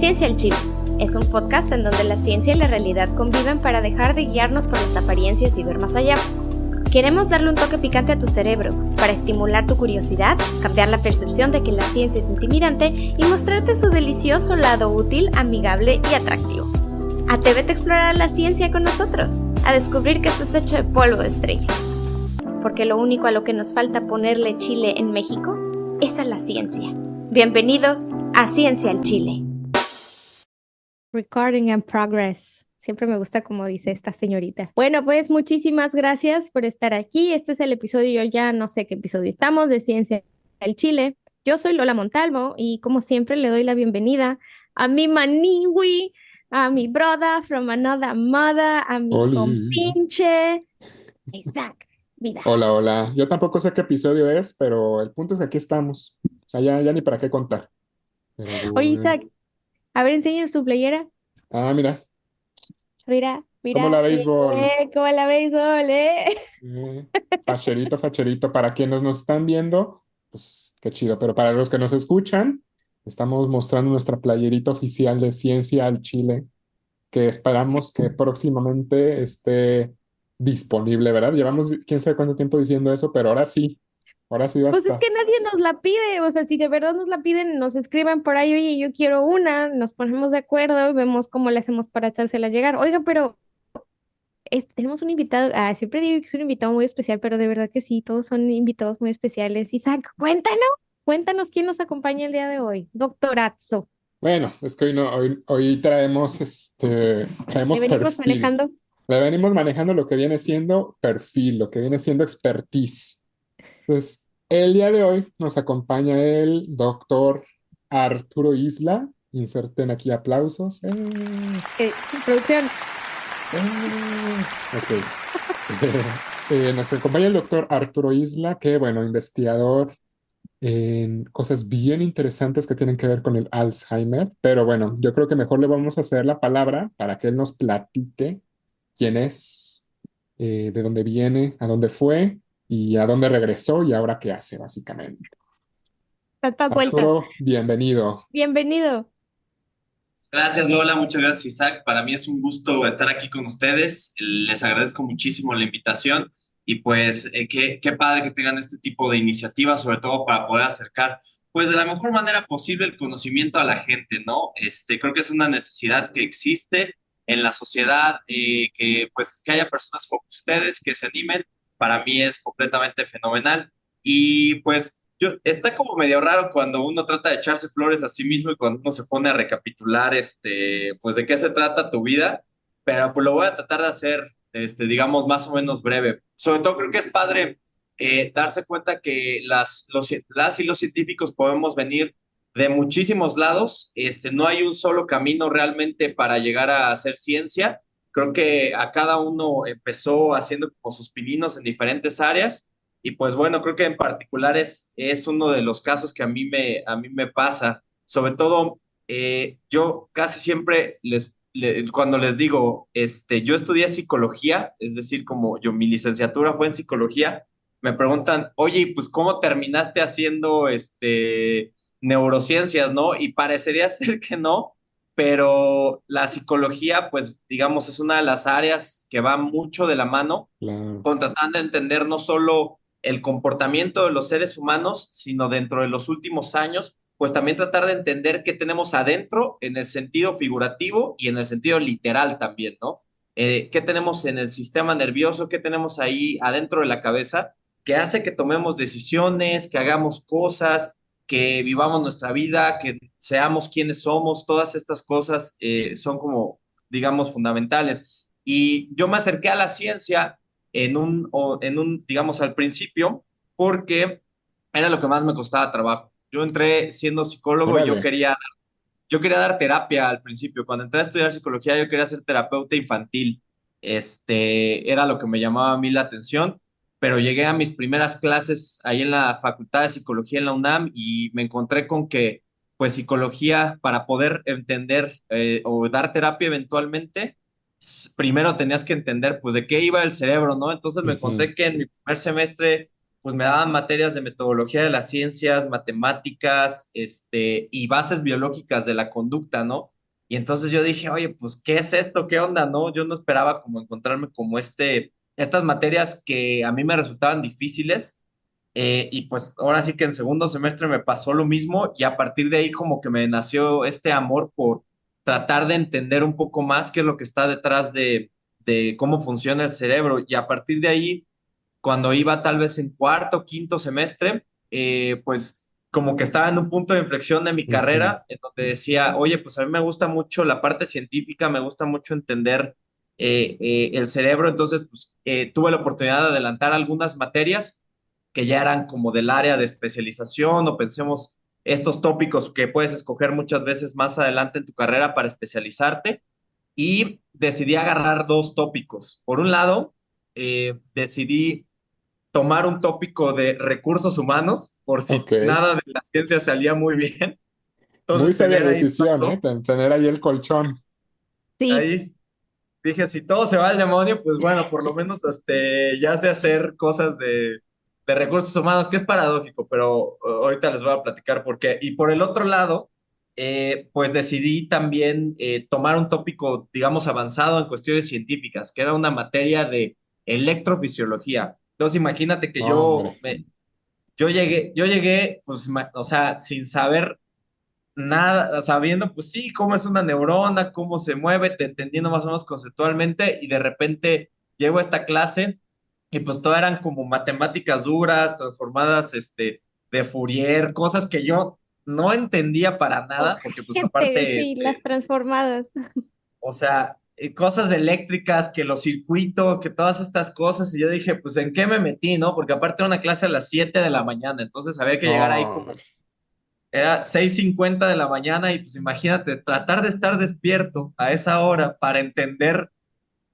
Ciencia al Chile es un podcast en donde la ciencia y la realidad conviven para dejar de guiarnos por las apariencias y ver más allá. Queremos darle un toque picante a tu cerebro para estimular tu curiosidad, cambiar la percepción de que la ciencia es intimidante y mostrarte su delicioso lado útil, amigable y atractivo. Atrévete a explorar la ciencia con nosotros, a descubrir que esto es hecho de polvo de estrellas. Porque lo único a lo que nos falta ponerle chile en México es a la ciencia. Bienvenidos a Ciencia al Chile. Recording in progress. Siempre me gusta como dice esta señorita. Bueno, pues muchísimas gracias por estar aquí. Este es el episodio, yo ya no sé qué episodio estamos, de Ciencia al Chile. Yo soy Lola Montalvo y como siempre le doy la bienvenida a mi maniwi, a mi brother from another mother, a mi Oli. compinche, Isaac Vida. Hola, hola. Yo tampoco sé qué episodio es, pero el punto es que aquí estamos. O sea, ya ni para qué contar. Pero Oye, bueno. Isaac, a ver, enséñanos tu playera. Ah, mira, Mira, como la mira, béisbol. cómo la béisbol, Eh, facherito, facherito. Para quienes nos están viendo, pues qué chido. Pero para los que nos escuchan, estamos mostrando nuestra playerita oficial de Ciencia al Chile, que esperamos que próximamente esté disponible, ¿verdad? Llevamos quién sabe cuánto tiempo diciendo eso, pero ahora sí Pues es basta. que nadie nos la pide, o sea, si de verdad nos la piden, nos escriban por ahí, oye, yo quiero una, nos ponemos de acuerdo, vemos cómo le hacemos para hacérsela llegar. Oiga, pero tenemos un invitado, siempre digo que es un invitado muy especial, pero de verdad que sí, todos son invitados muy especiales. Isaac, cuéntanos quién nos acompaña el día de hoy, doctorazo. Bueno, es que hoy traemos Le traemos venimos perfil. manejando. Le venimos manejando lo que viene siendo perfil, lo que viene siendo expertise. Entonces, el día de hoy nos acompaña el doctor Arturo Isla. Inserten aquí aplausos. Producción. Ok. Nos acompaña el doctor Arturo Isla, que, bueno, investigador en cosas bien interesantes que tienen que ver con el Alzheimer, pero bueno, yo creo que mejor le vamos a hacer la palabra para que él nos platique quién es, de dónde viene, a dónde fue y a dónde regresó y ahora qué hace, básicamente. Tantas vueltas. Arturo, bienvenido. Bienvenido. Gracias Lola, muchas gracias Isaac. Para mí es un gusto estar aquí con ustedes. Les agradezco muchísimo la invitación y pues qué padre que tengan este tipo de iniciativas, sobre todo para poder acercar pues de la mejor manera posible el conocimiento a la gente, ¿no? Creo que es una necesidad que existe en la sociedad, que pues que haya personas como ustedes que se animen, para mí es completamente fenomenal. Y pues está como medio raro cuando uno trata de echarse flores a sí mismo y cuando uno se pone a recapitular, pues de qué se trata tu vida, pero pues lo voy a tratar de hacer, digamos, más o menos breve. Sobre todo creo que es padre darse cuenta que las y los científicos podemos venir de muchísimos lados, no hay un solo camino realmente para llegar a hacer ciencia. Creo que a cada uno empezó haciendo como sus pininos en diferentes áreas y pues bueno, creo que en particular es uno de los casos que a mí me pasa. Sobre todo, yo casi siempre cuando les digo, yo estudié psicología, es decir, como yo, mi licenciatura fue en psicología, me preguntan, oye, pues ¿cómo terminaste haciendo neurociencias, no? Y parecería ser que no, pero la psicología, pues digamos, es una de las áreas que va mucho de la mano Claro. con tratando de entender no solo el comportamiento de los seres humanos, sino dentro de los últimos años, pues también tratar de entender qué tenemos adentro en el sentido figurativo y en el sentido literal también, ¿no? ¿Qué tenemos en el sistema nervioso? ¿Qué tenemos ahí adentro de la cabeza que hace que tomemos decisiones, que hagamos cosas, que vivamos nuestra vida, que seamos quienes somos? Todas estas cosas son como, digamos, fundamentales. Y yo me acerqué a la ciencia digamos, al principio, porque era lo que más me costaba trabajo. Yo entré siendo psicólogo y yo Órale. quería, yo quería dar terapia al principio. Cuando entré a estudiar psicología, yo quería ser terapeuta infantil. Era lo que me llamaba a mí la atención, pero llegué a mis primeras clases ahí en la Facultad de Psicología en la UNAM y me encontré con que, pues, psicología, para poder entender o dar terapia eventualmente, primero tenías que entender, pues, de qué iba el cerebro, ¿no? Entonces me Ujú. encontré que en mi primer semestre pues me daban materias de metodología de las ciencias, matemáticas, y bases biológicas de la conducta, ¿no? Y entonces yo dije, oye, pues, ¿qué es esto? ¿Qué onda? No, yo no esperaba como encontrarme como estas materias que a mí me resultaban difíciles. Y pues ahora sí que en segundo semestre me pasó lo mismo y a partir de ahí como que me nació este amor por tratar de entender un poco más qué es lo que está detrás de cómo funciona el cerebro. Y a partir de ahí, cuando iba tal vez en cuarto, quinto semestre, pues como que estaba en un punto de inflexión de mi Ujú. carrera, en donde decía, oye, pues a mí me gusta mucho la parte científica, me gusta mucho entender el cerebro, entonces pues tuve la oportunidad de adelantar algunas materias que ya eran como del área de especialización o pensemos estos tópicos que puedes escoger muchas veces más adelante en tu carrera para especializarte y decidí agarrar dos tópicos. Por un lado, decidí tomar un tópico de recursos humanos, por si Ok. nada de la ciencia salía muy bien. Muy Entonces, sabia tener ahí decisión, ¿eh? Tener ahí el colchón. Sí, ahí dije, si todo se va al demonio, pues bueno, por lo menos ya sé hacer cosas de recursos humanos, que es paradójico, pero ahorita les voy a platicar por qué. Y por el otro lado, pues decidí también tomar un tópico, digamos, avanzado en cuestiones científicas, que era una materia de electrofisiología. Entonces, imagínate que Hombre. yo llegué, pues, o sea, sin saber nada, sabiendo, pues sí, cómo es una neurona, cómo se mueve, te entendiendo más o menos conceptualmente, y de repente llego a esta clase y pues todo eran como matemáticas duras, transformadas, de Fourier, cosas que yo no entendía para oh, nada, porque pues gente, aparte, sí, las transformadas. o sea, cosas eléctricas, que los circuitos, que todas estas cosas, y yo dije, pues, ¿en qué me metí, no? Porque aparte era una clase a las 7 de la mañana, entonces había que llegar ahí como No. era 6:50 de la mañana y pues imagínate, tratar de estar despierto a esa hora para entender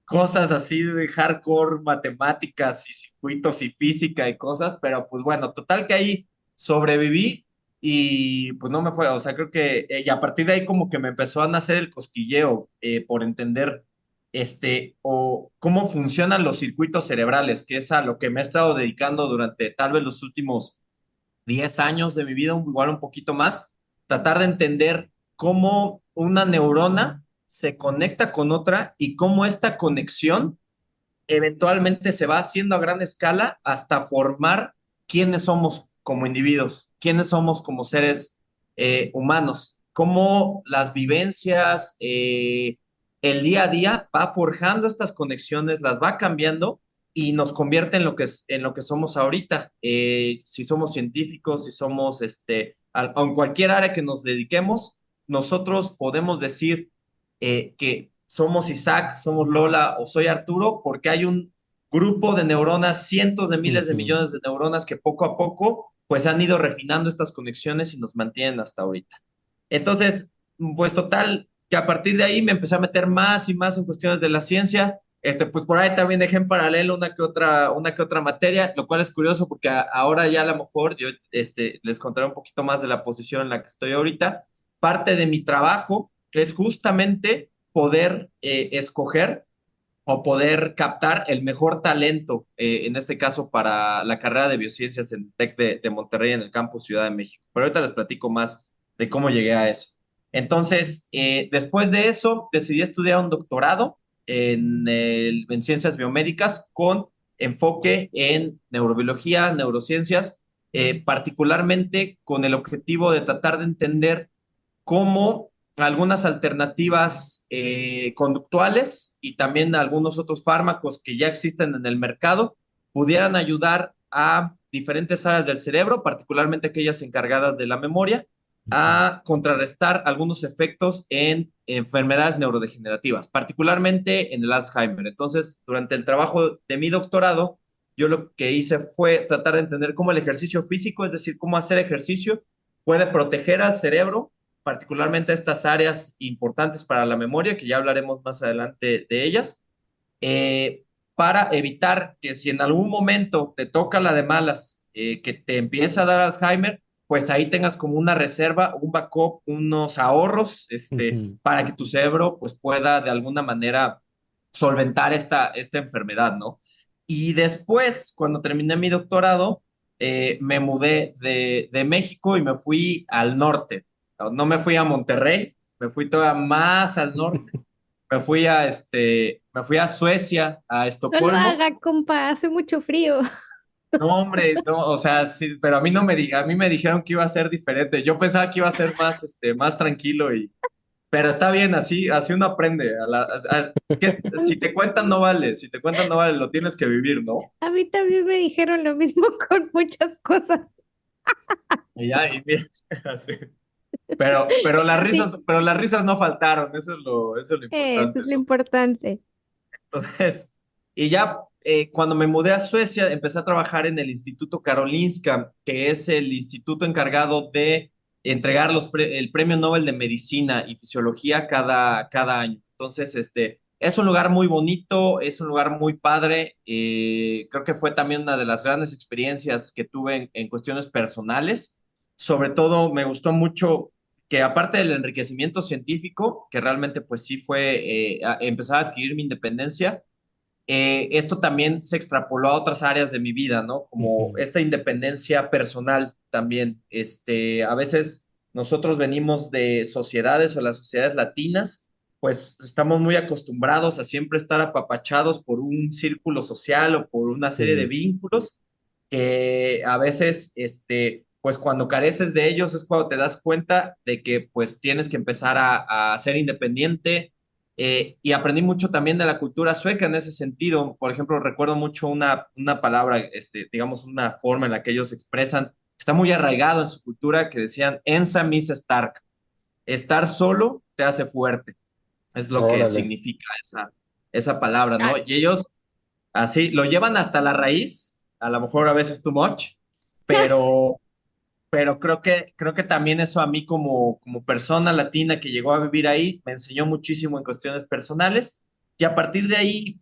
cosas así de hardcore, matemáticas y circuitos y física y cosas, pero pues bueno, total que ahí sobreviví y pues no me fue, o sea, creo que y a partir de ahí como que me empezó a nacer el cosquilleo por entender o cómo funcionan los circuitos cerebrales, que es a lo que me he estado dedicando durante tal vez los últimos 10 años de mi vida, igual un poquito más, tratar de entender cómo una neurona se conecta con otra y cómo esta conexión eventualmente se va haciendo a gran escala hasta formar quiénes somos como individuos, quiénes somos como seres humanos, cómo las vivencias, el día a día va forjando estas conexiones, las va cambiando y nos convierte en lo que somos ahorita. Si somos científicos, si somos, en cualquier área que nos dediquemos, nosotros podemos decir que somos Isaac, somos Lola o soy Arturo, porque hay un grupo de neuronas, cientos de miles de Ujú. millones de neuronas que poco a poco pues han ido refinando estas conexiones y nos mantienen hasta ahorita. Entonces, pues total, que a partir de ahí me empecé a meter más y más en cuestiones de la ciencia. Pues por ahí también dejé en paralelo una que otra materia, lo cual es curioso porque ahora ya a lo mejor yo les contaré un poquito más de la posición en la que estoy ahorita. Parte de mi trabajo es justamente poder escoger o poder captar el mejor talento, en este caso para la carrera de biociencias en TEC de Monterrey en el campus Ciudad de México. Pero ahorita les platico más de cómo llegué a eso. Entonces, después de eso, decidí estudiar un doctorado en ciencias biomédicas con enfoque en neurobiología, neurociencias, particularmente con el objetivo de tratar de entender cómo algunas alternativas conductuales y también algunos otros fármacos que ya existen en el mercado pudieran ayudar a diferentes áreas del cerebro, particularmente aquellas encargadas de la memoria, a contrarrestar algunos efectos en enfermedades neurodegenerativas, particularmente en el Alzheimer. Entonces, durante el trabajo de mi doctorado, yo lo que hice fue tratar de entender cómo el ejercicio físico, es decir, cómo hacer ejercicio, puede proteger al cerebro, particularmente estas áreas importantes para la memoria, que ya hablaremos más adelante de ellas, eh, para evitar que si en algún momento te toca la de malas, que te empieza a dar Alzheimer, pues ahí tengas como una reserva, un backup, unos ahorros, Ujú. para que tu cerebro pues pueda de alguna manera solventar esta enfermedad, ¿no? Y después, cuando terminé mi doctorado, me mudé de México y me fui al norte. No me fui a Monterrey, me fui todavía más al norte, me fui a Suecia, a No lo Estocolmo. haga, compa, hace mucho frío. No, hombre, no, o sea, sí, pero a mí no a mí me dijeron que iba a ser diferente. Yo pensaba que iba a ser más, más tranquilo pero está bien, así uno aprende. Si te cuentan no vale, si te cuentan no vale, lo tienes que vivir, ¿no? A mí también me dijeron lo mismo con muchas cosas. Y ya, y mira, así. Sí, Pero las risas no faltaron, eso es lo eso importante, es lo ¿no? importante. Entonces, y ya cuando me mudé a Suecia, empecé a trabajar en el Instituto Karolinska, que es el instituto encargado de entregar el Premio Nobel de Medicina y Fisiología cada año. Entonces, es un lugar muy bonito, es un lugar muy padre. Creo que fue también una de las grandes experiencias que tuve en cuestiones personales. Sobre todo, me gustó mucho que aparte del enriquecimiento científico, que realmente pues sí fue empezar a adquirir mi independencia, esto también se extrapoló a otras áreas de mi vida, ¿no? Como Ujú. esta independencia personal también. A veces nosotros venimos de sociedades o las sociedades latinas, pues estamos muy acostumbrados a siempre estar apapachados por un círculo social o por una serie de Sí. vínculos que a veces, pues cuando careces de ellos es cuando te das cuenta de que pues tienes que empezar a ser independiente, y aprendí mucho también de la cultura sueca en ese sentido. Por ejemplo, recuerdo mucho una palabra, digamos, una forma en la que ellos expresan, está muy arraigado en su cultura, que decían, Ensa mis stark, estar solo te hace fuerte, es lo que Órale. significa esa palabra, ¿no? Ah, Y ellos así lo llevan hasta la raíz, a lo mejor a veces too much, pero creo que también eso a mí como persona latina que llegó a vivir ahí me enseñó muchísimo en cuestiones personales y a partir de ahí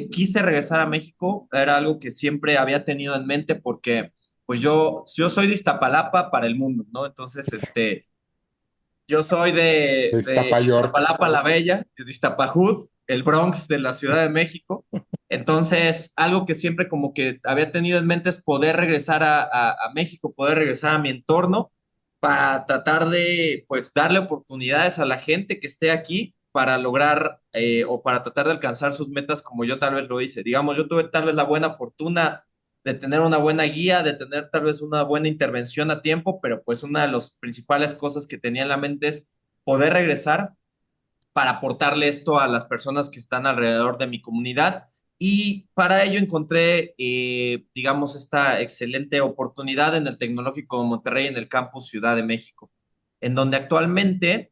quise regresar a México. Era algo que siempre había tenido en mente porque pues yo soy de Iztapalapa para el mundo, ¿no? Entonces, yo soy de Iztapa, York. Iztapalapa la Bella, de Iztapajud, el Bronx de la Ciudad de México. Entonces, algo que siempre como que había tenido en mente es poder regresar a México, poder regresar a mi entorno para tratar de, pues, darle oportunidades a la gente que esté aquí para lograr o para tratar de alcanzar sus metas como yo tal vez lo hice. Digamos, yo tuve tal vez la buena fortuna de tener una buena guía, de tener tal vez una buena intervención a tiempo, pero pues una de las principales cosas que tenía en la mente es poder regresar para aportarle esto a las personas que están alrededor de mi comunidad. Y para ello encontré, digamos, esta excelente oportunidad en el Tecnológico de Monterrey, en el campus Ciudad de México, en donde actualmente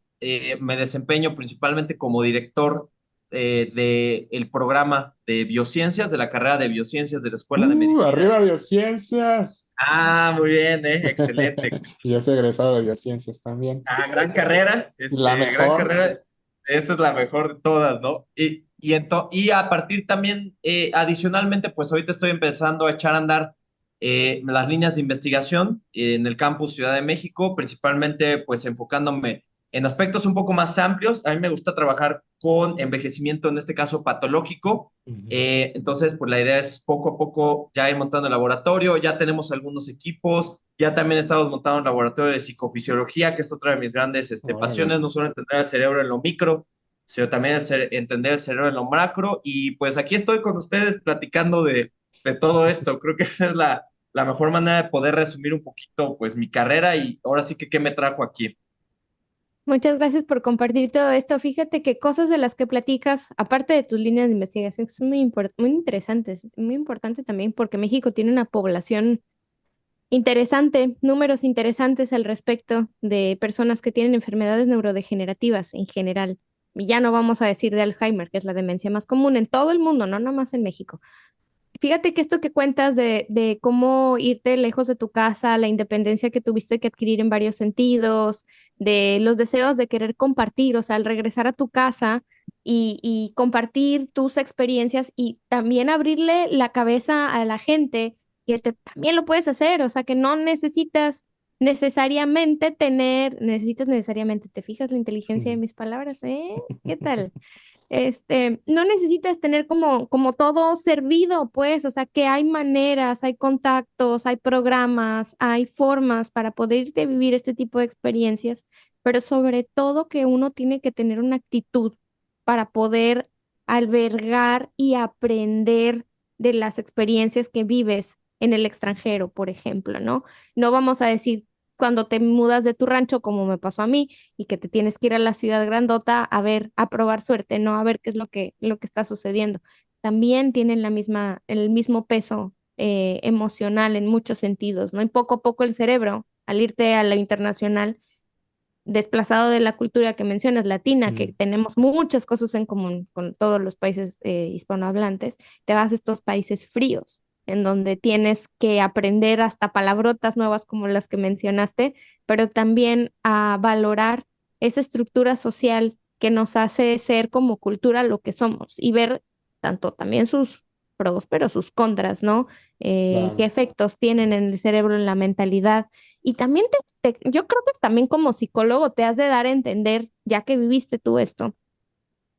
me desempeño principalmente como director del programa de biociencias, de la carrera de biociencias de la Escuela de Medicina. Arriba biociencias. Ah, muy bien, excelente, excelente. Y yo soy egresado de biociencias también. Ah, gran carrera, La gran mejor. carrera. Esa es la mejor de todas, ¿no? Y a partir también, adicionalmente, pues ahorita estoy empezando a echar a andar las líneas de investigación en el campus Ciudad de México, principalmente pues enfocándome en aspectos un poco más amplios. A mí me gusta trabajar con envejecimiento, en este caso patológico. Ujú. Entonces, pues la idea es poco a poco ya ir montando el laboratorio, ya tenemos algunos equipos, ya también estamos montando un laboratorio de psicofisiología, que es otra de mis grandes Órale. pasiones, no solo entender el cerebro en lo micro, sino también entender el cerebro en lo macro. Y pues aquí estoy con ustedes platicando de todo esto. Creo que esa es la mejor manera de poder resumir un poquito pues mi carrera y ahora sí que qué me trajo aquí. muchas gracias por compartir todo esto. Fíjate que cosas de las que platicas, aparte de tus líneas de investigación, que son muy interesantes, muy importante también porque México tiene una población interesante, números interesantes al respecto de personas que tienen enfermedades neurodegenerativas en general. Y ya no vamos a decir de Alzheimer, que es la demencia más común en todo el mundo, no nomás en México. Fíjate que esto que cuentas de cómo irte lejos de tu casa, la independencia que tuviste que adquirir en varios sentidos, de los deseos de querer compartir, o sea, al regresar a tu casa y compartir tus experiencias y también abrirle la cabeza a la gente, que también lo puedes hacer, o sea, que no necesitas necesitas necesariamente, ¿te fijas la inteligencia de Ujú. mis palabras, eh? ¿Qué tal? No necesitas tener como todo servido, pues, o sea, que hay maneras, hay contactos, hay programas, hay formas para poder irte a vivir este tipo de experiencias pero sobre todo que uno tiene que tener una actitud para poder albergar y aprender de las experiencias que vives en el extranjero, por ejemplo, ¿no? No vamos a decir cuando te mudas de tu rancho, como me pasó a mí, y que te tienes que ir a la ciudad grandota a ver, a probar suerte, ¿no? A ver qué es lo que está sucediendo. También tienen el mismo peso emocional en muchos sentidos, ¿no? Y poco a poco el cerebro, al irte a lo internacional, desplazado de la cultura que mencionas, latina, que Mm, tenemos muchas cosas en común con todos los países hispanohablantes, te vas a estos países fríos, en donde tienes que aprender hasta palabrotas nuevas como las que mencionaste, pero también a valorar esa estructura social que nos hace ser como cultura lo que somos y ver tanto también sus pros, pero sus contras, ¿no? Qué claro. efectos tienen en el cerebro, en la mentalidad. Y también yo creo que también como psicólogo te has de dar a entender, ya que viviste tú esto,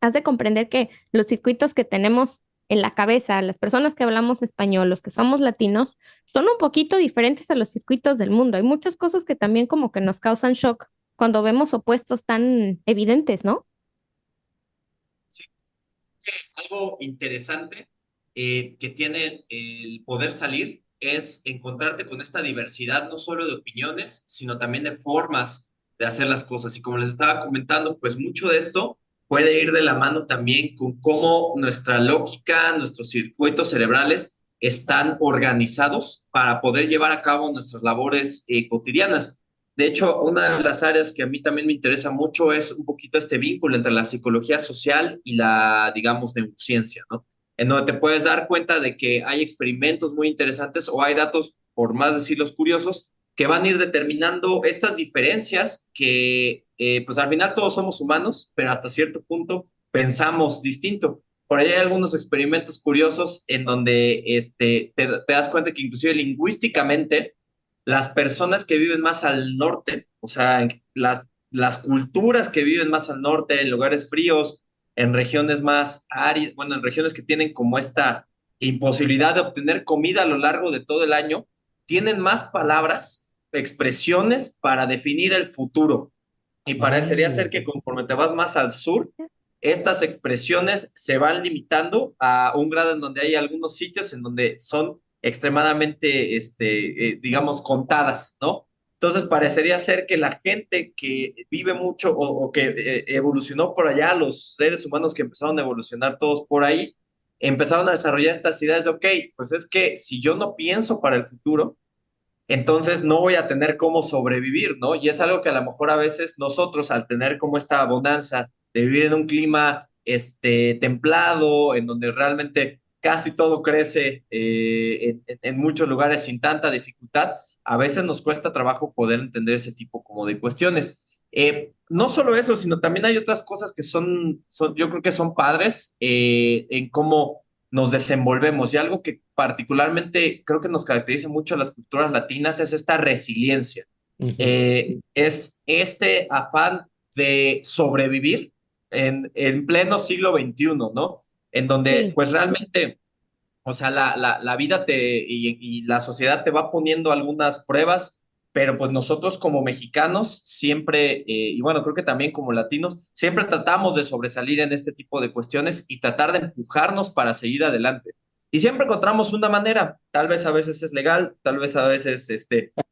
has de comprender que los circuitos que tenemos en la cabeza, las personas que hablamos español, los que somos latinos, son un poquito diferentes a los circuitos del mundo. Hay muchas cosas que también como que nos causan shock cuando vemos opuestos tan evidentes, ¿no? Sí, algo interesante que tiene el poder salir es encontrarte con esta diversidad, no solo de opiniones, sino también de formas de hacer las cosas. Y como les estaba comentando, pues mucho de esto puede ir de la mano también con cómo nuestra lógica, nuestros circuitos cerebrales están organizados para poder llevar a cabo nuestras labores cotidianas. De hecho, una de las áreas que a mí también me interesa mucho es un poquito este vínculo entre la psicología social y la, digamos, neurociencia, ¿no? En donde te puedes dar cuenta de que hay experimentos muy interesantes o hay datos, por más decirlos curiosos, que van a ir determinando estas diferencias que, pues al final todos somos humanos, pero hasta cierto punto pensamos distinto. Por ahí hay algunos experimentos curiosos en donde te das cuenta que inclusive lingüísticamente las personas que viven más al norte, o sea, las culturas que viven más al norte, en lugares fríos, en regiones más áridas, bueno, en regiones que tienen como esta imposibilidad de obtener comida a lo largo de todo el año, tienen más palabras, expresiones para definir el futuro. Y parecería ser Oh, que conforme te vas más al sur, estas expresiones se van limitando a un grado en donde hay algunos sitios en donde son extremadamente, digamos, contadas, ¿no? Entonces parecería ser que la gente que vive mucho o que evolucionó por allá, los seres humanos que empezaron a evolucionar todos por ahí, empezaron a desarrollar estas ideas de, ok, pues es que si yo no pienso para el futuro, entonces no voy a tener cómo sobrevivir, ¿no? Y es algo que a lo mejor a veces nosotros, al tener como esta bonanza de vivir en un clima templado, en donde realmente casi todo crece en muchos lugares sin tanta dificultad, a veces nos cuesta trabajo poder entender ese tipo como de cuestiones. No solo eso, sino también hay otras cosas que yo creo que son padres en cómo nos desenvolvemos. Y algo que particularmente creo que nos caracteriza mucho a las culturas latinas es esta resiliencia. ujú, Es este afán de sobrevivir en pleno siglo XXI, ¿no? En donde Sí. pues realmente, o sea, la vida y la sociedad te va poniendo algunas pruebas, pero pues nosotros como mexicanos siempre, y bueno, creo que también como latinos, siempre tratamos de sobresalir en este tipo de cuestiones y tratar de empujarnos para seguir adelante. Y siempre encontramos una manera, tal vez a veces es legal, tal vez a veces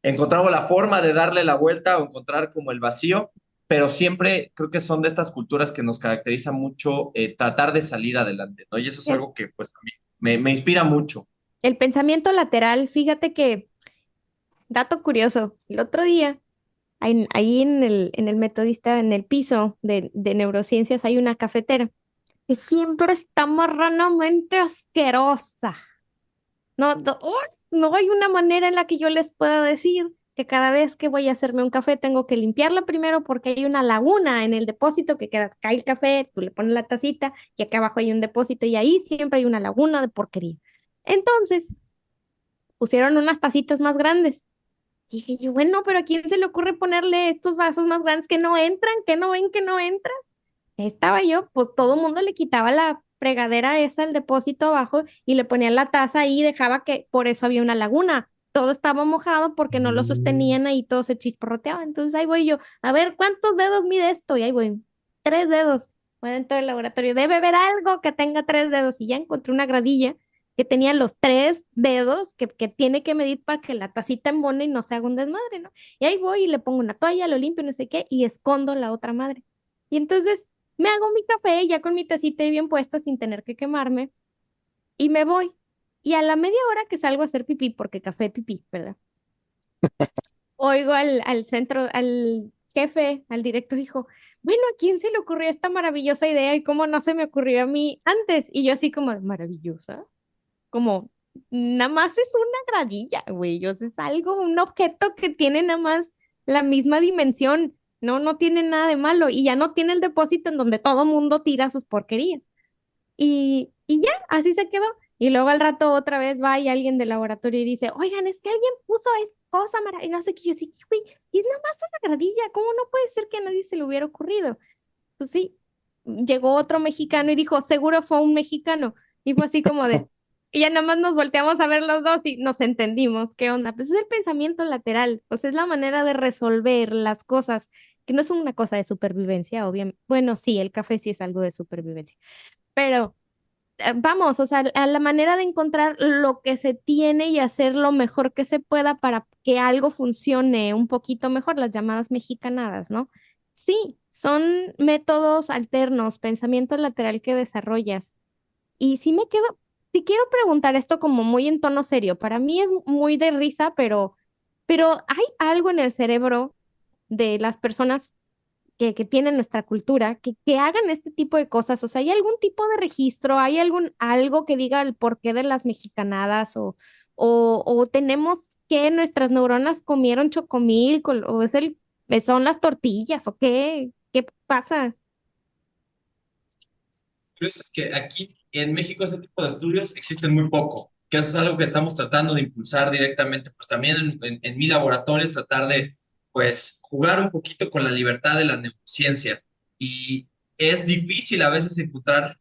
encontramos la forma de darle la vuelta o encontrar como el vacío, pero siempre creo que son de estas culturas que nos caracteriza mucho tratar de salir adelante, ¿no? Y eso es El, algo que pues también me inspira mucho. el pensamiento lateral, fíjate que, dato curioso, el otro día, ahí en el Metodista, en el piso de neurociencias, hay una cafetera que siempre está marranamente asquerosa. No, ¡uy! No hay una manera en la que yo les pueda decir que cada vez que voy a hacerme un café tengo que limpiarla primero porque hay una laguna en el depósito que cae el café, tú le pones la tacita y acá abajo hay un depósito y ahí siempre hay una laguna de porquería. Entonces pusieron unas tacitas más grandes. Y dije yo, bueno, pero ¿a quién se le ocurre ponerle estos vasos más grandes que no entran, que no ven, que no entran? Estaba yo, pues todo el mundo le quitaba la fregadera esa, el depósito abajo, y le ponía la taza ahí y dejaba que por eso había una laguna. todo estaba mojado porque no lo sostenían ahí, todo se chisporroteaba. Entonces ahí voy yo, a ver, ¿cuántos dedos mide esto? Y ahí voy, 3 dedos. Voy dentro del laboratorio, debe haber algo que tenga 3 dedos. Y ya encontré una gradilla que tenía los 3 dedos que tiene que medir para que la tacita embone y no se haga un desmadre, ¿no? Y ahí voy y le pongo una toalla, lo limpio, no sé qué, y escondo la otra madre. Y entonces me hago mi café ya con mi tacita ahí bien puesta sin tener que quemarme y me voy. Y a la media hora que salgo a hacer pipí, porque café pipí, ¿verdad? Oigo al centro, al jefe, al director, dijo, bueno, ¿a quién se le ocurrió esta maravillosa idea y cómo no se me ocurrió a mí antes? Y yo así como, maravillosa, como, nada más es una gradilla, güey, o sea, es algo, un objeto que tiene nada más la misma dimensión, no, no tiene nada de malo y ya no tiene el depósito en donde todo mundo tira sus porquerías. Y ya, así se quedó. Y luego al rato otra vez va y alguien del laboratorio y dice, oigan, es que alguien puso esta cosa maravillosa, no sé qué, yo así, güey, y es nada más una gradilla, ¿cómo no puede ser que a nadie se le hubiera ocurrido? Pues sí, llegó otro mexicano y dijo, seguro fue un mexicano. Y fue así como de, y ya nada más nos volteamos a ver los dos y nos entendimos, ¿qué onda? Pues es el pensamiento lateral, o sea, es la manera de resolver las cosas, que no es una cosa de supervivencia, obviamente. Bueno, sí, el café sí es algo de supervivencia, pero vamos, o sea, a la manera de encontrar lo que se tiene y hacer lo mejor que se pueda para que algo funcione un poquito mejor, las llamadas mexicanadas, ¿no? Sí, son métodos alternos, pensamiento lateral que desarrollas. Y sí me quedo, sí quiero preguntar esto como muy en tono serio. Para mí es muy de risa, pero hay algo en el cerebro de las personas que tienen nuestra cultura, que hagan este tipo de cosas. O sea, ¿hay algún tipo de registro? ¿Hay algo que diga el porqué de las mexicanadas? ¿O tenemos que nuestras neuronas comieron chocomil? ¿O son las tortillas? ¿O qué? ¿Qué pasa? Curioso es que aquí en México ese tipo de estudios existen muy poco, que eso es algo que estamos tratando de impulsar directamente, pues también en mi laboratorio es tratar de, pues, jugar un poquito con la libertad de la neurociencia. Y es difícil a veces encontrar,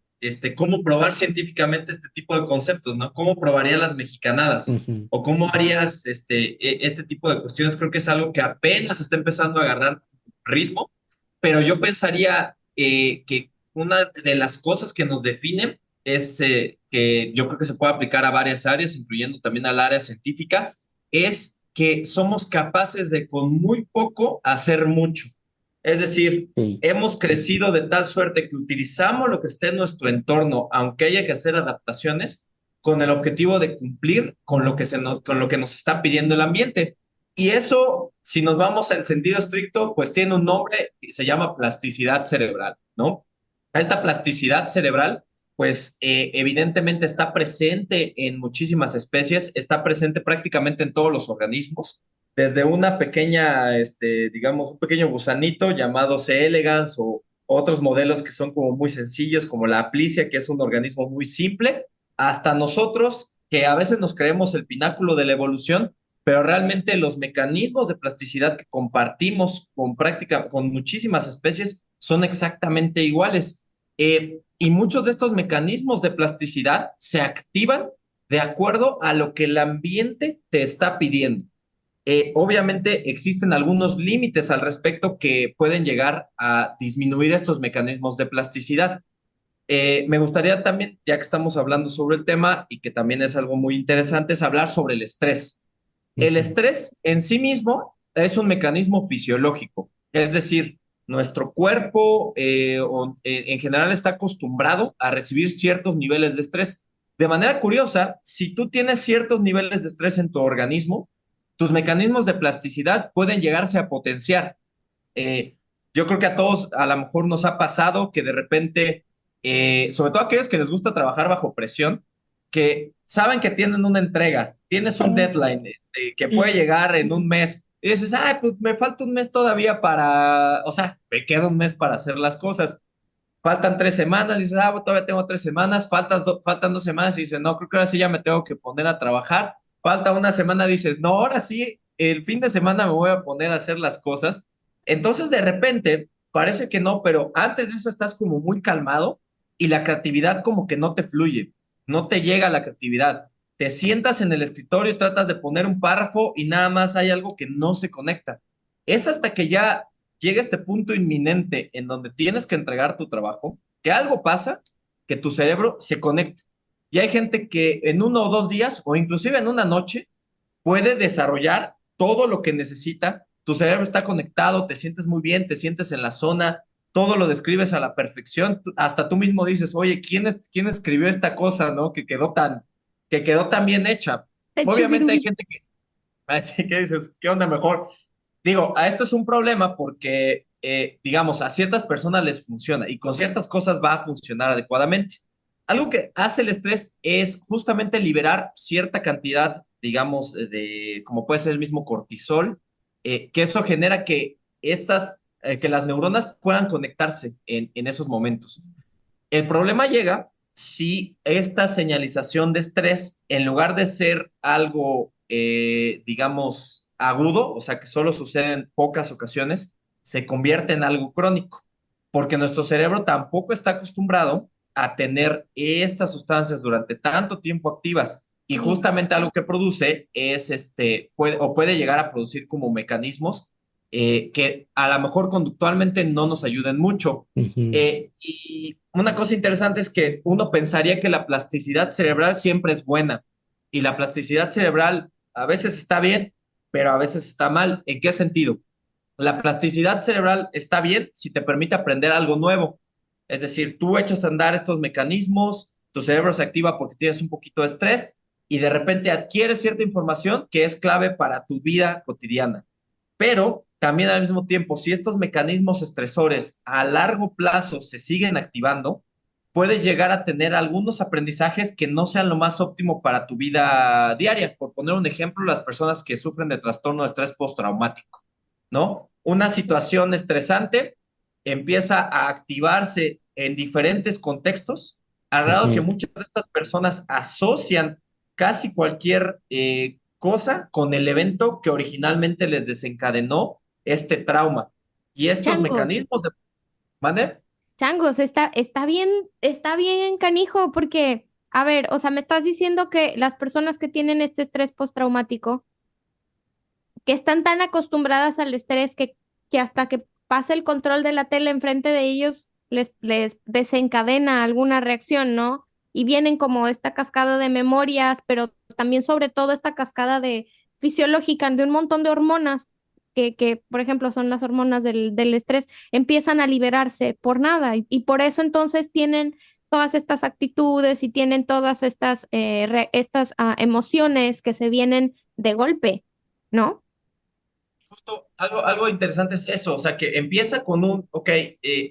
cómo probar científicamente este tipo de conceptos, ¿no? ¿Cómo probarías las mexicanadas? Ujú. ¿O cómo harías este tipo de cuestiones? Creo que es algo que apenas está empezando a agarrar ritmo, pero yo pensaría que una de las cosas que nos definen es que yo creo que se puede aplicar a varias áreas, incluyendo también al área científica, es que somos capaces de con muy poco hacer mucho. Es decir, Sí. hemos crecido de tal suerte que utilizamos lo que esté en nuestro entorno, aunque haya que hacer adaptaciones, con el objetivo de cumplir con lo que, con lo que nos está pidiendo el ambiente. Y eso, si nos vamos al sentido estricto, pues tiene un nombre que se llama plasticidad cerebral, ¿no? Esta plasticidad cerebral, pues evidentemente está presente en muchísimas especies, está presente prácticamente en todos los organismos, desde una pequeña, digamos, un pequeño gusanito llamado C. elegans o otros modelos que son como muy sencillos, como la aplicia, que es un organismo muy simple, hasta nosotros, que a veces nos creemos el pináculo de la evolución, pero realmente los mecanismos de plasticidad que compartimos con muchísimas especies son exactamente iguales. Y muchos de estos mecanismos de plasticidad se activan de acuerdo a lo que el ambiente te está pidiendo. Obviamente existen algunos límites al respecto que pueden llegar a disminuir estos mecanismos de plasticidad. Me gustaría también, ya que estamos hablando sobre el tema y que también es algo muy interesante, es hablar sobre el estrés. El Ujú. estrés en sí mismo es un mecanismo fisiológico, es decir, nuestro cuerpo en general está acostumbrado a recibir ciertos niveles de estrés. De manera curiosa, si tú tienes ciertos niveles de estrés en tu organismo, tus mecanismos de plasticidad pueden llegarse a potenciar. Eh, yo creo que a todos a lo mejor nos ha pasado que de repente, sobre todo a aquellos que les gusta trabajar bajo presión, que saben que tienen una entrega, tienes un deadline que puede llegar en un mes y dices, ay, pues me falta un mes todavía para, o sea, me queda un mes para hacer las cosas. Faltan 3 semanas, dices, ah, todavía tengo 3 semanas, faltan 2 semanas y dices, no, creo que ahora sí ya me tengo que poner a trabajar. Falta una semana, dices, no, ahora sí, el fin de semana me voy a poner a hacer las cosas. Entonces, de repente, parece que no, pero antes de eso estás como muy calmado y la creatividad como que no te fluye, no te llega la creatividad. te sientas en el escritorio y tratas de poner un párrafo y nada más hay algo que no se conecta. Es hasta que ya llega este punto inminente en donde tienes que entregar tu trabajo, que algo pasa, que tu cerebro se conecta. Y hay gente que en 1 o 2 días o inclusive en una noche puede desarrollar todo lo que necesita. Tu cerebro está conectado, te sientes muy bien, te sientes en la zona, todo lo describes a la perfección. Hasta tú mismo dices, oye, ¿quién escribió esta cosa, no? Que quedó tan bien hecha. El Obviamente hay chubirubi. gente que, así que dices, ¿qué onda mejor? Digo, a esto es un problema porque, digamos, a ciertas personas les funciona y con ciertas cosas va a funcionar adecuadamente. Algo que hace el estrés es justamente liberar cierta cantidad, digamos, como puede ser el mismo cortisol, que eso genera que las neuronas puedan conectarse en esos momentos. El problema llega si esta señalización de estrés, en lugar de ser algo, digamos, agudo, o sea, que solo sucede en pocas ocasiones, se convierte en algo crónico, porque nuestro cerebro tampoco está acostumbrado a tener estas sustancias durante tanto tiempo activas. Y Sí. justamente algo que produce es puede llegar a producir como mecanismos que a lo mejor conductualmente no nos ayuden mucho. Ujú. Y una cosa interesante es que uno pensaría que la plasticidad cerebral siempre es buena y la plasticidad cerebral a veces está bien, pero a veces está mal. ¿En qué sentido? La plasticidad cerebral está bien si te permite aprender algo nuevo. Es decir, tú echas a andar estos mecanismos, tu cerebro se activa porque tienes un poquito de estrés y de repente adquieres cierta información que es clave para tu vida cotidiana. Pero también al mismo tiempo, si estos mecanismos estresores a largo plazo se siguen activando, puedes llegar a tener algunos aprendizajes que no sean lo más óptimo para tu vida diaria. Por poner un ejemplo, las personas que sufren de trastorno de estrés postraumático, ¿no? Una situación estresante empieza a activarse en diferentes contextos, al grado que Ujú. muchas de estas personas asocian casi cualquier cosa con el evento que originalmente les desencadenó este trauma. Y estos Changos. mecanismos de... ¿Mande? Changos, está bien canijo, porque, a ver, o sea, me estás diciendo que las personas que tienen este estrés postraumático, que están tan acostumbradas al estrés que hasta que pasa el control de la tele enfrente de ellos, les desencadena alguna reacción, ¿no? Y vienen como esta cascada de memorias, pero también sobre todo esta cascada de fisiológica de un montón de hormonas por ejemplo, son las hormonas del estrés, empiezan a liberarse por nada y por eso entonces tienen todas estas actitudes y tienen todas estas emociones que se vienen de golpe, ¿no? Justo algo interesante es eso, o sea, que empieza con ok,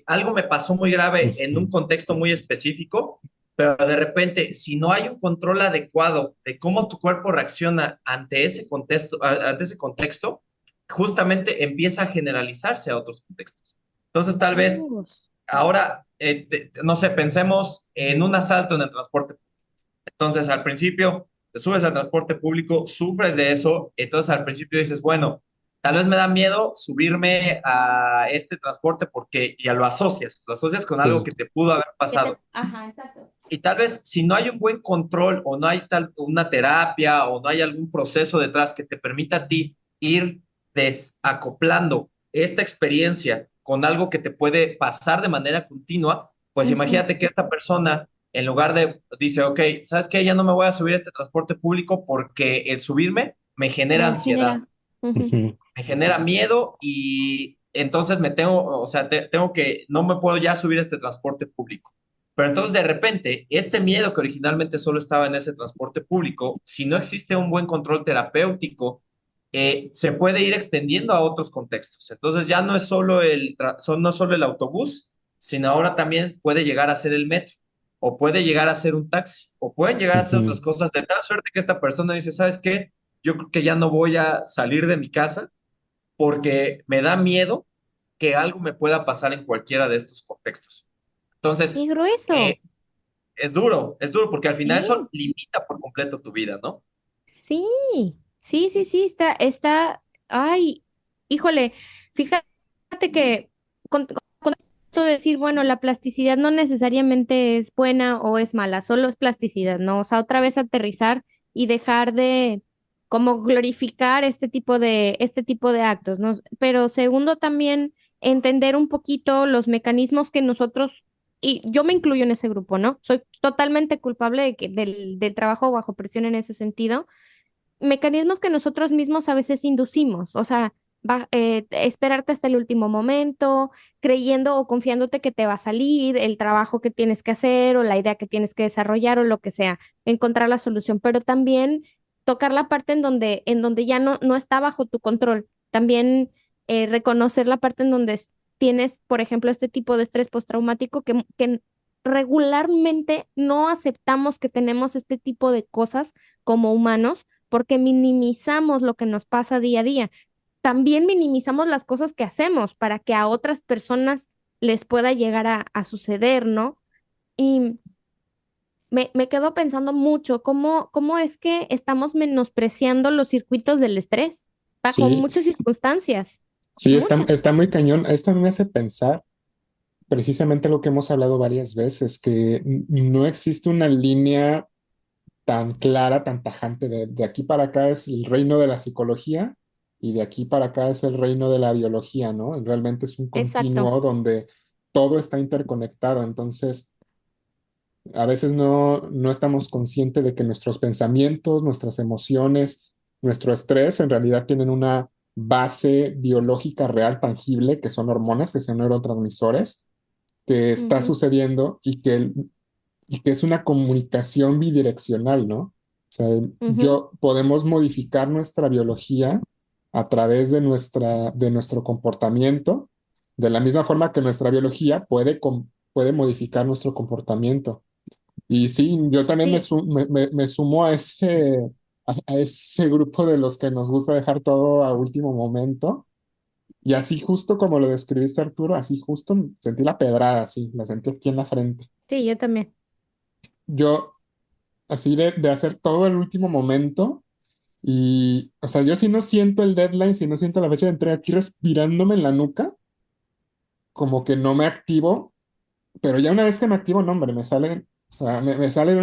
algo me pasó muy grave en un Ujú. contexto muy específico, pero de repente, si no hay un control adecuado de cómo tu cuerpo reacciona ante ese contexto, justamente empieza a generalizarse a otros contextos. Entonces, tal vez Changos. ahora, no sé, pensemos en un asalto en el transporte. Entonces, al principio te subes al transporte público, sufres de eso, entonces al principio dices, bueno, tal vez me da miedo subirme a este transporte porque ya lo asocias con algo Sí. que te pudo haber pasado. Ajá, exacto. Y tal vez si no hay un buen control o no hay una terapia o no hay algún proceso detrás que te permita a ti ir desacoplando esta experiencia con algo que te puede pasar de manera continua, pues Ujú. imagínate que esta persona, en lugar de, dice, ok, ¿sabes qué? Ya no me voy a subir a este transporte público porque el subirme me genera Me ansiedad, genera. Ujú. Ujú. me genera miedo y entonces o sea, no me puedo ya subir a este transporte público. Pero entonces de repente, este miedo que originalmente solo estaba en ese transporte público, si no existe un buen control terapéutico, se puede ir extendiendo a otros contextos. Entonces ya no es no solo el autobús, sino ahora también puede llegar a ser el metro, o puede llegar a ser un taxi, o pueden llegar a ser otras Ujú. cosas de tal suerte que esta persona dice, ¿sabes qué? Yo creo que ya no voy a salir de mi casa porque me da miedo que algo me pueda pasar en cualquiera de estos contextos. Qué Entonces, grueso. es duro porque al final eso Sí, limita por completo tu vida, ¿no? sí, sí, ay, híjole, fíjate que con esto de decir, bueno, la plasticidad no necesariamente es buena o es mala, solo es plasticidad, ¿no? O sea, otra vez aterrizar y dejar de como glorificar este tipo de actos, ¿no? Pero segundo, también entender un poquito los mecanismos que nosotros, y yo me incluyo en ese grupo, ¿no? Soy totalmente culpable del trabajo bajo presión en ese sentido, mecanismos que nosotros mismos a veces inducimos, o sea, esperarte hasta el último momento, creyendo o confiándote que te va a salir el trabajo que tienes que hacer o la idea que tienes que desarrollar o lo que sea, encontrar la solución, pero también tocar la parte en donde ya no está bajo tu control, también reconocer la parte en donde tienes, por ejemplo, este tipo de estrés postraumático que regularmente no aceptamos que tenemos este tipo de cosas como humanos porque minimizamos lo que nos pasa día a día. También minimizamos las cosas que hacemos para que a otras personas les pueda llegar a suceder, ¿no? Y me quedo pensando mucho cómo es que estamos menospreciando los circuitos del estrés bajo Sí, muchas circunstancias, sí, muchas. está muy cañón. Esto me hace pensar precisamente lo que hemos hablado varias veces, que no existe una línea tan clara, tan tajante de aquí para acá es el reino de la psicología y de aquí para acá es el reino de la biología, ¿no? Realmente es un Exacto. continuo donde todo está interconectado. Entonces, a veces no estamos conscientes de que nuestros pensamientos, nuestras emociones, nuestro estrés en realidad tienen una base biológica real, tangible, que son hormonas, que son neurotransmisores, que está Ujú, sucediendo y que es una comunicación bidireccional, ¿no? O sea, ujú. podemos modificar nuestra biología a través de nuestro comportamiento, de la misma forma que nuestra biología puede modificar nuestro comportamiento. Y sí, yo también Sí, me sumo a ese grupo de los que nos gusta dejar todo a último momento. Y así justo como lo describiste, Arturo, así justo sentí la pedrada, sí, la sentí aquí en la frente. sí, yo también. Yo, así de hacer todo el último momento. Y, o sea, yo si no siento el deadline, si no siento la fecha de entrega aquí respirándome en la nuca, como que no me activo, pero ya una vez que me activo, no, hombre, o sea, me sale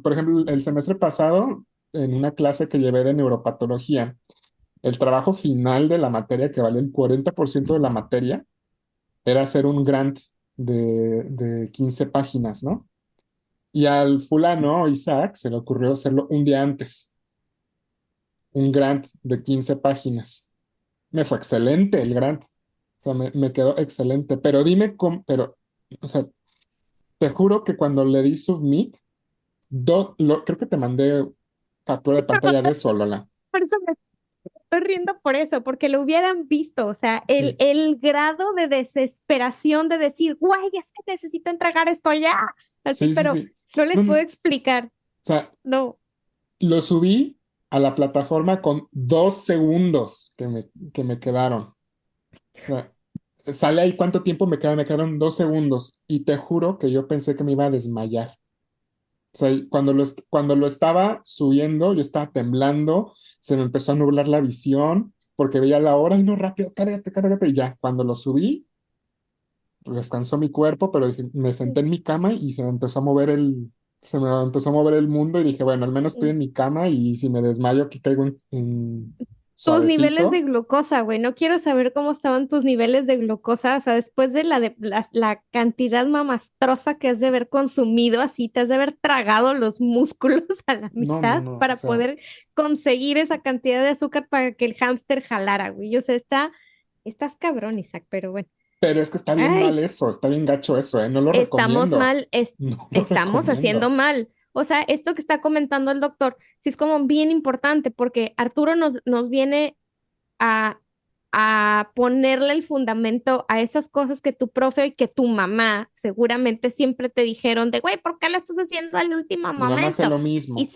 por ejemplo, el semestre pasado, en una clase que llevé de neuropatología, el trabajo final de la materia, que vale el 40% de la materia, era hacer un grant de 15 páginas, ¿no? Y al fulano, Isaac, se le ocurrió hacerlo un día antes, un grant de 15 páginas. Me fue excelente el grant. O sea, me quedó excelente. Pero dime cómo, o sea, te juro que cuando le di submit, creo que te mandé captura de pantalla de eso, Lola. Por eso me estoy riendo por eso, porque lo hubieran visto, o sea, Sí, el grado de desesperación de decir, güey, es que necesito entregar esto ya, así, sí, sí, pero sí. no No, les no, puedo o explicar, sea, no. lo subí a la plataforma con 2 segundos que me quedaron. O sea, sale ahí cuánto tiempo me queda, me quedaron 2 segundos. Y te juro que yo pensé que me iba a desmayar. O sea, cuando lo estaba subiendo, yo estaba temblando, se me empezó a nublar la visión, porque veía la hora y no, rápido, cárgate, cárgate. Y ya, cuando lo subí, pues, descansó mi cuerpo, pero me senté en mi cama y se me empezó a mover el mundo y dije, bueno, al menos estoy en mi cama y si me desmayo, aquí caigo en Tus niveles de suavecito. glucosa, güey, no quiero saber cómo estaban tus niveles de glucosa, o sea, después la cantidad mamastrosa que has de haber consumido, así te has de haber tragado los músculos a la No, no, mitad no, o para sea, poder conseguir esa cantidad de azúcar para que el hámster jalara, güey. O sea, estás cabrón, Isaac, pero bueno. pero es que está bien mal Ay, eso, está bien gacho eso, ¿eh? No lo estamos recomiendo, mal, no lo estamos haciendo recomiendo. mal. O sea, esto que está comentando el doctor, sí es como bien importante porque Arturo nos viene a, a ponerle el fundamento a esas cosas que tu profe y que tu mamá seguramente siempre te dijeron de, güey, ¿por qué lo estás haciendo al último Mi mamá hace momento? lo mismo.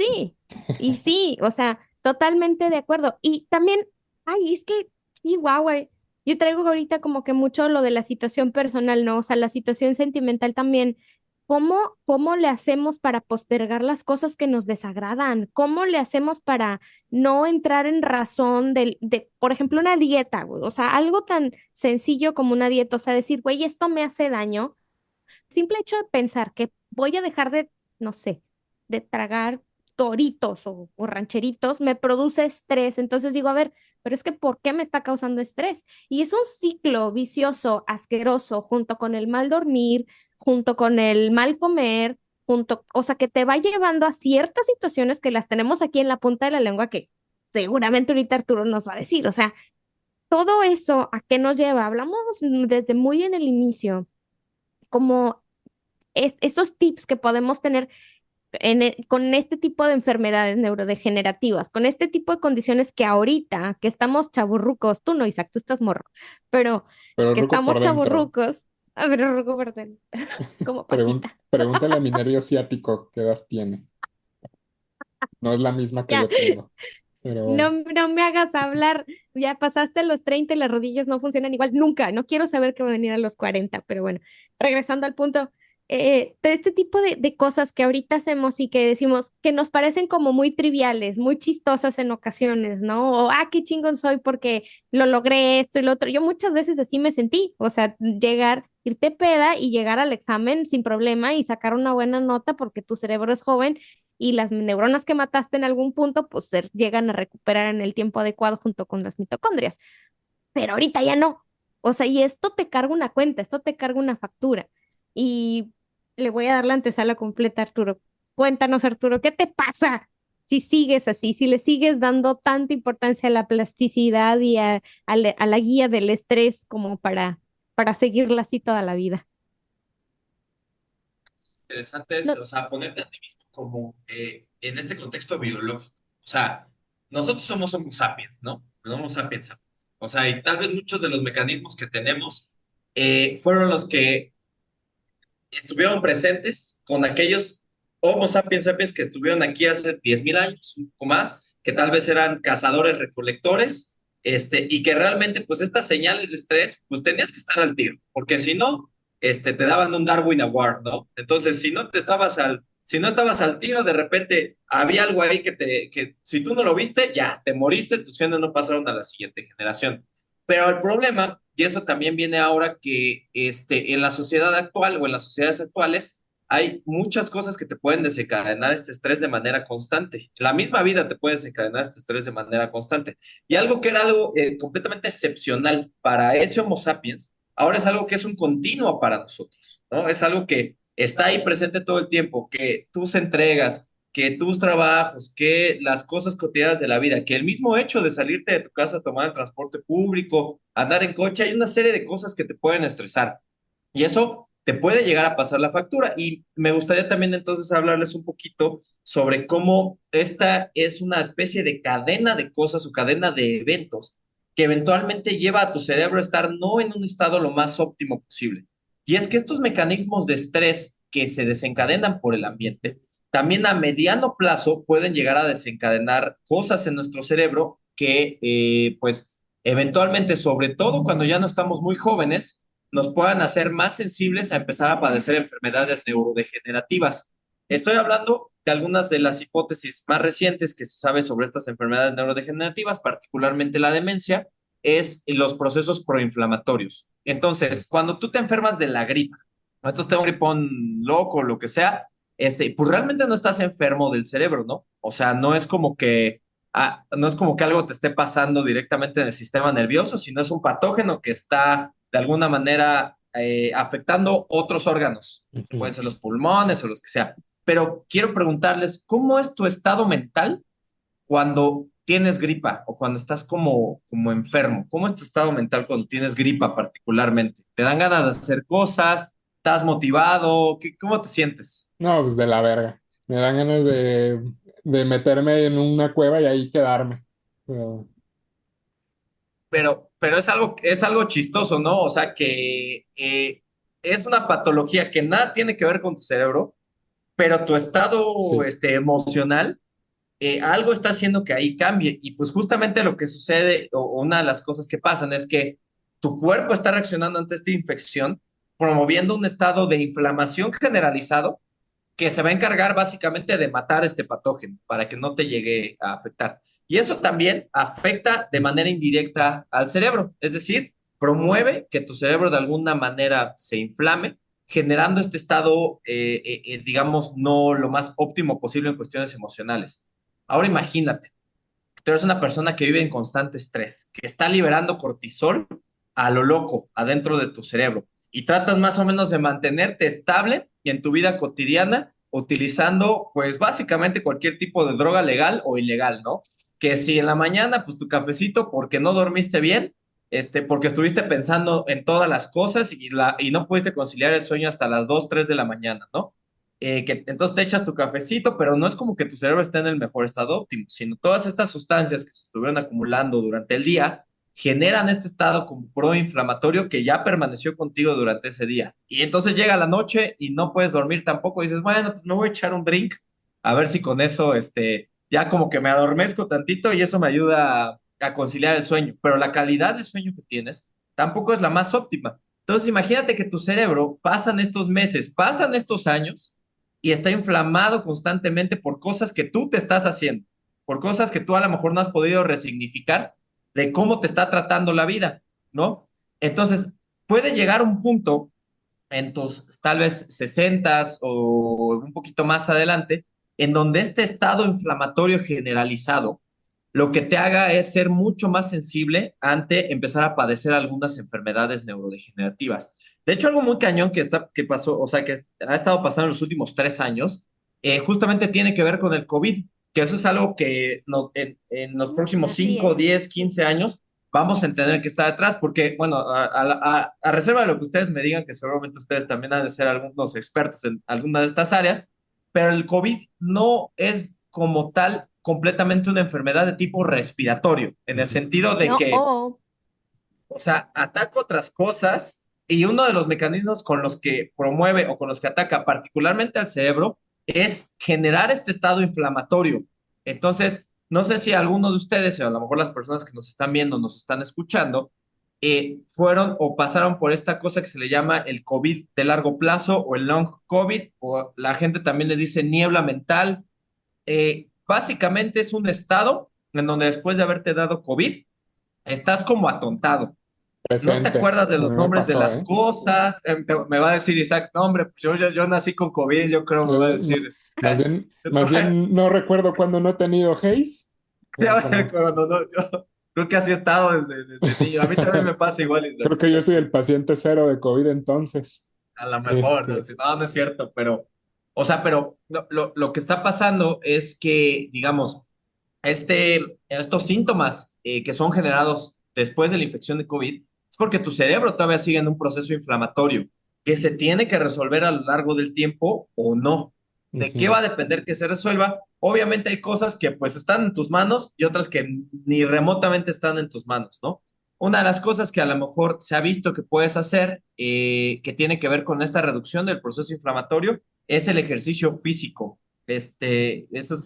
Y sí, o sea, totalmente de acuerdo. Y también, ay, es que, sí, guau, güey. Yo traigo ahorita como que mucho lo de la situación personal, ¿no? O sea, la situación sentimental también. ¿Cómo le hacemos para postergar las cosas que nos desagradan? ¿Cómo le hacemos para no entrar en razón por ejemplo, una dieta, güey? O sea, algo tan sencillo como una dieta, o sea, decir, güey, esto me hace daño. Simple hecho de pensar que voy a dejar de, no sé, de tragar toritos o rancheritos, me produce estrés. Entonces digo, a ver, pero es que ¿por qué me está causando estrés? Y es un ciclo vicioso, asqueroso, junto con el mal dormir, junto con el mal comer, junto, o sea, que te va llevando a ciertas situaciones que las tenemos aquí en la punta de la lengua que seguramente ahorita Arturo nos va a decir. O sea, todo eso, ¿a qué nos lleva? Hablamos desde muy en el inicio, como estos tips que podemos tener con este tipo de enfermedades neurodegenerativas, con este tipo de condiciones que ahorita, que estamos chavorrucos, tú no, Isaac, tú estás morro, pero Pero que ruco estamos por dentro. chavorrucos, a ver, ruco, perdón, como pasita. Pregúntale a mi nervio ciático qué edad tiene. No es la misma que Ya, yo tengo, pero no, bueno. no me hagas hablar, ya pasaste los 30 y las rodillas no funcionan igual, nunca, no quiero saber qué va a venir a los 40, pero bueno, regresando al punto, de este tipo de cosas que ahorita hacemos y que decimos que nos parecen como muy triviales, muy chistosas en ocasiones, ¿no? O, qué chingón soy porque lo logré esto y lo otro. Yo muchas veces así me sentí, o sea, irte peda y llegar al examen sin problema y sacar una buena nota porque tu cerebro es joven y las neuronas que mataste en algún punto, pues se llegan a recuperar en el tiempo adecuado junto con las mitocondrias. Pero ahorita ya no. O sea, y esto te carga una cuenta, esto te carga una factura. Y le voy a dar la antesala completa, Arturo. Cuéntanos, Arturo, ¿qué te pasa si sigues así, si le sigues dando tanta importancia a la plasticidad y a la guía del estrés como para seguirla así toda la vida? Interesante es, No, o sea, ponerte a ti mismo como en este contexto biológico. O sea, nosotros somos Homo sapiens, ¿no? Homo sapiens sapiens. O sea, y tal vez muchos de los mecanismos que tenemos fueron los que estuvieron presentes con aquellos Homo sapiens sapiens que estuvieron aquí hace 10.000 años o más, que tal vez eran cazadores recolectores, y que realmente, pues, estas señales de estrés, pues tenías que estar al tiro, porque si no, te daban un Darwin Award, ¿no? Entonces, si no estabas al tiro, de repente había algo ahí que si tú no lo viste, ya, te moriste, tus genes no pasaron a la siguiente generación. Pero el problema, y eso también viene ahora que en la sociedad actual o en las sociedades actuales, hay muchas cosas que te pueden desencadenar este estrés de manera constante. La misma vida te puede desencadenar este estrés de manera constante. Y algo que era algo completamente excepcional para ese Homo sapiens, ahora es algo que es un continuo para nosotros, ¿no? Es algo que está ahí presente todo el tiempo, que tus entregas, que tus trabajos, que las cosas cotidianas de la vida, que el mismo hecho de salirte de tu casa a tomar el transporte público, andar en coche, hay una serie de cosas que te pueden estresar. Y eso te puede llegar a pasar la factura. Y me gustaría también entonces hablarles un poquito sobre cómo esta es una especie de cadena de cosas o cadena de eventos que eventualmente lleva a tu cerebro a estar no en un estado lo más óptimo posible. Y es que estos mecanismos de estrés que se desencadenan por el ambiente, también a mediano plazo pueden llegar a desencadenar cosas en nuestro cerebro que, pues, eventualmente, sobre todo cuando ya no estamos muy jóvenes, nos puedan hacer más sensibles a empezar a padecer enfermedades neurodegenerativas. Estoy hablando de algunas de las hipótesis más recientes que se sabe sobre estas enfermedades neurodegenerativas, particularmente la demencia, es los procesos proinflamatorios. Entonces, cuando tú te enfermas de la gripa, entonces te da un gripón loco, lo que sea, pues realmente no estás enfermo del cerebro, ¿no? O sea, no es como que algo te esté pasando directamente en el sistema nervioso, sino es un patógeno que está de alguna manera afectando otros órganos, pueden Ujú. ser los pulmones o los que sea. Pero quiero preguntarles, ¿cómo es tu estado mental cuando tienes gripa o cuando estás como enfermo? ¿Cómo es tu estado mental cuando tienes gripa particularmente? ¿Te dan ganas de hacer cosas? ¿Estás motivado? ¿Cómo te sientes? No, pues de la verga. Me dan ganas de meterme en una cueva y ahí quedarme. Pero, Pero es algo chistoso, ¿no? O sea, que es una patología que nada tiene que ver con tu cerebro, pero tu estado sí. emocional, algo está haciendo que ahí cambie. Y pues justamente lo que sucede, o una de las cosas que pasan, es que tu cuerpo está reaccionando ante esta infección, promoviendo un estado de inflamación generalizado que se va a encargar básicamente de matar este patógeno para que no te llegue a afectar. Y eso también afecta de manera indirecta al cerebro, es decir, promueve que tu cerebro de alguna manera se inflame generando este estado, digamos, no lo más óptimo posible en cuestiones emocionales. Ahora imagínate, tú eres una persona que vive en constante estrés, que está liberando cortisol a lo loco adentro de tu cerebro y tratas más o menos de mantenerte estable y en tu vida cotidiana utilizando pues básicamente cualquier tipo de droga legal o ilegal, ¿no? Que si en la mañana pues tu cafecito porque no dormiste bien, porque estuviste pensando en todas las cosas y no pudiste conciliar el sueño hasta las 2 3 de la mañana, ¿no? Que entonces te echas tu cafecito, pero no es como que tu cerebro esté en el mejor estado óptimo, sino todas estas sustancias que se estuvieron acumulando durante el día generan este estado como proinflamatorio que ya permaneció contigo durante ese día. Y entonces llega la noche y no puedes dormir tampoco, y dices, bueno, pues me voy a echar un drink, a ver si con eso, ya como que me adormezco tantito y eso me ayuda a conciliar el sueño, pero la calidad de sueño que tienes tampoco es la más óptima. Entonces imagínate que tu cerebro pasan estos meses, pasan estos años y está inflamado constantemente por cosas que tú te estás haciendo, por cosas que tú a lo mejor no has podido resignificar de cómo te está tratando la vida, ¿no? Entonces, puede llegar un punto en tus tal vez sesentas o un poquito más adelante, en donde este estado inflamatorio generalizado lo que te haga es ser mucho más sensible ante empezar a padecer algunas enfermedades neurodegenerativas. De hecho, algo muy cañón que pasó, o sea, que ha estado pasando en los últimos 3 años, justamente tiene que ver con el COVID, que eso es algo que en los próximos Así 5, es. 10, 15 años vamos a entender que está detrás, porque, bueno, a reserva de lo que ustedes me digan, que seguramente ustedes también han de ser algunos expertos en alguna de estas áreas, pero el COVID no es como tal completamente una enfermedad de tipo respiratorio, en el Ujú. sentido de No, que, o sea, ataca otras cosas y uno de los mecanismos con los que promueve o con los que ataca particularmente al cerebro es generar este estado inflamatorio. Entonces, no sé si alguno de ustedes, o a lo mejor las personas que nos están viendo, nos están escuchando, fueron o pasaron por esta cosa que se le llama el COVID de largo plazo o el long COVID, o la gente también le dice niebla mental. Básicamente es un estado en donde después de haberte dado COVID, estás como atontado. No te Presente. acuerdas de A mí los me nombres de pasó, las ¿eh? cosas. Me va a decir Isaac, no, hombre, pues yo nací con COVID, yo creo, me va a No, decir. más bien no recuerdo cuando no he tenido Haze, Ya pero me bueno, acuerdo, no, yo creo que así he estado desde niño. A mí también me pasa igual, Isaac. creo que yo soy el paciente cero de COVID entonces. A lo mejor, no, Este, si no, no es cierto, pero, o sea, pero lo que está pasando es que, digamos, estos síntomas que son generados después de la infección de COVID es porque tu cerebro todavía sigue en un proceso inflamatorio que se tiene que resolver a lo largo del tiempo o no. ¿De qué va ujú, a depender que se resuelva? Obviamente hay cosas que pues están en tus manos y otras que ni remotamente están en tus manos, ¿no? Una de las cosas que a lo mejor se ha visto que puedes hacer, que tiene que ver con esta reducción del proceso inflamatorio, es el ejercicio físico. Eso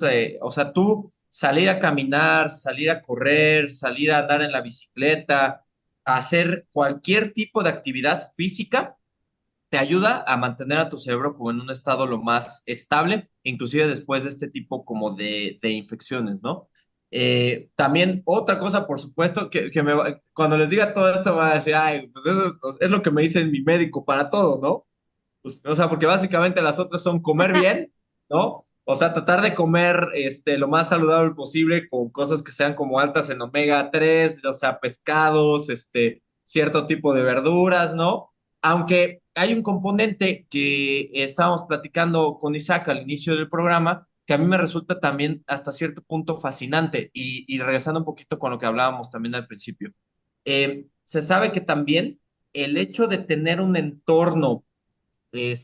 es, o sea, tú salir a caminar, salir a correr, salir a andar en la bicicleta, hacer cualquier tipo de actividad física, te ayuda a mantener a tu cerebro como en un estado lo más estable, inclusive después de este tipo como de infecciones, ¿no? También otra cosa, por supuesto, cuando les diga todo esto, me va a decir, ay, pues eso es lo que me dice mi médico para todo, ¿no? Pues, o sea, porque básicamente las otras son comer bien, ¿no? O sea, tratar de comer lo más saludable posible con cosas que sean como altas en omega 3, o sea, pescados, cierto tipo de verduras, ¿no? Aunque hay un componente que estábamos platicando con Isaac al inicio del programa, que a mí me resulta también hasta cierto punto fascinante, y regresando un poquito con lo que hablábamos también al principio. Se sabe que también el hecho de tener un entorno que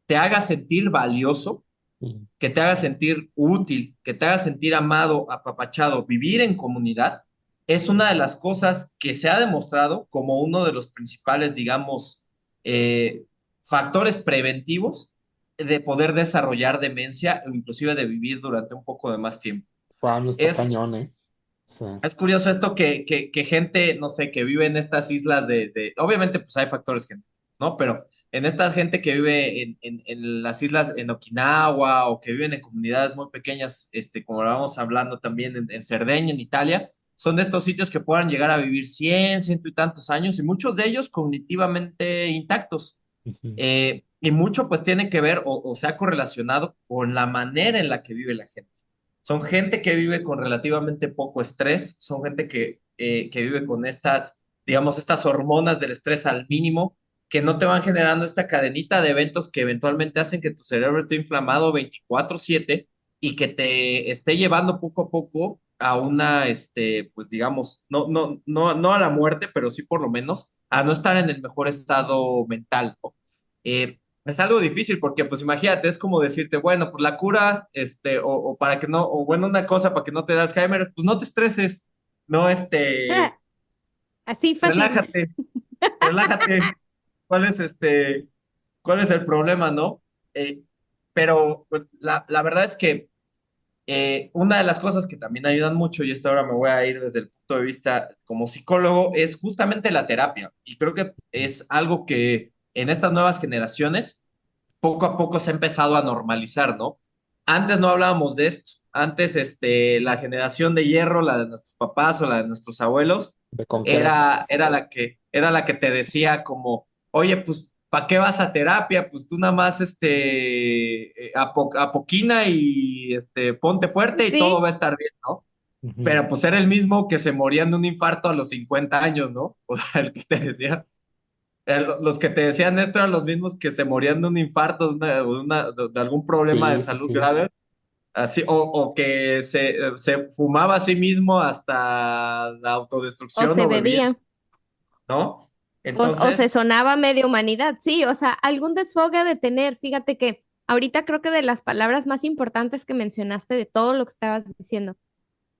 te haga sentir valioso, sí. que te haga sentir útil, que te haga sentir amado, apapachado, vivir en comunidad, es una de las cosas que se ha demostrado como uno de los principales, digamos, eh, factores preventivos de poder desarrollar demencia o inclusive de vivir durante un poco de más tiempo. Wow, no está Es, cañón, ¿eh? O sea, es curioso esto que gente, no sé, que vive en estas islas obviamente pues hay factores que no, pero en esta gente que vive en las islas, en Okinawa, o que viven en comunidades muy pequeñas, como lo vamos hablando también en Cerdeña, en Italia, son de estos sitios que puedan llegar a vivir 100, ciento y tantos años, y muchos de ellos cognitivamente intactos. Ujú. Y mucho pues tiene que ver o se ha correlacionado con la manera en la que vive la gente. Son gente que vive con relativamente poco estrés, son gente que vive con estas, digamos, estas hormonas del estrés al mínimo, que no te van generando esta cadenita de eventos que eventualmente hacen que tu cerebro esté inflamado 24/7 y que te esté llevando poco a poco a una, pues digamos, no a la muerte, pero sí por lo menos a no estar en el mejor estado mental, ¿no? Es algo difícil porque, pues imagínate, es como decirte, bueno, pues la cura, o para que no, o bueno, una cosa para que no te dé Alzheimer, pues no te estreses, no, Así fácil. relájate, relájate. ¿Cuál es cuál es el problema, no? Eh, pero pues, la verdad es que una de las cosas que también ayudan mucho, y esto ahora me voy a ir desde el punto de vista como psicólogo, es justamente la terapia. Y creo que es algo que en estas nuevas generaciones poco a poco se ha empezado a normalizar, ¿no? Antes no hablábamos de esto. Antes, la generación de hierro, la de nuestros papás o la de nuestros abuelos, De concreto. era la que te decía como, oye, pues, ¿para qué vas a terapia? Pues tú nada más, apoquina y, ponte fuerte y todo Sí, va a estar bien, ¿no? Ujú. Pero pues era el mismo que se morían de un infarto a los 50 años, ¿no? O sea, el que te decía, los que te decían esto eran los mismos que se morían de un infarto, de algún problema de Sí, sí, salud sí. grave, así, o que se fumaba a sí mismo hasta la o autodestrucción se o bebía, bebía, ¿no? o se Entonces, sonaba media humanidad, sí, o sea, algún desfogue de tener. Fíjate que ahorita creo que de las palabras más importantes que mencionaste de todo lo que estabas diciendo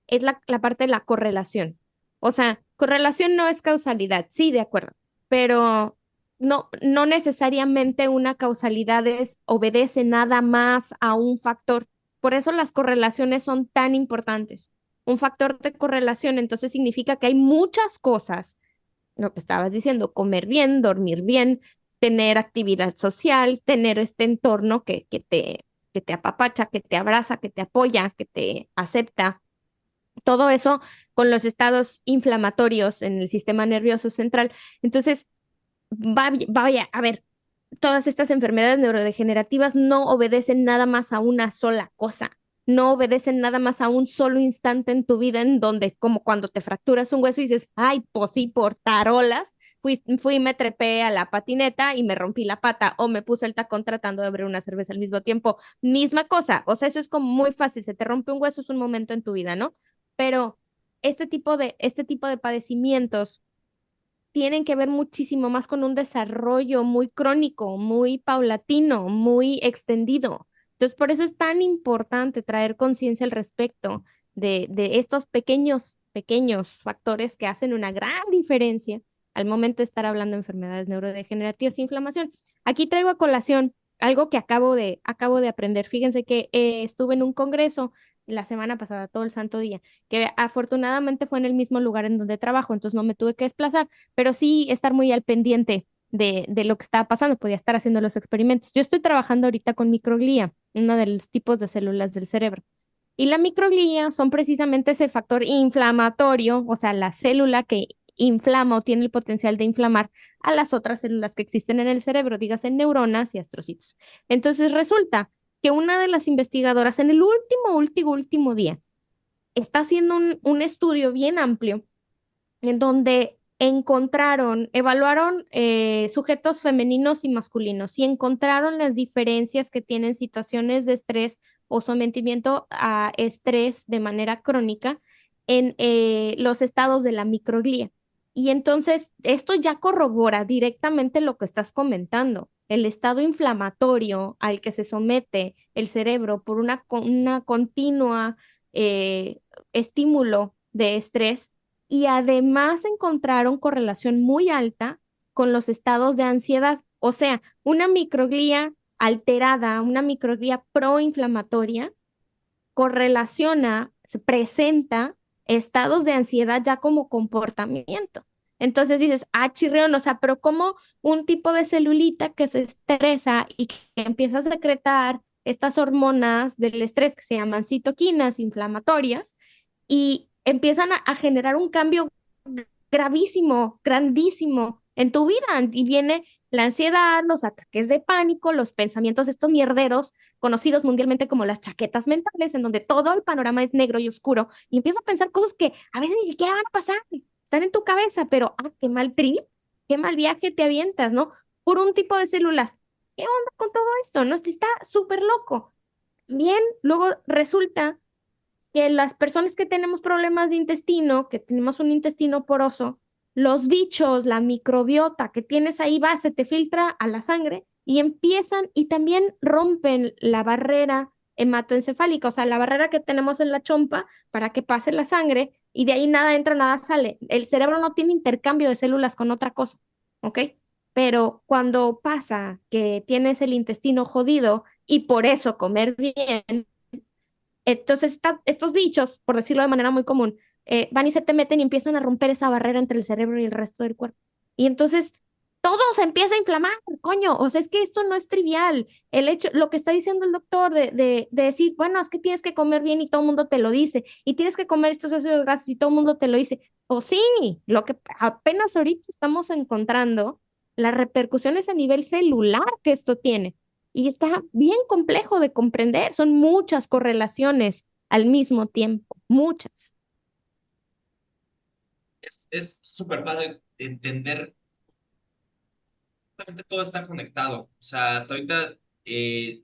es la parte de la correlación. O sea, correlación no es causalidad, sí, de acuerdo, pero no necesariamente una causalidad obedece nada más a un factor. Por eso las correlaciones son tan importantes. Un factor de correlación entonces significa que hay muchas cosas, lo que estabas diciendo, comer bien, dormir bien, tener actividad social, tener este entorno que te apapacha, que te abraza, que te apoya, que te acepta, todo eso con los estados inflamatorios en el sistema nervioso central. Entonces, vaya, a ver, todas estas enfermedades neurodegenerativas no obedecen nada más a una sola cosa, no obedecen nada más a un solo instante en tu vida en donde, como cuando te fracturas un hueso y dices, ay, pues sí, por tarolas, fui y me trepé a la patineta y me rompí la pata o me puse el tacón tratando de abrir una cerveza al mismo tiempo. Misma cosa, o sea, eso es como muy fácil, se te rompe un hueso, es un momento en tu vida, ¿no? Pero este tipo de padecimientos tienen que ver muchísimo más con un desarrollo muy crónico, muy paulatino, muy extendido. Entonces, por eso es tan importante traer conciencia al respecto de estos pequeños factores que hacen una gran diferencia al momento de estar hablando de enfermedades neurodegenerativas e inflamación. Aquí traigo a colación algo que acabo de aprender. Fíjense que estuve en un congreso la semana pasada, todo el santo día, que afortunadamente fue en el mismo lugar en donde trabajo, entonces no me tuve que desplazar, pero sí estar muy al pendiente de lo que estaba pasando, podía estar haciendo los experimentos. Yo estoy trabajando ahorita con microglía, uno de los tipos de células del cerebro. Y la microglía son precisamente ese factor inflamatorio, o sea, la célula que inflama o tiene el potencial de inflamar a las otras células que existen en el cerebro, dígase neuronas y astrocitos. Entonces resulta que una de las investigadoras en el último día está haciendo un estudio bien amplio en donde evaluaron sujetos femeninos y masculinos y encontraron las diferencias que tienen situaciones de estrés o sometimiento a estrés de manera crónica en los estados de la microglía. Y entonces esto ya corrobora directamente lo que estás comentando. El estado inflamatorio al que se somete el cerebro por una continua eh, estímulo de estrés y además encontraron correlación muy alta con los estados de ansiedad. O sea, una microglía alterada, una microglía proinflamatoria, se presenta estados de ansiedad ya como comportamiento. Entonces dices, ah, chirrión, o sea, pero como un tipo de celulita que se estresa y que empieza a secretar estas hormonas del estrés que se llaman citoquinas inflamatorias y empiezan a generar un cambio gravísimo, grandísimo en tu vida. Y viene la ansiedad, los ataques de pánico, los pensamientos estos mierderos, conocidos mundialmente como las chaquetas mentales, en donde todo el panorama es negro y oscuro, y empiezas a pensar cosas que a veces ni siquiera van a pasar, están en tu cabeza, pero qué mal trip, qué mal viaje te avientas, ¿no? Por un tipo de células. ¿Qué onda con todo esto? ¿No? Está súper loco. Bien, luego resulta que las personas que tenemos problemas de intestino, que tenemos un intestino poroso, los bichos, la microbiota que tienes ahí va, se te filtra a la sangre y empiezan y también rompen la barrera hematoencefálica, o sea, la barrera que tenemos en la chompa para que pase la sangre y de ahí nada entra, nada sale. El cerebro no tiene intercambio de células con otra cosa, ¿ok? Pero cuando pasa que tienes el intestino jodido y por eso comer bien, entonces estos bichos, por decirlo de manera muy común, van y se te meten y empiezan a romper esa barrera entre el cerebro y el resto del cuerpo. Y entonces todo se empieza a inflamar, coño. O sea, es que esto no es trivial. El hecho, lo que está diciendo el doctor de decir, bueno, es que tienes que comer bien y todo el mundo te lo dice, y tienes que comer estos ácidos grasos y todo el mundo te lo dice. O sí, lo que apenas ahorita estamos encontrando, las repercusiones a nivel celular que esto tiene. Y está bien complejo de comprender. Son muchas correlaciones al mismo tiempo, muchas. Es súper padre entender que todo está conectado. O sea, hasta ahorita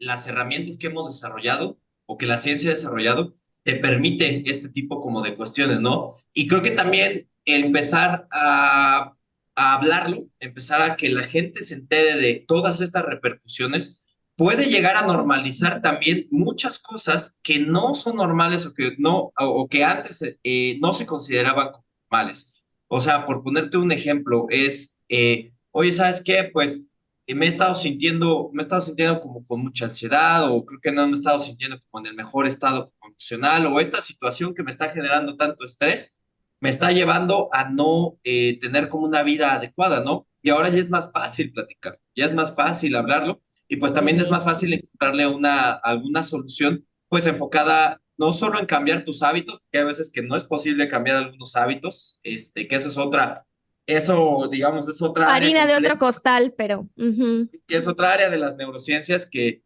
las herramientas que hemos desarrollado o que la ciencia ha desarrollado te permite este tipo como de cuestiones, ¿no? Y creo que también el empezar a hablarlo, empezar a que la gente se entere de todas estas repercusiones, puede llegar a normalizar también muchas cosas que no son normales o que no, o que antes no se consideraban como normales. O sea, por ponerte un ejemplo, es oye, ¿sabes qué? Pues me he estado sintiendo como con mucha ansiedad o creo que no me he estado sintiendo como en el mejor estado emocional o esta situación que me está generando tanto estrés me está llevando a no tener como una vida adecuada, ¿no? Y ahora ya es más fácil platicar, ya es más fácil hablarlo y pues también es más fácil encontrarle alguna solución pues enfocada no solo en cambiar tus hábitos, que a veces que no es posible cambiar algunos hábitos, que eso es otra eso, digamos, es otra área Harina de completa, otro costal, pero que es otra área de las neurociencias que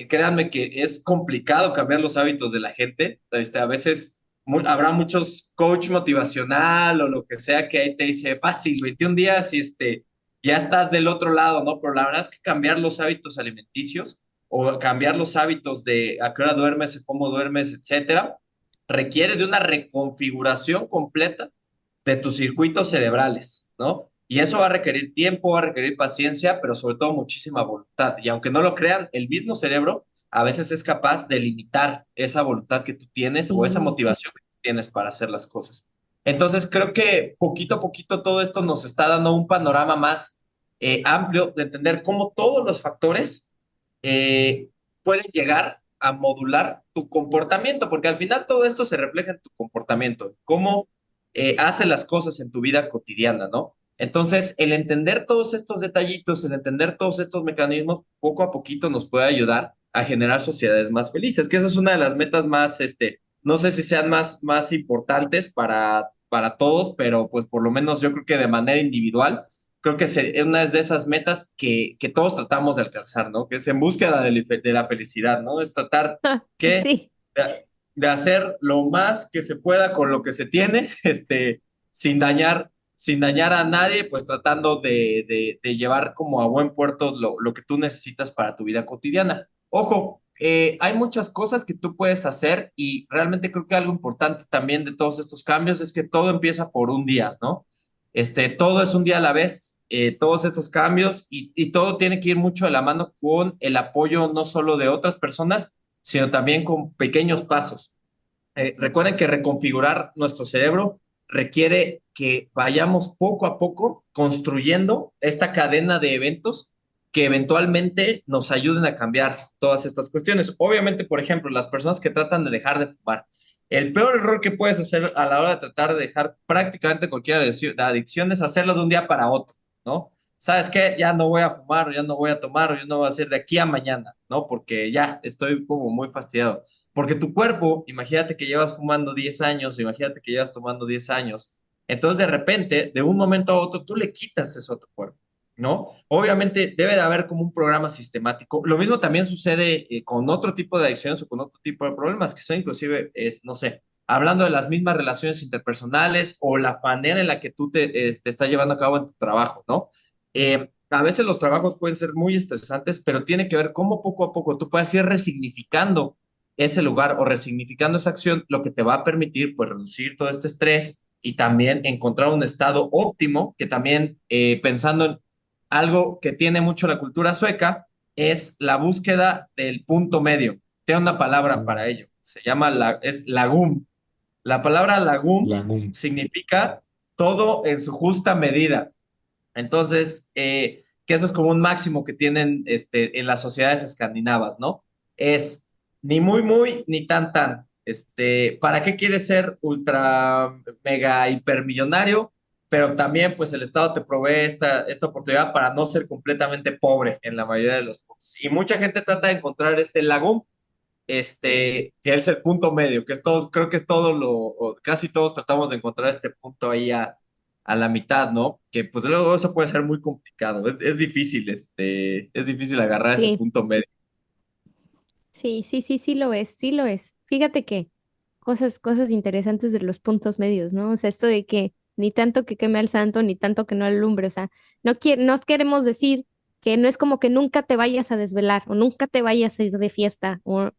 créanme que es complicado cambiar los hábitos de la gente. A veces habrá muchos coach motivacional o lo que sea que ahí te dice fácil, 21 días y ya estás del otro lado, ¿no? Pero la verdad es que cambiar los hábitos alimenticios o cambiar los hábitos de a qué hora duermes, cómo duermes, etcétera, requiere de una reconfiguración completa de tus circuitos cerebrales, ¿no? Y eso va a requerir tiempo, va a requerir paciencia, pero sobre todo muchísima voluntad. Y aunque no lo crean, el mismo cerebro a veces es capaz de limitar esa voluntad que tú tienes o esa sí. motivación que tú tienes para hacer las cosas. Entonces creo que poquito a poquito todo esto nos está dando un panorama más amplio de entender cómo todos los factores eh, pueden llegar a modular tu comportamiento, porque al final todo esto se refleja en tu comportamiento, cómo hace las cosas en tu vida cotidiana, ¿no? Entonces, el entender todos estos detallitos, el entender todos estos mecanismos, poco a poquito nos puede ayudar a generar sociedades más felices, que esa es una de las metas más, no sé si sean más importantes para todos, pero pues por lo menos yo creo que de manera individual, creo que es una de esas metas que todos tratamos de alcanzar, ¿no? Que es en búsqueda de la felicidad, ¿no? Es tratar que Sí, de hacer lo más que se pueda con lo que se tiene, sin sin dañar a nadie, pues tratando de llevar como a buen puerto lo que tú necesitas para tu vida cotidiana. Ojo, hay muchas cosas que tú puedes hacer y realmente creo que algo importante también de todos estos cambios es que todo empieza por un día, ¿no? Todo es un día a la vez, todos estos cambios y todo tiene que ir mucho de la mano con el apoyo no solo de otras personas, sino también con pequeños pasos. Recuerden que reconfigurar nuestro cerebro requiere que vayamos poco a poco construyendo esta cadena de eventos que eventualmente nos ayuden a cambiar todas estas cuestiones. Obviamente, por ejemplo, las personas que tratan de dejar de fumar. El peor error que puedes hacer a la hora de tratar de dejar prácticamente cualquier adicción es hacerlo de un día para otro, ¿no? ¿Sabes qué? Ya no voy a fumar, o ya no voy a tomar, o ya no voy a hacer de aquí a mañana, ¿no? Porque ya estoy como muy fastidiado. Porque tu cuerpo, imagínate que llevas fumando 10 años, imagínate que llevas tomando 10 años, Entonces, de repente, de un momento a otro, tú le quitas eso a tu cuerpo, ¿no? Obviamente debe de haber como un programa sistemático. Lo mismo también sucede con otro tipo de adicciones o con otro tipo de problemas, que son inclusive, no sé, hablando de las mismas relaciones interpersonales o la manera en la que tú te estás llevando a cabo en tu trabajo, ¿no? A veces los trabajos pueden ser muy estresantes, pero tiene que ver cómo poco a poco tú puedes ir resignificando ese lugar o resignificando esa acción, lo que te va a permitir, pues, reducir todo este estrés y también encontrar un estado óptimo, que también, pensando en algo que tiene mucho la cultura sueca, es la búsqueda del punto medio. Tiene una palabra para ello, se llama es lagum. La palabra lagum Lagum. significa todo en su justa medida. Entonces, que eso es como un máximo que tienen en las sociedades escandinavas, ¿no? Es ni muy, muy, ni tan, tan. ¿Para qué quieres ser ultra, mega, hipermillonario? Pero también, pues, el Estado te provee esta oportunidad para no ser completamente pobre en la mayoría de los puntos. Y mucha gente trata de encontrar este lagún, que es el punto medio, que es todo, creo que es todo o casi todos tratamos de encontrar este punto ahí a la mitad, ¿no? Que pues luego eso puede ser muy complicado, es difícil, es difícil agarrar ese Sí, punto medio. sí, sí, sí, sí lo es, sí lo es. Fíjate que cosas interesantes de los puntos medios, ¿no? O sea, esto de que ni tanto que queme al santo, ni tanto que no alumbre, o sea, no queremos decir que no es como que nunca te vayas a desvelar, o nunca te vayas a ir de fiesta, o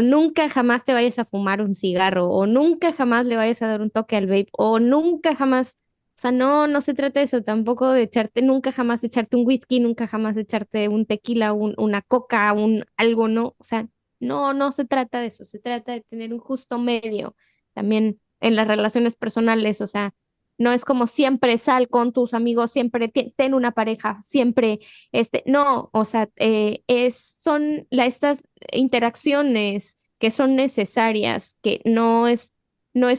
nunca jamás te vayas a fumar un cigarro, o nunca jamás le vayas a dar un toque al vape, o nunca jamás, o sea, no se trata de eso, tampoco de echarte, nunca jamás de echarte un whisky, nunca jamás de echarte un tequila, una coca, un algo, ¿no? O sea, no se trata de eso, se trata de tener un justo medio también en las relaciones personales, o sea, no es como siempre sal con tus amigos, siempre ten una pareja, siempre, no, o sea, estas interacciones que son necesarias, que no es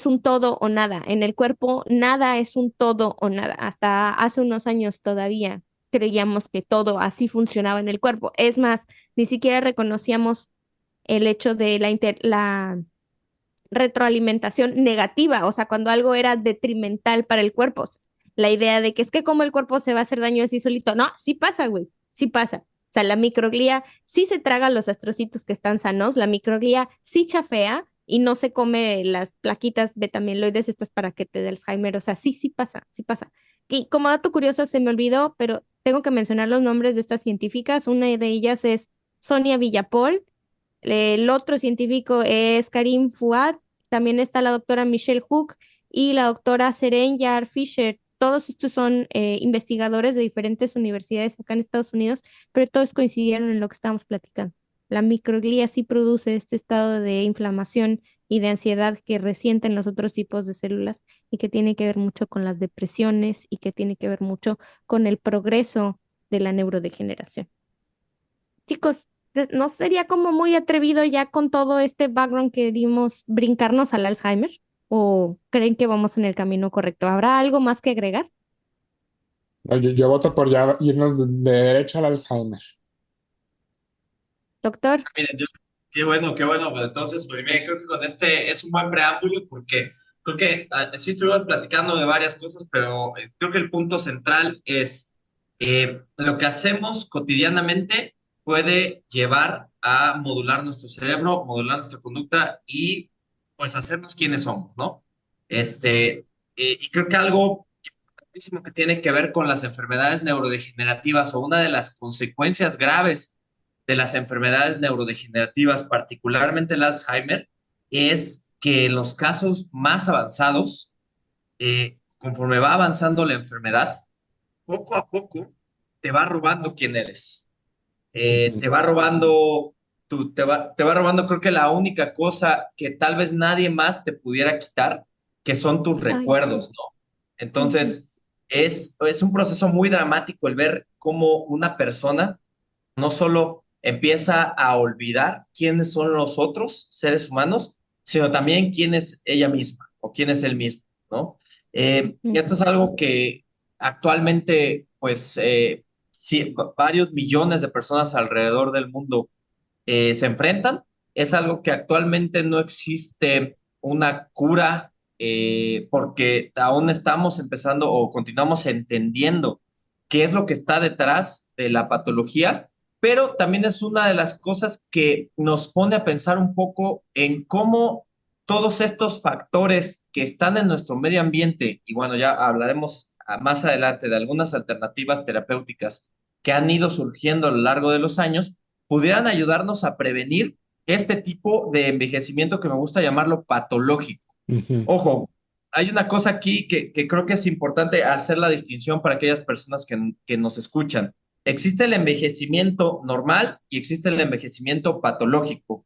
un todo o nada. En el cuerpo nada es un todo o nada. Hasta hace unos años todavía creíamos que todo así funcionaba en el cuerpo. Es más, ni siquiera reconocíamos el hecho de la retroalimentación negativa, o sea, cuando algo era detrimental para el cuerpo. La idea de que es que como el cuerpo se va a hacer daño así solito. No, sí pasa, güey, sí pasa. O sea, la microglía sí se traga los astrocitos que están sanos, la microglía sí chafea y no se come las plaquitas beta-amiloides estas para que te dé Alzheimer. O sea, sí pasa, sí pasa. Y como dato curioso, se me olvidó, pero tengo que mencionar los nombres de estas científicas. Una de ellas es Sonia Villapol, el otro científico es Karim Fuad, también está la doctora Michelle Hook y la doctora Seren Yar Fisher. Todos estos son investigadores de diferentes universidades acá en Estados Unidos, pero todos coincidieron en lo que estamos platicando. La microglía sí produce este estado de inflamación y de ansiedad que resienten los otros tipos de células y que tiene que ver mucho con las depresiones y que tiene que ver mucho con el progreso de la neurodegeneración. Chicos, ¿no sería como muy atrevido ya con todo este background que dimos brincarnos al Alzheimer? ¿O creen que vamos en el camino correcto? ¿Habrá algo más que agregar? Yo voto por ya irnos de derecho al Alzheimer. Doctor, Miren, qué bueno, qué bueno. Pues entonces, pues, mira, creo que con este es un buen preámbulo porque creo que sí estuvimos platicando de varias cosas, pero creo que el punto central es lo que hacemos cotidianamente puede llevar a modular nuestro cerebro, modular nuestra conducta y pues hacernos quienes somos, ¿no? Y creo que algo importantísimo que tiene que ver con las enfermedades neurodegenerativas o una de las consecuencias graves de las enfermedades neurodegenerativas, particularmente el Alzheimer, es que en los casos más avanzados, conforme va avanzando la enfermedad, poco a poco te va robando quién eres. Ujú. Te va robando, te va robando creo que la única cosa que tal vez nadie más te pudiera quitar, que son tus ay, sí. recuerdos, ¿no? Ujú. Entonces, es un proceso muy dramático el ver cómo una persona no solo empieza a olvidar quiénes son los otros seres humanos, sino también quién es ella misma o quién es él mismo, ¿no? Y esto es algo que actualmente, pues, sí, varios millones de personas alrededor del mundo se enfrentan. Es algo que actualmente no existe una cura porque aún estamos empezando o continuamos entendiendo qué es lo que está detrás de la patología, pero también es una de las cosas que nos pone a pensar un poco en cómo todos estos factores que están en nuestro medio ambiente, y bueno, ya hablaremos más adelante de algunas alternativas terapéuticas que han ido surgiendo a lo largo de los años, pudieran ayudarnos a prevenir este tipo de envejecimiento que me gusta llamarlo patológico. Ujú, Ojo, hay una cosa aquí que creo que es importante hacer la distinción para aquellas personas que nos escuchan. Existe el envejecimiento normal y existe el envejecimiento patológico.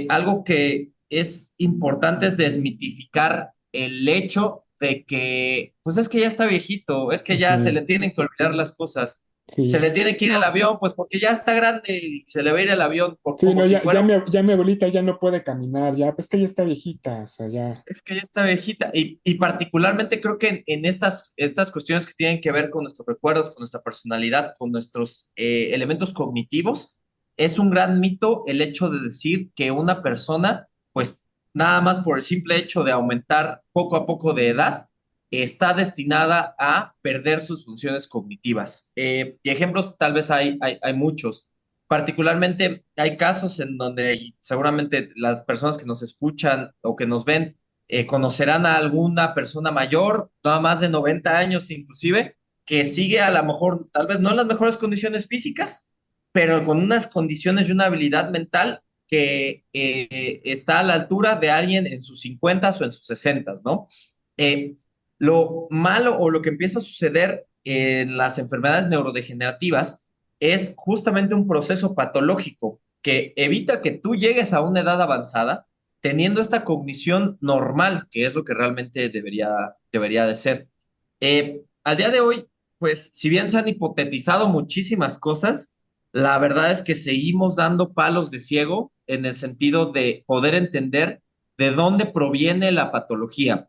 Algo que es importante es desmitificar el hecho de que, pues es que ya está viejito, es que ya se ujú. le tienen que olvidar las cosas, se Sí, le tiene que ir el avión, pues porque ya está grande y se le va a ir el avión sí, como no, si ya, fuera un ya mi proceso. abuelita ya no puede caminar, ya, pues que ya está viejita, o sea, ya. Es que ya está viejita y particularmente creo que en estas cuestiones que tienen que ver con nuestros recuerdos, con nuestra personalidad, con nuestros elementos cognitivos, es un gran mito el hecho de decir que una persona, pues nada más por el simple hecho de aumentar poco a poco de edad, está destinada a perder sus funciones cognitivas. Y ejemplos tal vez hay muchos. Particularmente hay casos en donde y seguramente las personas que nos escuchan o que nos ven conocerán a alguna persona mayor, no más de 90 años inclusive, que sigue a lo mejor, tal vez no en las mejores condiciones físicas, pero con unas condiciones y una habilidad mental que está a la altura de alguien en sus 50 o en sus 60, ¿no? Eh, lo malo o lo que empieza a suceder en las enfermedades neurodegenerativas es justamente un proceso patológico que evita que tú llegues a una edad avanzada teniendo esta cognición normal, que es lo que realmente debería de ser. Al día de hoy, pues, si bien se han hipotetizado muchísimas cosas, la verdad es que seguimos dando palos de ciego en el sentido de poder entender de dónde proviene la patología.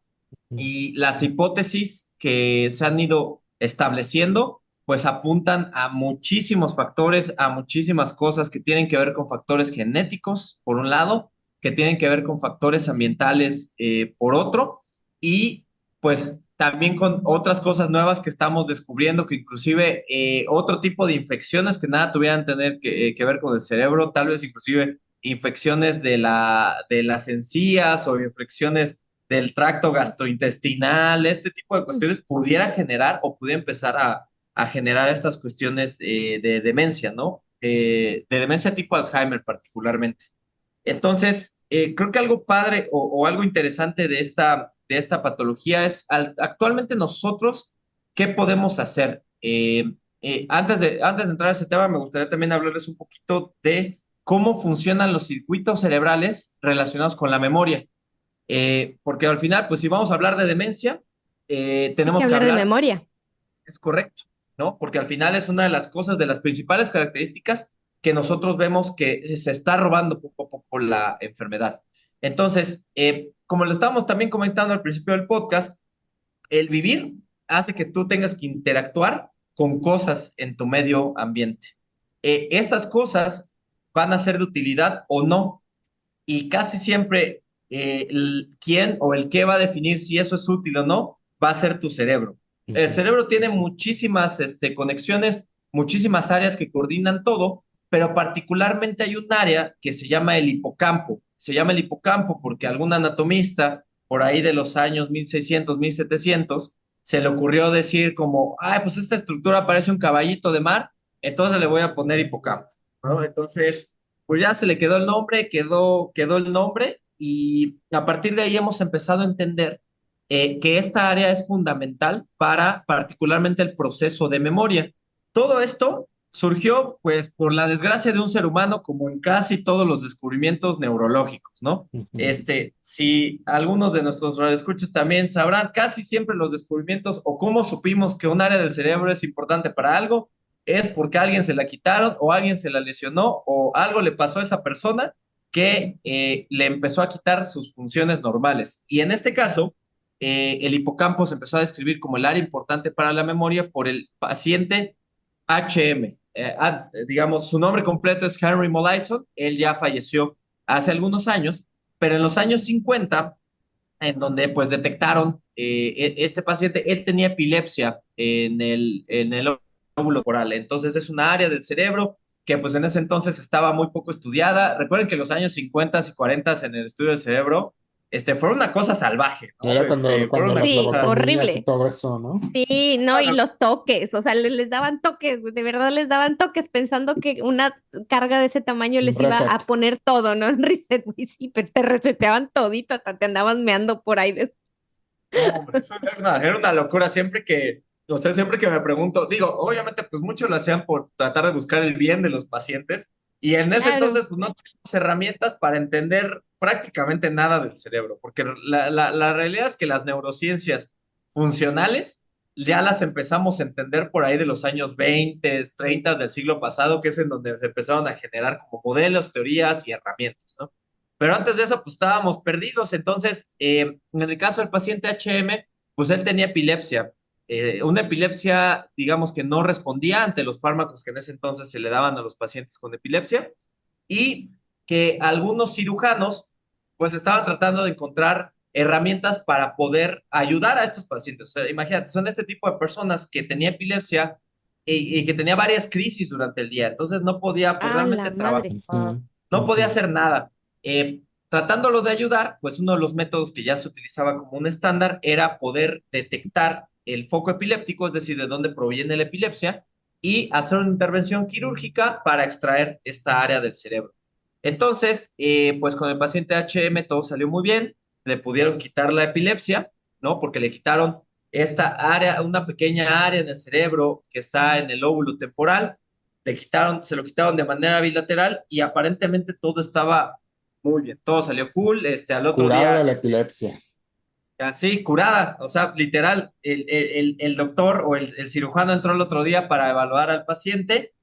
Ujú, Y las hipótesis que se han ido estableciendo, pues apuntan a muchísimos factores, a muchísimas cosas que tienen que ver con factores genéticos, por un lado, que tienen que ver con factores ambientales, por otro, y pues también con otras cosas nuevas que estamos descubriendo, que inclusive otro tipo de infecciones que nada tuvieran tener que ver con el cerebro, tal vez inclusive infecciones de las encías o infecciones del tracto gastrointestinal, este tipo de cuestiones pudiera generar o pudiera empezar a generar estas cuestiones de demencia, ¿no? De demencia tipo Alzheimer particularmente. Entonces, creo que algo padre o algo interesante de esta patología es actualmente nosotros, ¿qué podemos hacer? Antes de entrar a ese tema, me gustaría también hablarles un poquito de cómo funcionan los circuitos cerebrales relacionados con la memoria. Porque al final, pues si vamos a hablar de demencia, Hay que tenemos que hablar de hablar, memoria. es correcto, ¿no? Porque al final es una de las cosas, de las principales características que nosotros vemos que se está robando poco a poco la enfermedad. Entonces, como lo estábamos también comentando al principio del podcast, el vivir hace que tú tengas que interactuar con cosas en tu medio ambiente. Esas cosas van a ser de utilidad o no, y casi siempre quién o el qué va a definir si eso es útil o no va a ser tu cerebro. El ujú, cerebro tiene muchísimas conexiones, muchísimas áreas que coordinan todo, pero particularmente hay un área que se llama el hipocampo. Se llama el hipocampo porque algún anatomista por ahí de los años 1600, 1700 se le ocurrió decir como, ay, pues esta estructura parece un caballito de mar, entonces le voy a poner hipocampo, ¿no? Entonces, pues ya se le quedó el nombre, quedó el nombre y a partir de ahí hemos empezado a entender que esta área es fundamental para particularmente el proceso de memoria. Todo esto surgió pues por la desgracia de un ser humano como en casi todos los descubrimientos neurológicos, ¿no? ujú. Si algunos de nuestros radioescuchas también sabrán, casi siempre los descubrimientos o cómo supimos que un área del cerebro es importante para algo, es porque a alguien se la quitaron o alguien se la lesionó o algo le pasó a esa persona que le empezó a quitar sus funciones normales. Y en este caso, el hipocampo se empezó a describir como el área importante para la memoria por el paciente HM. Digamos, su nombre completo es Henry Molaison, él ya falleció hace algunos años, pero en los años 50 en donde pues detectaron este paciente, él tenía epilepsia en el lóbulo temporal. Entonces es una área del cerebro que pues en ese entonces estaba muy poco estudiada. Recuerden que los años 50 y 40 en el estudio del cerebro fueron una cosa salvaje, ¿no? Era cuando, Fueron cuando una las Sí, cosa... lobotomías y horrible. todo eso, ¿no? Sí, no, y no, los toques, o sea, les daban toques, de verdad les daban toques pensando que una carga de ese tamaño Un les iba a reset. poner todo, ¿no? En reset, güey, sí, pero te reseteaban todito, hasta te andaban meando por ahí. no, hombre, eso era una locura. Siempre que me pregunto, digo, obviamente, pues muchos lo hacían por tratar de buscar el bien de los pacientes, y en ese Claro, entonces, pues no teníamos herramientas para entender prácticamente nada del cerebro, porque la realidad es que las neurociencias funcionales ya las empezamos a entender por ahí de los años 20, 30 del siglo pasado, que es en donde se empezaron a generar como modelos, teorías y herramientas, ¿no? Pero antes de eso, pues estábamos perdidos. Entonces, en el caso del paciente HM, pues él tenía epilepsia. Una epilepsia, digamos que no respondía ante los fármacos que en ese entonces se le daban a los pacientes con epilepsia, y que algunos cirujanos, pues estaban tratando de encontrar herramientas para poder ayudar a estos pacientes. O sea, imagínate, son este tipo de personas que tenía epilepsia y que tenía varias crisis durante el día. Entonces no podía, pues a la realmente trabajar, madre. Ujú, no podía ujú. hacer nada. Tratándolo de ayudar, pues uno de los métodos que ya se utilizaba como un estándar era poder detectar el foco epiléptico, es decir, de dónde proviene la epilepsia, y hacer una intervención quirúrgica para extraer esta área del cerebro. Entonces, pues con el paciente HM todo salió muy bien, le pudieron quitar la epilepsia, ¿no? Porque le quitaron esta área, una pequeña área en el cerebro que está en el lóbulo temporal, se lo quitaron de manera bilateral y aparentemente todo estaba muy bien, todo salió cool. Al otro Curada de día, la epilepsia. así, curada, o sea, literal, el doctor o el cirujano entró el otro día para evaluar al paciente,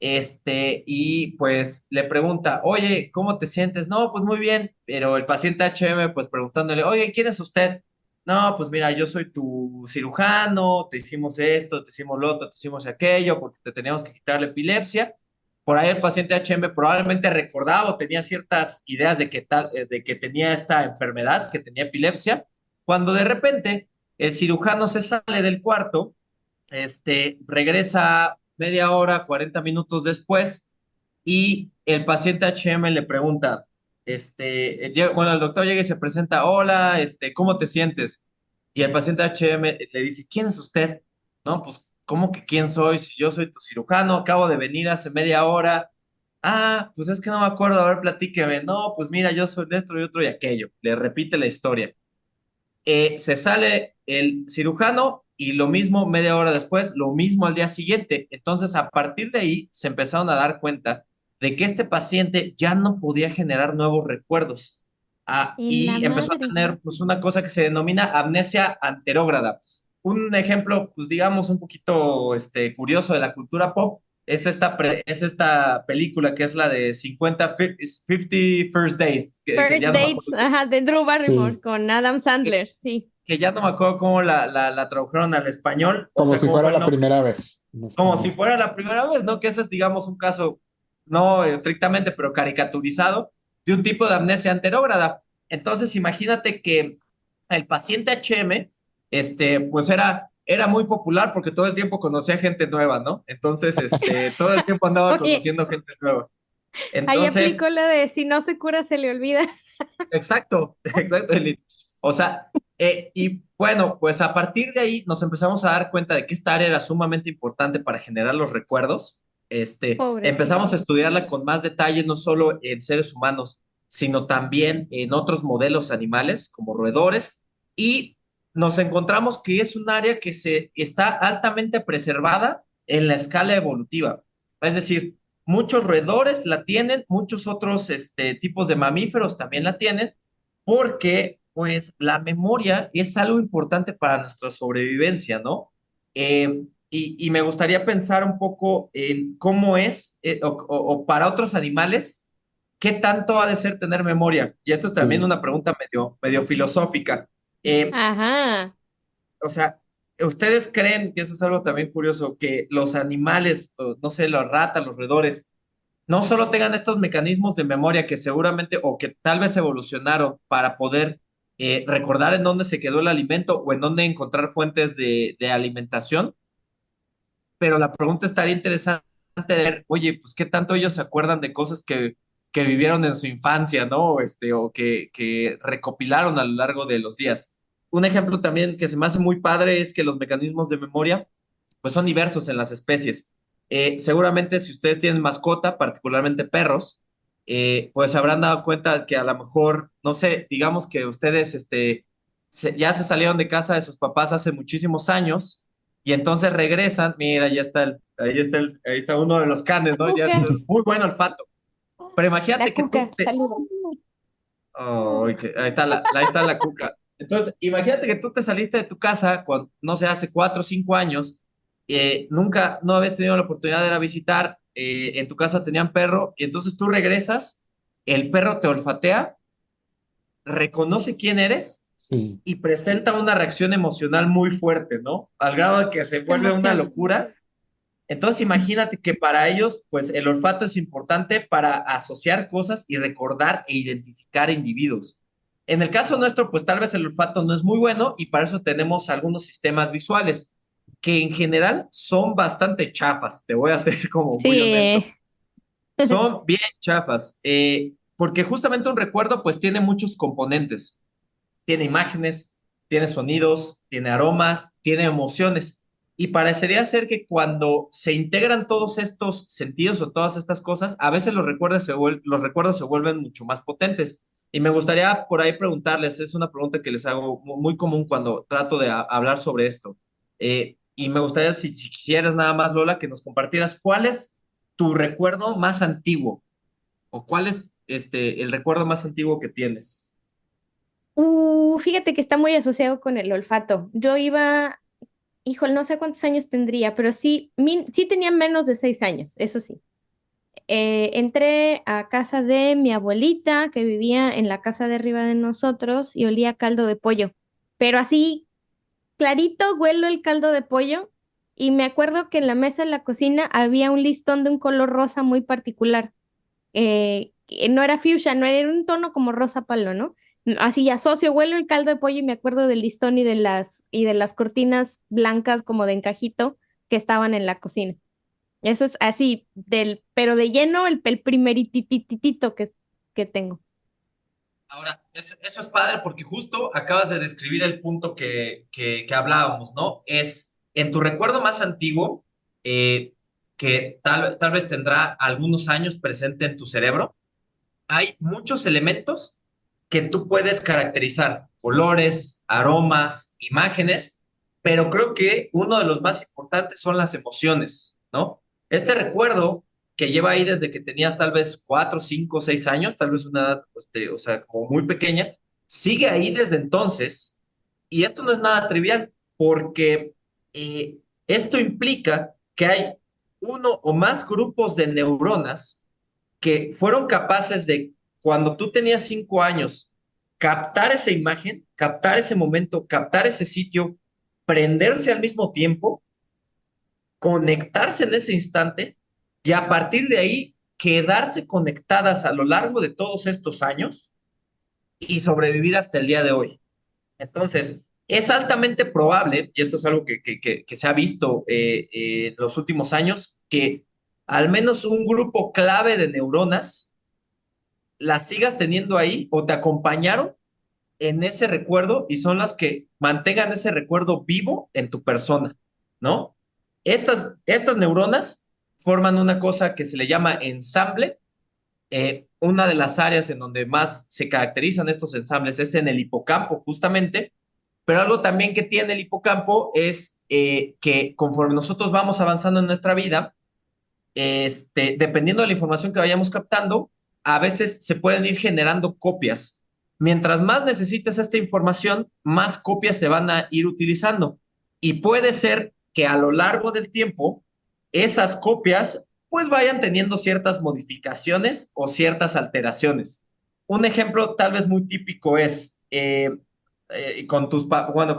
y pues le pregunta, oye, ¿cómo te sientes? No, pues muy bien, pero el paciente HM, pues preguntándole, oye, ¿quién es usted? No, pues mira, yo soy tu cirujano, te hicimos esto, te hicimos lo otro, te hicimos aquello, porque te teníamos que quitar la epilepsia. Por ahí el paciente HM probablemente recordaba o tenía ciertas ideas de que tenía esta enfermedad, que tenía epilepsia, cuando de repente el cirujano se sale del cuarto, regresa media hora, 40 minutos después, y el paciente HM le pregunta, bueno, el doctor llega y se presenta, hola, ¿cómo te sientes? Y el paciente HM le dice, ¿quién es usted? No, pues, ¿cómo que quién soy? Si yo soy tu cirujano, acabo de venir hace media hora. Ah, pues es que no me acuerdo, a ver, platíqueme. No, pues mira, yo soy esto y otro y aquello. Le repite la historia. Se sale el cirujano y lo mismo media hora después, lo mismo al día siguiente. Entonces, a partir de ahí, se empezaron a dar cuenta de que este paciente ya no podía generar nuevos recuerdos. En la Y empezó a madre. tener pues una cosa que se denomina amnesia anterógrada. Un ejemplo, pues digamos, un poquito curioso de la cultura pop es esta película que es la de 50 First Days, que First ya no me Dates, acuerdo ajá, de Drew Barrymore Sí, con Adam Sandler, sí. que ya no me acuerdo cómo la tradujeron al español, o como sea, si cómo fuera fue el la nombre, primera vez en como si español. fuera la primera vez, ¿no? Que ese es, digamos, un caso no estrictamente, pero caricaturizado de un tipo de amnesia anterógrada. Entonces, imagínate que el paciente HM, pues era muy popular porque todo el tiempo conocía gente nueva, ¿no? Entonces, todo el tiempo andaba Oye, conociendo gente nueva. ahí Entonces, aplicó la de si no se cura, se le olvida. exacto, exacto, Eli. O sea, y bueno, pues a partir de ahí nos empezamos a dar cuenta de que esta área era sumamente importante para generar los recuerdos. Pobrecito. Empezamos a estudiarla con más detalle, no solo en seres humanos, sino también en otros modelos animales, como roedores, y nos encontramos que es un área que está altamente preservada en la escala evolutiva. Es decir, muchos roedores la tienen, muchos otros tipos de mamíferos también la tienen, porque pues la memoria es algo importante para nuestra sobrevivencia, ¿no? Y me gustaría pensar un poco en cómo es, o para otros animales, qué tanto ha de ser tener memoria. Y esto es también Sí. una pregunta medio filosófica. Eh, Ajá. o sea, ¿ustedes creen, que eso es algo también curioso, que los animales, o no sé, las ratas, los roedores, no solo tengan estos mecanismos de memoria que seguramente o que tal vez evolucionaron para poder recordar en dónde se quedó el alimento o en dónde encontrar fuentes de alimentación, pero la pregunta estaría interesante de ver, oye, pues qué tanto ellos se acuerdan de cosas que vivieron en su infancia, ¿no? O que recopilaron a lo largo de los días. Un ejemplo también que se me hace muy padre es que los mecanismos de memoria, pues son diversos en las especies. Seguramente si ustedes tienen mascota, particularmente perros, pues se habrán dado cuenta que a lo mejor, no sé, digamos que ustedes ya se salieron de casa de sus papás hace muchísimos años y entonces regresan, mira, ahí está uno de los canes, La ¿no? Ya cuca, muy buen olfato. Pero la imagínate que cuca, saluda. ahí está la cuca. Entonces, imagínate que tú te saliste de tu casa cuando, no sé, hace 4 o 5 años, nunca, no habías tenido la oportunidad de ir a visitar, en tu casa tenían perro, y entonces tú regresas, el perro te olfatea, reconoce quién eres Sí, y presenta una reacción emocional muy fuerte, ¿no? Al grado de que se Qué vuelve una emoción. locura. Entonces, imagínate que para ellos, pues el olfato es importante para asociar cosas y recordar e identificar individuos. En el caso nuestro, pues tal vez el olfato no es muy bueno y para eso tenemos algunos sistemas visuales que en general son bastante chafas, te voy a ser como muy Sí, honesto. Son bien chafas, porque justamente un recuerdo pues tiene muchos componentes, tiene imágenes, tiene sonidos, tiene aromas, tiene emociones. Y parecería ser que cuando se integran todos estos sentidos o todas estas cosas, a veces los recuerdos se vuelven mucho más potentes. Y me gustaría por ahí preguntarles, es una pregunta que les hago muy común cuando trato de hablar sobre esto. Y me gustaría, si quisieras nada más, Lola, que nos compartieras cuál es tu recuerdo más antiguo o cuál es el recuerdo más antiguo que tienes. fíjate que está muy asociado con el olfato. Yo iba, híjole, no sé cuántos años tendría, pero sí, sí tenía menos de 6 años, eso sí. Entré a casa de mi abuelita, que vivía en la casa de arriba de nosotros, y olía a caldo de pollo. Pero así, clarito, huelo el caldo de pollo. Y me acuerdo que en la mesa de la cocina había un listón de un color rosa muy particular. Que no era fuchsia, no era un tono como rosa palo, ¿no? Así asocio, huelo el caldo de pollo y me acuerdo del listón y de las cortinas blancas como de encajito que estaban en la cocina. Eso es así, pero de lleno el primeritititito que tengo. Ahora, eso es padre porque justo acabas de describir el punto que hablábamos, ¿no? Es en tu recuerdo más antiguo, que tal vez tendrá algunos años presente en tu cerebro, hay muchos elementos que tú puedes caracterizar, colores, aromas, imágenes, pero creo que uno de los más importantes son las emociones, ¿no? Este recuerdo que lleva ahí desde que tenías tal vez 4, 5, 6 años, tal vez una edad, o sea, como muy pequeña, sigue ahí desde entonces, y esto no es nada trivial, porque esto implica que hay uno o más grupos de neuronas que fueron capaces de, cuando tú tenías 5 años, captar esa imagen, captar ese momento, captar ese sitio, prenderse al mismo tiempo, conectarse en ese instante y a partir de ahí quedarse conectadas a lo largo de todos estos años y sobrevivir hasta el día de hoy. Entonces, es altamente probable, y esto es algo que se ha visto en los últimos años, que al menos un grupo clave de neuronas las sigas teniendo ahí o te acompañaron en ese recuerdo y son las que mantengan ese recuerdo vivo en tu persona, ¿no? Estas neuronas forman una cosa que se le llama ensamble. Una de las áreas en donde más se caracterizan estos ensambles es en el hipocampo, justamente, pero algo también que tiene el hipocampo es que conforme nosotros vamos avanzando en nuestra vida, dependiendo de la información que vayamos captando, a veces se pueden ir generando copias. Mientras más necesites esta información, más copias se van a ir utilizando. Y puede ser que a lo largo del tiempo, esas copias pues vayan teniendo ciertas modificaciones o ciertas alteraciones. Un ejemplo tal vez muy típico es con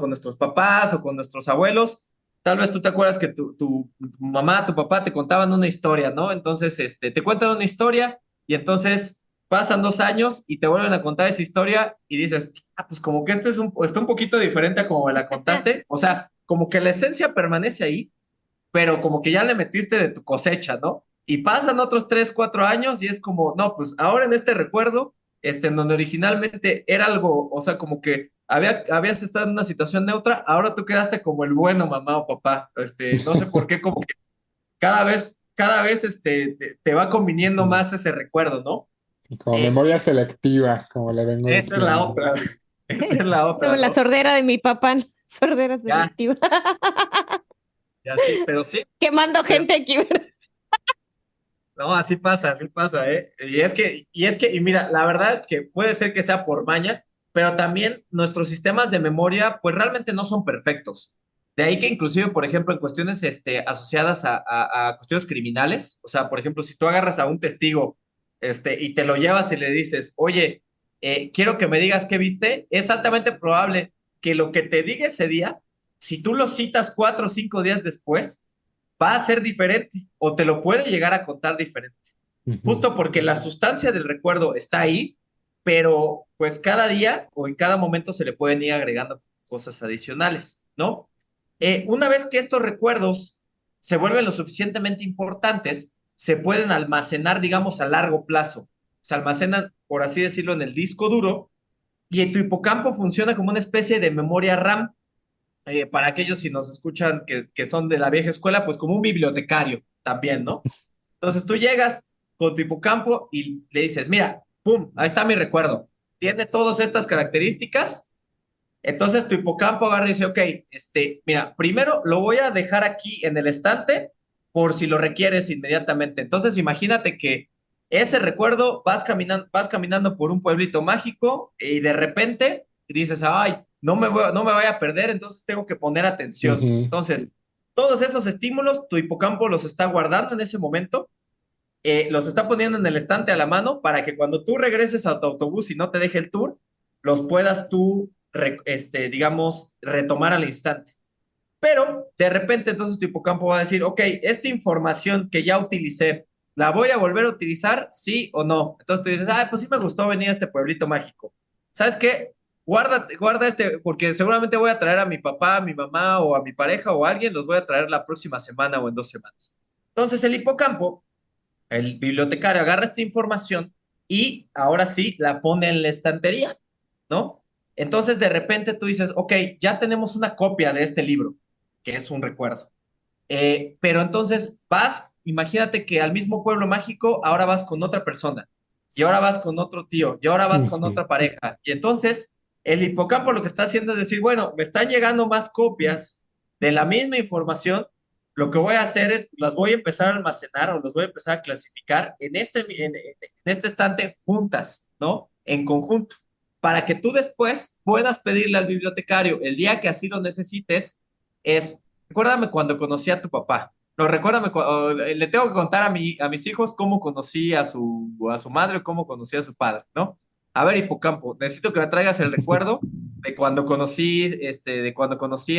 nuestros papás o con nuestros abuelos. Tal vez tú te acuerdas que tu mamá, tu papá te contaban una historia, ¿no? Entonces, te cuentan una historia y entonces pasan 2 años y te vuelven a contar esa historia y dices, pues como que está un poquito diferente a como me la contaste. O sea, como que la esencia permanece ahí, pero como que ya le metiste de tu cosecha, ¿no? Y pasan otros 3, 4 años y es como, no, pues ahora en este recuerdo, en donde originalmente era algo, o sea, como que habías estado en una situación neutra, ahora tú quedaste como el bueno mamá o papá. No sé por qué, como que cada vez te va conviniendo más ese recuerdo, ¿no? Y como Eh, memoria selectiva, como le vengo Esa es la diciendo. otra. Esa es la Como otra, la ¿no? sordera de mi papá, sordera Ya, selectiva. ya sí, pero sí, Quemando pero gente aquí, ¿verdad? no, así pasa, ¿eh? Y mira, la verdad es que puede ser que sea por maña, pero también nuestros sistemas de memoria, pues realmente no son perfectos. De ahí que inclusive, por ejemplo, en cuestiones asociadas a cuestiones criminales, o sea, por ejemplo, si tú agarras a un testigo, y te lo llevas y le dices, oye, quiero que me digas qué viste, es altamente probable que lo que te diga ese día, si tú lo citas 4 o 5 días después, va a ser diferente o te lo puede llegar a contar diferente. Ujú. Justo porque la sustancia del recuerdo está ahí, pero pues cada día o en cada momento se le pueden ir agregando cosas adicionales, ¿no? Una vez que estos recuerdos se vuelven lo suficientemente importantes, se pueden almacenar, digamos, a largo plazo. Se almacenan, por así decirlo, en el disco duro y en tu hipocampo funciona como una especie de memoria RAM. Para aquellos si nos escuchan que son de la vieja escuela, pues como un bibliotecario también, ¿no? Entonces tú llegas con tu hipocampo y le dices, mira, pum, ahí está mi recuerdo. Tiene todas estas características. Entonces tu hipocampo agarra y dice, ok, mira, primero lo voy a dejar aquí en el estante por si lo requieres inmediatamente. Entonces imagínate que ese recuerdo vas caminando por un pueblito mágico y de repente dices, ay, no me vaya a perder, entonces tengo que poner atención. Ujú. Entonces, todos esos estímulos, tu hipocampo los está guardando en ese momento, los está poniendo en el estante a la mano para que cuando tú regreses a tu autobús y no te deje el tour, los puedas tú, digamos, retomar al instante. Pero de repente entonces tu hipocampo va a decir, ok, esta información que ya utilicé, ¿la voy a volver a utilizar? ¿Sí o no? Entonces tú dices, ah, pues sí me gustó venir a este pueblito mágico. ¿Sabes qué? Guarda porque seguramente voy a traer a mi papá, a mi mamá o a mi pareja o a alguien, los voy a traer la próxima semana o en 2 semanas. Entonces el hipocampo, el bibliotecario, agarra esta información y ahora sí la pone en la estantería, ¿no? Entonces de repente tú dices, ok, ya tenemos una copia de este libro, que es un recuerdo. Pero entonces imagínate que al mismo pueblo mágico ahora vas con otra persona, y ahora vas con otro tío, y ahora vas con Ujú. otra pareja. Y entonces el hipocampo lo que está haciendo es decir, bueno, me están llegando más copias de la misma información. Lo que voy a hacer es, las voy a empezar a almacenar o las voy a empezar a clasificar en este estante juntas, ¿no? En conjunto, para que tú después puedas pedirle al bibliotecario el día que así lo necesites, recuérdame cuando conocí a tu papá. No, recuérdame, le tengo que contar a mis hijos cómo conocí a su madre o cómo conocí a su padre, ¿no? A ver, hipocampo, necesito que me traigas el recuerdo de cuando conocí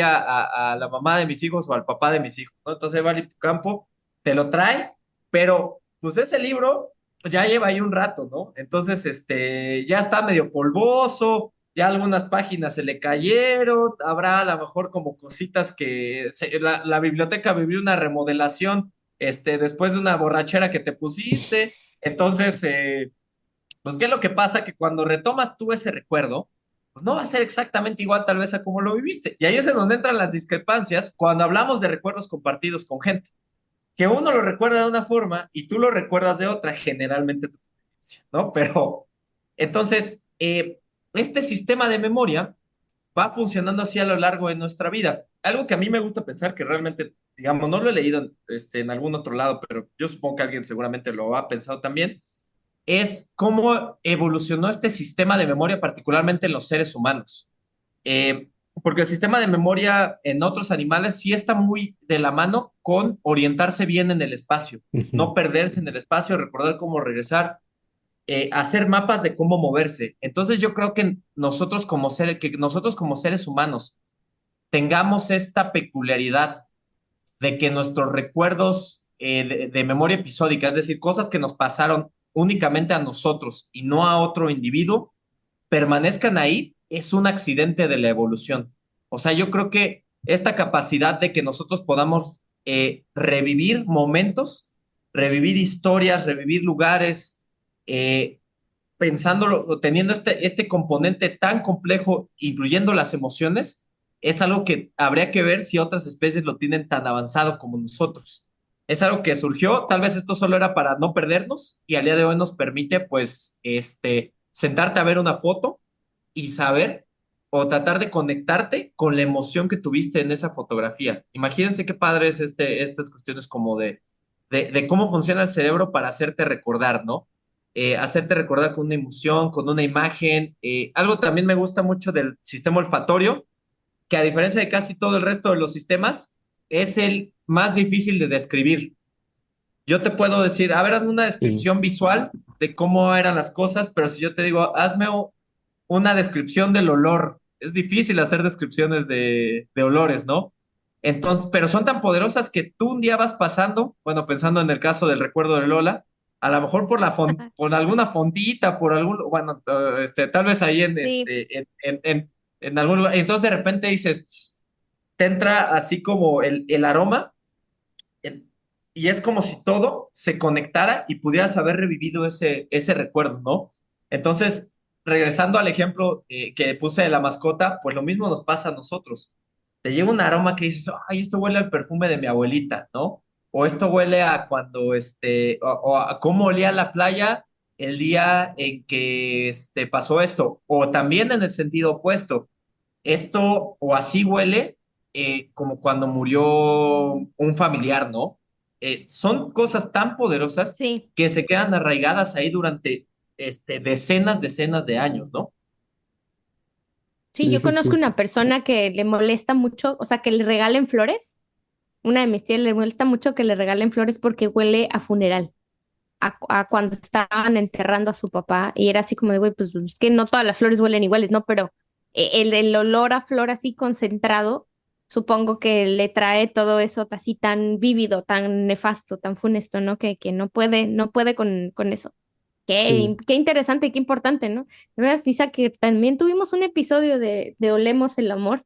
a la mamá de mis hijos o al papá de mis hijos, ¿no? Entonces va el hipocampo, te lo trae, pero pues ese libro ya lleva ahí un rato, ¿no? Entonces, ya está medio polvoso, ya algunas páginas se le cayeron, habrá a lo mejor como cositas que la biblioteca vivió una remodelación, después de una borrachera que te pusiste. Entonces, pues, ¿qué es lo que pasa? Que cuando retomas tú ese recuerdo, pues no va a ser exactamente igual tal vez a como lo viviste. Y ahí es en donde entran las discrepancias cuando hablamos de recuerdos compartidos con gente, que uno lo recuerda de una forma y tú lo recuerdas de otra, generalmente tu experiencia, ¿no? Pero entonces, este sistema de memoria va funcionando así a lo largo de nuestra vida. Algo que a mí me gusta pensar que realmente, digamos, no lo he leído en algún otro lado, pero yo supongo que alguien seguramente lo ha pensado también, es cómo evolucionó este sistema de memoria, particularmente en los seres humanos. Porque el sistema de memoria en otros animales sí está muy de la mano con orientarse bien en el espacio, Ujú. no perderse en el espacio, recordar cómo regresar, hacer mapas de cómo moverse. Entonces yo creo que nosotros como seres humanos tengamos esta peculiaridad de que nuestros recuerdos de memoria episódica, es decir, cosas que nos pasaron únicamente a nosotros y no a otro individuo, permanezcan ahí, es un accidente de la evolución. O sea, yo creo que esta capacidad de que nosotros podamos revivir momentos, revivir historias, revivir lugares, eh, pensándolo, teniendo este componente tan complejo, incluyendo las emociones, es algo que habría que ver si otras especies lo tienen tan avanzado como nosotros. Es algo que surgió, tal vez esto solo era para no perdernos y al día de hoy nos permite, pues, sentarte a ver una foto y saber o tratar de conectarte con la emoción que tuviste en esa fotografía. Imagínense qué padre es estas cuestiones como de cómo funciona el cerebro para hacerte recordar, ¿no? Hacerte recordar con una emoción, con una imagen. Algo también me gusta mucho del sistema olfatorio, que a diferencia de casi todo el resto de los sistemas, es el más difícil de describir. Yo te puedo decir, a ver, hazme una Sí, descripción visual de cómo eran las cosas, pero si yo te digo, hazme una descripción del olor, es difícil hacer descripciones de olores, ¿no? Entonces, pero son tan poderosas que tú un día vas pasando, bueno, pensando en el caso del recuerdo de Lola, a lo mejor por alguna fontita, por algún, bueno, tal vez ahí Sí, en algún lugar, y entonces de repente dices, te entra así como el aroma en- y es como si todo se conectara y pudieras haber revivido ese recuerdo, ¿no? Entonces, regresando al ejemplo que puse de la mascota, pues lo mismo nos pasa a nosotros. Te llega un aroma que dices, ay, esto huele al perfume de mi abuelita, ¿no? O esto huele a cuando, o a cómo olía la playa el día en que pasó esto. O también en el sentido opuesto, esto o así huele como cuando murió un familiar, ¿no? Son cosas tan poderosas sí. que se quedan arraigadas ahí durante decenas de años, ¿no? Sí, sí, yo sí, conozco sí. una persona que le molesta mucho, o sea, que le regalen flores. Una de mis tías le molesta mucho que le regalen flores porque huele a funeral, a cuando estaban enterrando a su papá. Y era así como de, güey, pues es que no todas las flores huelen iguales, ¿no? Pero el olor a flor así concentrado, supongo que le trae todo eso así tan vívido, tan nefasto, tan funesto, ¿no? Que no puede con eso. Sí, Qué interesante y qué importante, ¿no? De verdad, Isa, que también tuvimos un episodio de Olemos el Amor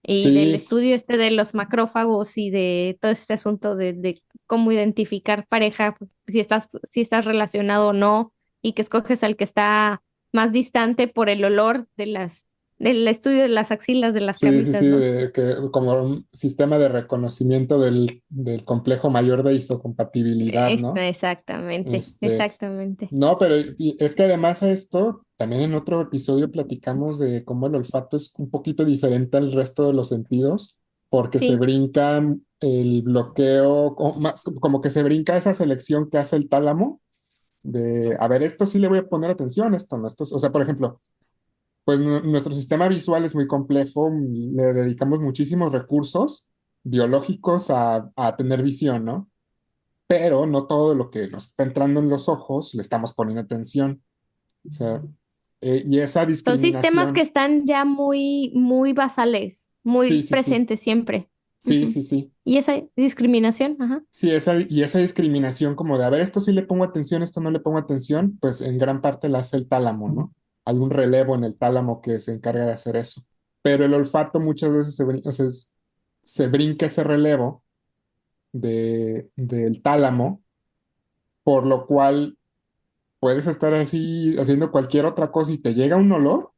y del sí, estudio este de los macrófagos y de todo este asunto de cómo identificar pareja, si estás relacionado o no, y que escoges al que está más distante por el olor del estudio de las axilas de las sí, sí, sí, camisas, ¿no? como un sistema de reconocimiento del complejo mayor de histocompatibilidad, ¿no? Exactamente, Este, exactamente. no, pero es que además a esto, también en otro episodio platicamos de cómo el olfato es un poquito diferente al resto de los sentidos, porque se Sí, brinca el bloqueo, como que se brinca esa selección que hace el tálamo de, a ver, esto sí le voy a poner atención, esto no, o sea, por ejemplo, pues nuestro sistema visual es muy complejo, le dedicamos muchísimos recursos biológicos a tener visión, ¿no? Pero no todo lo que nos está entrando en los ojos le estamos poniendo atención. O sea, y esa son sistemas que discriminación, están ya muy basales, muy sí, sí, sí, presentes siempre. sí, Ujú. sí, sí. Y esa discriminación, ajá. Sí, y esa discriminación como de, a ver, esto sí le pongo atención, esto no le pongo atención, pues en gran parte la hace el tálamo, ¿no? Hay un relevo en el tálamo que se encarga de hacer eso. Pero el olfato muchas veces o sea, se brinca ese relevo del tálamo, por lo cual puedes estar así haciendo cualquier otra cosa y te llega un olor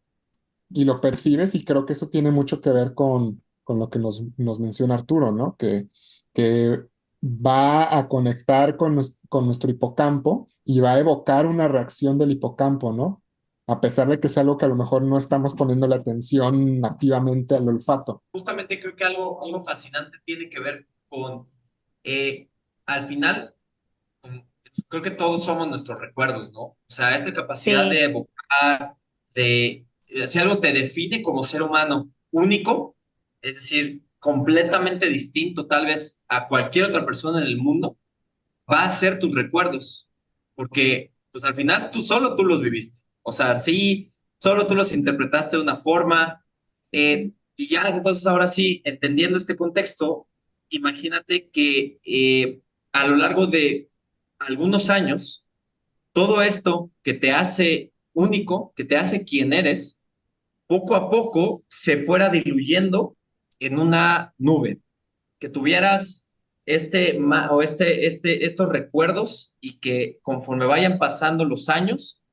y lo percibes y creo que eso tiene mucho que ver con lo que nos menciona Arturo, ¿no? Que va a conectar con nuestro hipocampo y va a evocar una reacción del hipocampo, ¿no? A pesar de que es algo que a lo mejor no estamos poniendo la atención activamente al olfato. Justamente creo que algo fascinante tiene que ver con, al final, mm, creo que todos somos nuestros recuerdos, ¿no? O sea, esta capacidad de Sí, evocar, si algo te define como ser humano único, es decir, completamente distinto tal vez a cualquier otra persona en el mundo, va a ser tus recuerdos, porque pues al final solo tú los viviste. O sea, sí, solo tú los interpretaste de una forma. Y ya, entonces ahora sí, entendiendo este contexto, imagínate que a lo largo de algunos años, todo esto que te hace único, que te hace quien eres, poco a poco se fuera diluyendo en una nube, que tuvieras estos recuerdos y que conforme vayan pasando los años,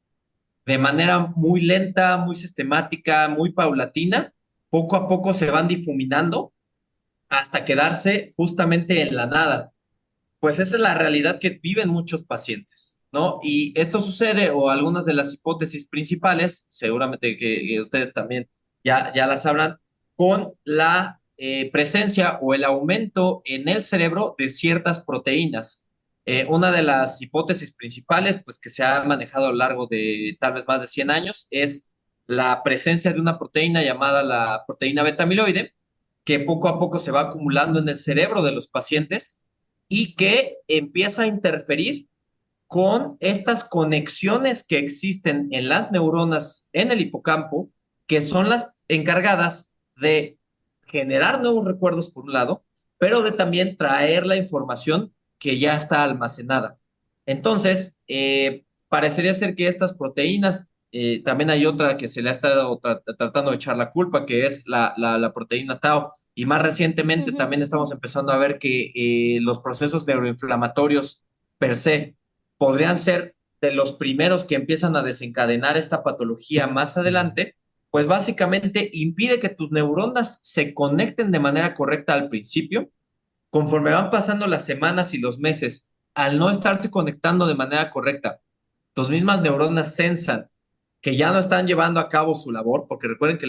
de manera muy lenta, muy sistemática, muy paulatina, poco a poco se van difuminando hasta quedarse justamente en la nada. Pues esa es la realidad que viven muchos pacientes, ¿no? Y esto sucede, o algunas de las hipótesis principales, seguramente que ustedes también ya las sabrán, con la presencia o el aumento en el cerebro de ciertas proteínas. Una de las hipótesis principales, pues que se ha manejado a lo largo de tal vez más de 100 años, es la presencia de una proteína llamada la proteína beta amiloide, que poco a poco se va acumulando en el cerebro de los pacientes y que empieza a interferir con estas conexiones que existen en las neuronas en el hipocampo, que son las encargadas de generar nuevos recuerdos por un lado, pero de también traer la información que ya está almacenada. Entonces, parecería ser que estas proteínas, también hay otra que se le ha estado tratando de echar la culpa, que es la proteína tau, y más recientemente también estamos empezando a ver que los procesos neuroinflamatorios per se podrían ser de los primeros que empiezan a desencadenar esta patología más adelante, pues básicamente impide que tus neuronas se conecten de manera correcta al principio. Conforme van pasando las semanas y los meses, al no estarse conectando de manera correcta, tus mismas neuronas sensan que ya no están llevando a cabo su labor, porque recuerden que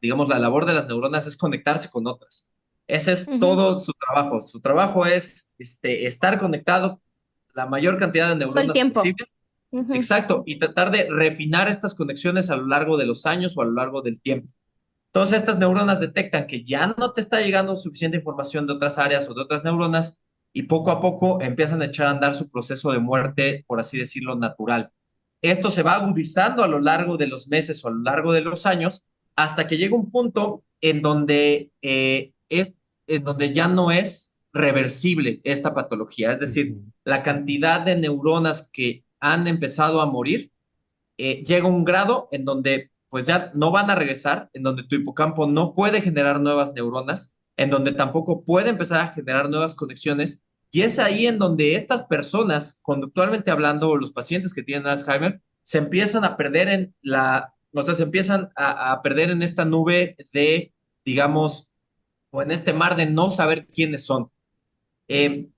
digamos, la labor de las neuronas es conectarse con otras. Ese es todo su trabajo. Su trabajo es estar conectado la mayor cantidad de Todo el neuronas tiempo. posibles. Exacto, y tratar de refinar estas conexiones a lo largo de los años o a lo largo del tiempo. Entonces, estas neuronas detectan que ya no te está llegando suficiente información de otras áreas o de otras neuronas y poco a poco empiezan a echar a andar su proceso de muerte, por así decirlo, natural. Esto se va agudizando a lo largo de los meses o a lo largo de los años hasta que llega un punto en donde ya no es reversible esta patología. Es decir, la cantidad de neuronas que han empezado a morir llega a un grado en donde pues ya no van a regresar, en donde tu hipocampo no puede generar nuevas neuronas, en donde tampoco puede empezar a generar nuevas conexiones, y es ahí en donde estas personas, conductualmente hablando, o los pacientes que tienen Alzheimer, se empiezan a perder se empiezan a perder en esta nube de, digamos, o en este mar de no saber quiénes son. Eh,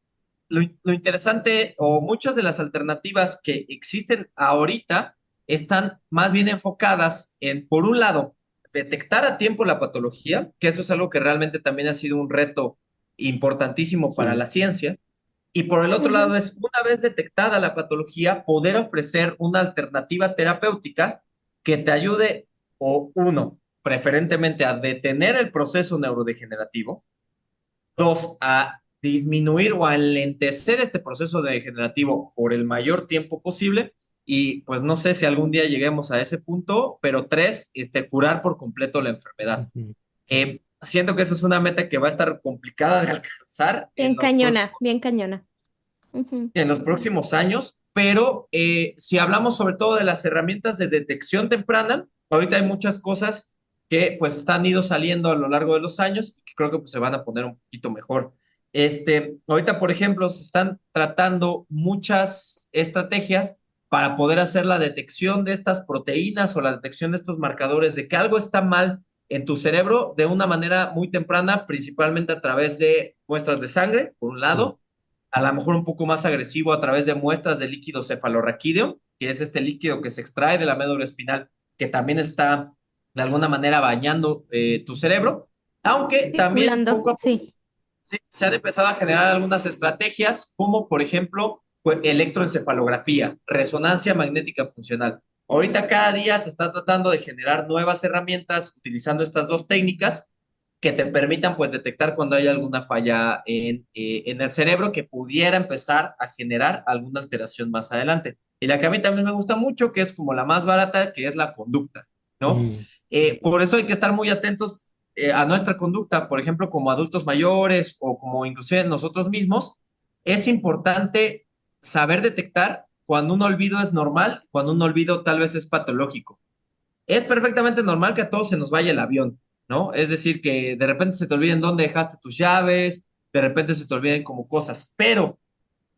lo interesante o muchas de las alternativas que existen ahorita están más bien enfocadas en, por un lado, detectar a tiempo la patología, que eso es algo que realmente también ha sido un reto importantísimo para la ciencia, y por el otro lado es, una vez detectada la patología, poder ofrecer una alternativa terapéutica que te ayude, o uno, preferentemente a detener el proceso neurodegenerativo, dos, a disminuir o a enlentecer este proceso degenerativo por el mayor tiempo posible. Y pues no sé si algún día lleguemos a ese punto, pero tres, curar por completo la enfermedad. Siento que esa es una meta que va a estar complicada de alcanzar Bien cañona. en los próximos años, pero si hablamos sobre todo de las herramientas de detección temprana, ahorita hay muchas cosas que pues están ido saliendo a lo largo de los años y que creo que pues, se van a poner un poquito mejor. Ahorita, por ejemplo, se están tratando muchas estrategias para poder hacer la detección de estas proteínas o la detección de estos marcadores de que algo está mal en tu cerebro de una manera muy temprana, principalmente a través de muestras de sangre, por un lado, a lo mejor un poco más agresivo a través de muestras de líquido cefalorraquídeo, que es este líquido que se extrae de la médula espinal, que también está de alguna manera bañando tu cerebro, aunque también poco a poco se han empezado a generar algunas estrategias, como por ejemplo electroencefalografía, resonancia magnética funcional. Ahorita cada día se está tratando de generar nuevas herramientas utilizando estas dos técnicas que te permitan pues detectar cuando hay alguna falla en el cerebro que pudiera empezar a generar alguna alteración más adelante. Y la que a mí también me gusta mucho, que es como la más barata, que es la conducta, ¿no? Por eso hay que estar muy atentos a nuestra conducta, por ejemplo, como adultos mayores o como inclusive nosotros mismos. Es importante saber detectar cuando un olvido es normal, cuando un olvido tal vez es patológico. Es perfectamente normal que a todos se nos vaya el avión, ¿no? Es decir, que de repente se te olviden dónde dejaste tus llaves, de repente se te olviden como cosas, pero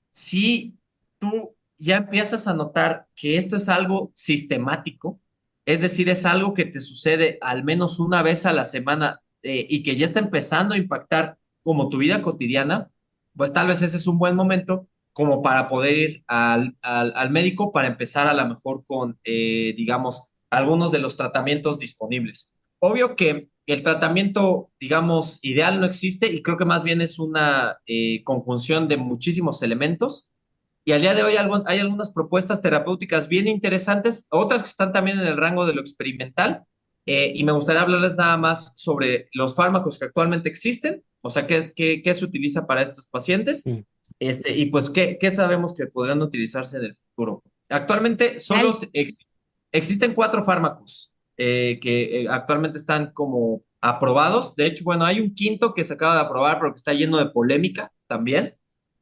si tú ya empiezas a notar que esto es algo sistemático, es decir, es algo que te sucede al menos una vez a la semana y que ya está empezando a impactar como tu vida cotidiana, pues tal vez ese es un buen momento como para poder ir al médico para empezar a lo mejor con, digamos, algunos de los tratamientos disponibles. Obvio que el tratamiento, digamos, ideal no existe y creo que más bien es una conjunción de muchísimos elementos. Y al día de hoy hay algunas propuestas terapéuticas bien interesantes, otras que están también en el rango de lo experimental. Y me gustaría hablarles nada más sobre los fármacos que actualmente existen, o sea, qué se utiliza para estos pacientes, Sí. y pues qué sabemos que podrían utilizarse en el futuro. Actualmente solo existen 4 fármacos que actualmente están como aprobados. De hecho, bueno, hay un quinto que se acaba de aprobar, pero que está lleno de polémica también,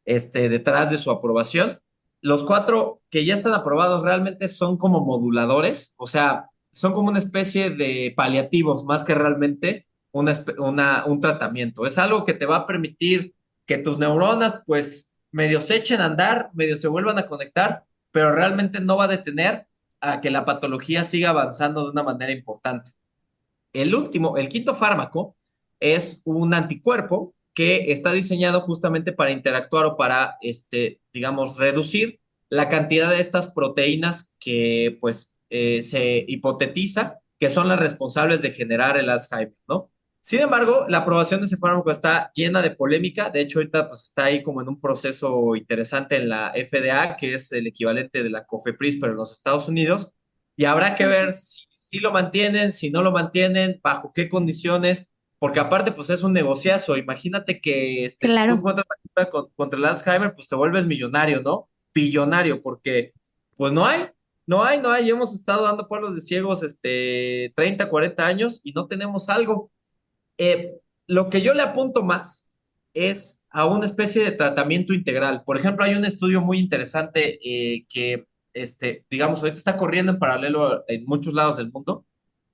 detrás de su aprobación. Los 4 que ya están aprobados realmente son como moduladores, o sea, son como una especie de paliativos más que realmente un tratamiento. Es algo que te va a permitir que tus neuronas pues medio se echen a andar, medio se vuelvan a conectar, pero realmente no va a detener a que la patología siga avanzando de una manera importante. El quinto fármaco, es un anticuerpo que está diseñado justamente para interactuar o para, digamos, reducir la cantidad de estas proteínas que, pues, se hipotetiza que son las responsables de generar el Alzheimer, ¿no? Sin embargo, la aprobación de ese fármaco está llena de polémica. De hecho, ahorita pues está ahí como en un proceso interesante en la FDA, que es el equivalente de la COFEPRIS, pero en los Estados Unidos. Y habrá que ver si lo mantienen, si no lo mantienen, bajo qué condiciones, porque aparte, pues es un negociazo. Imagínate que si tú Claro. encuentras la cura contra el Alzheimer, pues te vuelves millonario, ¿no? Billonario, porque pues no hay. Hemos estado dando pueblos de ciegos 30, 40 años y no tenemos algo. Lo que yo le apunto más es a una especie de tratamiento integral. Por ejemplo, hay un estudio muy interesante que, digamos, ahorita está corriendo en paralelo en muchos lados del mundo,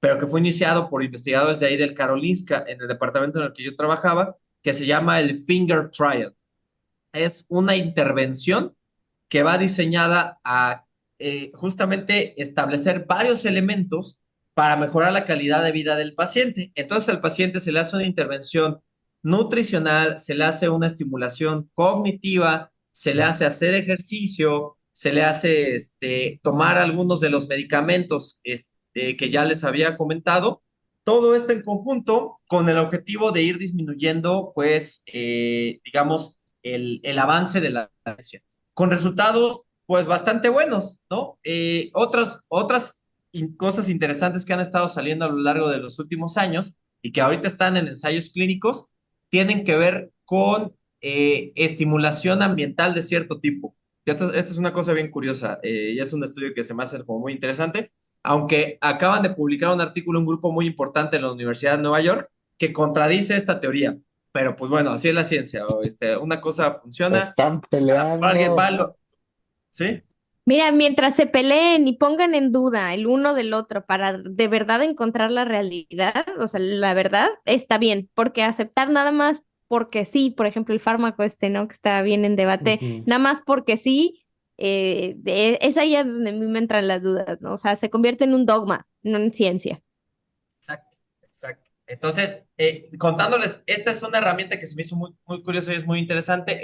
pero que fue iniciado por investigadores de ahí del Karolinska, en el departamento en el que yo trabajaba, que se llama el Finger Trial. Es una intervención que va diseñada a justamente establecer varios elementos para mejorar la calidad de vida del paciente. Entonces al paciente se le hace una intervención nutricional, se le hace una estimulación cognitiva, se le hace hacer ejercicio, se le hace tomar algunos de los medicamentos que ya les había comentado. Todo esto en conjunto con el objetivo de ir disminuyendo, pues, digamos, el avance de la ciencia, con resultados, pues, bastante buenos, ¿no? Otras cosas interesantes que han estado saliendo a lo largo de los últimos años y que ahorita están en ensayos clínicos, tienen que ver con estimulación ambiental de cierto tipo. Esta es una cosa bien curiosa y es un estudio que se me hace como muy interesante, aunque acaban de publicar un artículo, un grupo muy importante en la Universidad de Nueva York, que contradice esta teoría. Pero pues bueno, así es la ciencia. Una cosa Se funciona, están alguien va, peleando. ¿sí? Mira, mientras se peleen y pongan en duda el uno del otro para de verdad encontrar la realidad, o sea, la verdad, está bien, porque aceptar nada más porque sí, por ejemplo, el fármaco ¿no? Que está bien en debate, Ujú. nada más porque sí, es ahí donde a mí me entran las dudas, ¿no? O sea, se convierte en un dogma, no en ciencia. Exacto, exacto. Entonces, contándoles, esta es una herramienta que se me hizo muy, muy curiosa y es muy interesante.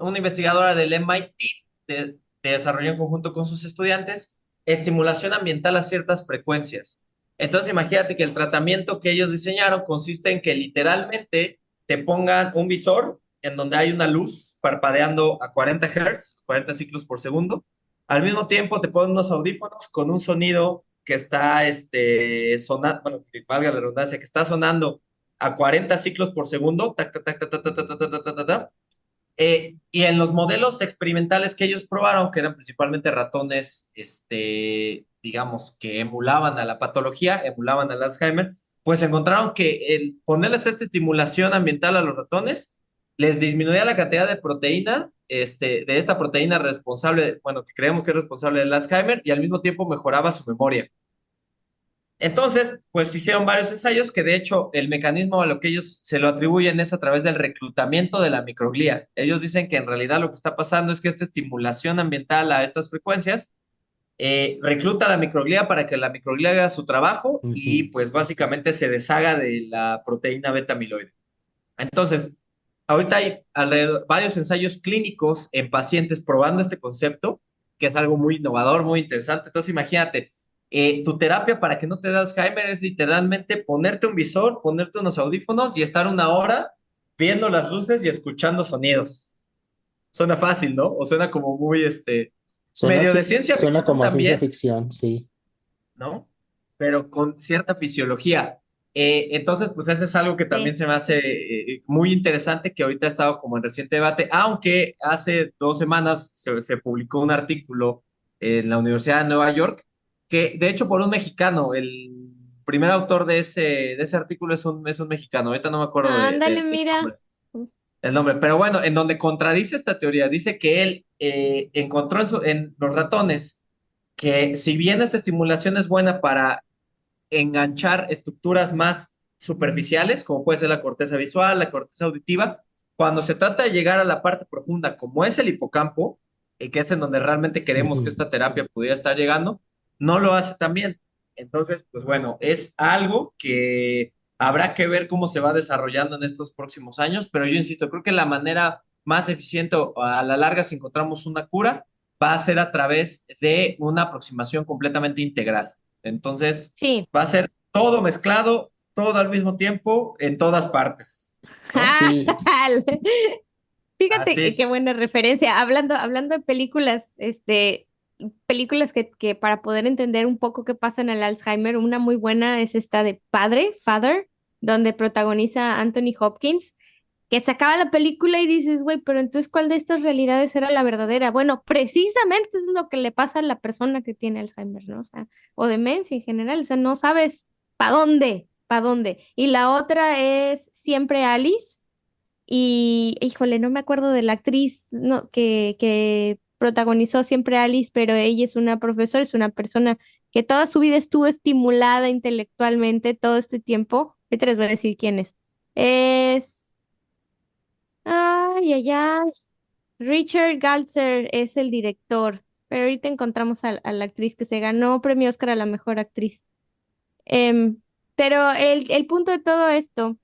Una investigadora del MIT, desarrolló en conjunto con sus estudiantes estimulación ambiental a ciertas frecuencias. Entonces, imagínate que el tratamiento que ellos diseñaron consiste en que literalmente te pongan un visor en donde hay una luz parpadeando a 40 Hz, 40 ciclos por segundo. Al mismo tiempo te ponen unos audífonos con un sonido que está sonando, bueno, que valga la redundancia, que está sonando a 40 ciclos por segundo, tac, tac, tac, tac, tac, tac, tac, tac, tac, tac, tac. Y en los modelos experimentales que ellos probaron, que eran principalmente ratones, digamos, que emulaban a la patología, emulaban al Alzheimer, pues encontraron que el ponerles esta estimulación ambiental a los ratones les disminuía la cantidad de proteína de esta proteína responsable, bueno, que creemos que es responsable del Alzheimer y al mismo tiempo mejoraba su memoria. Entonces, pues hicieron varios ensayos que de hecho el mecanismo a lo que ellos se lo atribuyen es a través del reclutamiento de la microglía. Ellos dicen que en realidad lo que está pasando es que esta estimulación ambiental a estas frecuencias recluta la microglía para que la microglía haga su trabajo y Ujú. pues básicamente se deshaga de la proteína beta amiloide. Entonces, ahorita hay varios ensayos clínicos en pacientes probando este concepto, que es algo muy innovador, muy interesante. Entonces, imagínate, tu terapia para que no te dé Alzheimer es literalmente ponerte un visor, ponerte unos audífonos y estar una hora viendo las luces y escuchando sonidos. Suena fácil, ¿no? O suena como muy, medio de ciencia Suena ficción como a ciencia también, ficción, sí. ¿no? Pero con cierta fisiología. Entonces, pues eso es algo que también Sí. se me hace muy interesante, que ahorita ha estado como en reciente debate, aunque hace 2 semanas se publicó un artículo en la Universidad de Nueva York, que de hecho por un mexicano, el primer autor de ese artículo es un mexicano, ahorita no me acuerdo Ándale, del mira. nombre. El nombre, pero bueno, en donde contradice esta teoría, dice que él encontró en los ratones que si bien esta estimulación es buena para enganchar estructuras más superficiales, como puede ser la corteza visual, la corteza auditiva, cuando se trata de llegar a la parte profunda, como es el hipocampo, que es en donde realmente queremos que Ujú. esta terapia pudiera estar llegando, no lo hace tan bien. Entonces, pues bueno, es algo que habrá que ver cómo se va desarrollando en estos próximos años, pero yo insisto, creo que la manera más eficiente a la larga, si encontramos una cura, va a ser a través de una aproximación completamente integral. Entonces, Sí. va a ser todo mezclado, todo al mismo tiempo, en todas partes, ¿no? Sí, Fíjate qué Así. buena referencia. Hablando de películas, películas que para poder entender un poco qué pasa en el Alzheimer, una muy buena es esta de Father, donde protagoniza Anthony Hopkins, que se acaba la película y dices, güey, pero entonces, ¿cuál de estas realidades era la verdadera? Bueno, precisamente es lo que le pasa a la persona que tiene Alzheimer, ¿no? O sea, o demencia en general, o sea, no sabes para dónde. Y la otra es Siempre Alice y, híjole, no me acuerdo de la actriz no, que protagonizó Siempre Alice, pero ella es una profesora, es una persona que toda su vida estuvo estimulada intelectualmente todo este tiempo. Ahorita les voy a decir quién es. Es... Ay, ay, ay. Richard Galzer es el director, pero ahorita encontramos a la actriz que se ganó premio Oscar a la mejor actriz. Em, pero el punto de todo esto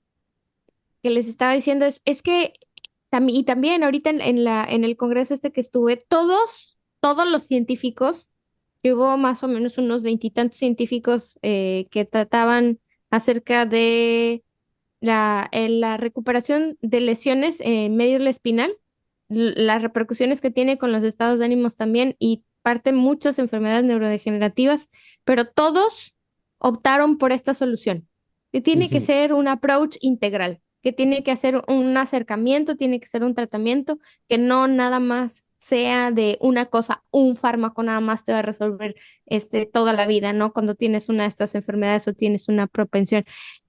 que les estaba diciendo es que y también ahorita en el congreso que estuve, todos los científicos, que hubo más o menos unos veintitantos científicos que trataban acerca de la recuperación de lesiones en médula espinal, las repercusiones que tiene con los estados de ánimos también y parte muchas enfermedades neurodegenerativas, pero todos optaron por esta solución, que tiene que ujú. ser un approach integral, que tiene que hacer un acercamiento, tiene que ser un tratamiento, que no nada más sea de una cosa, un fármaco nada más te va a resolver toda la vida, ¿no? Cuando tienes una de estas enfermedades o tienes una propensión.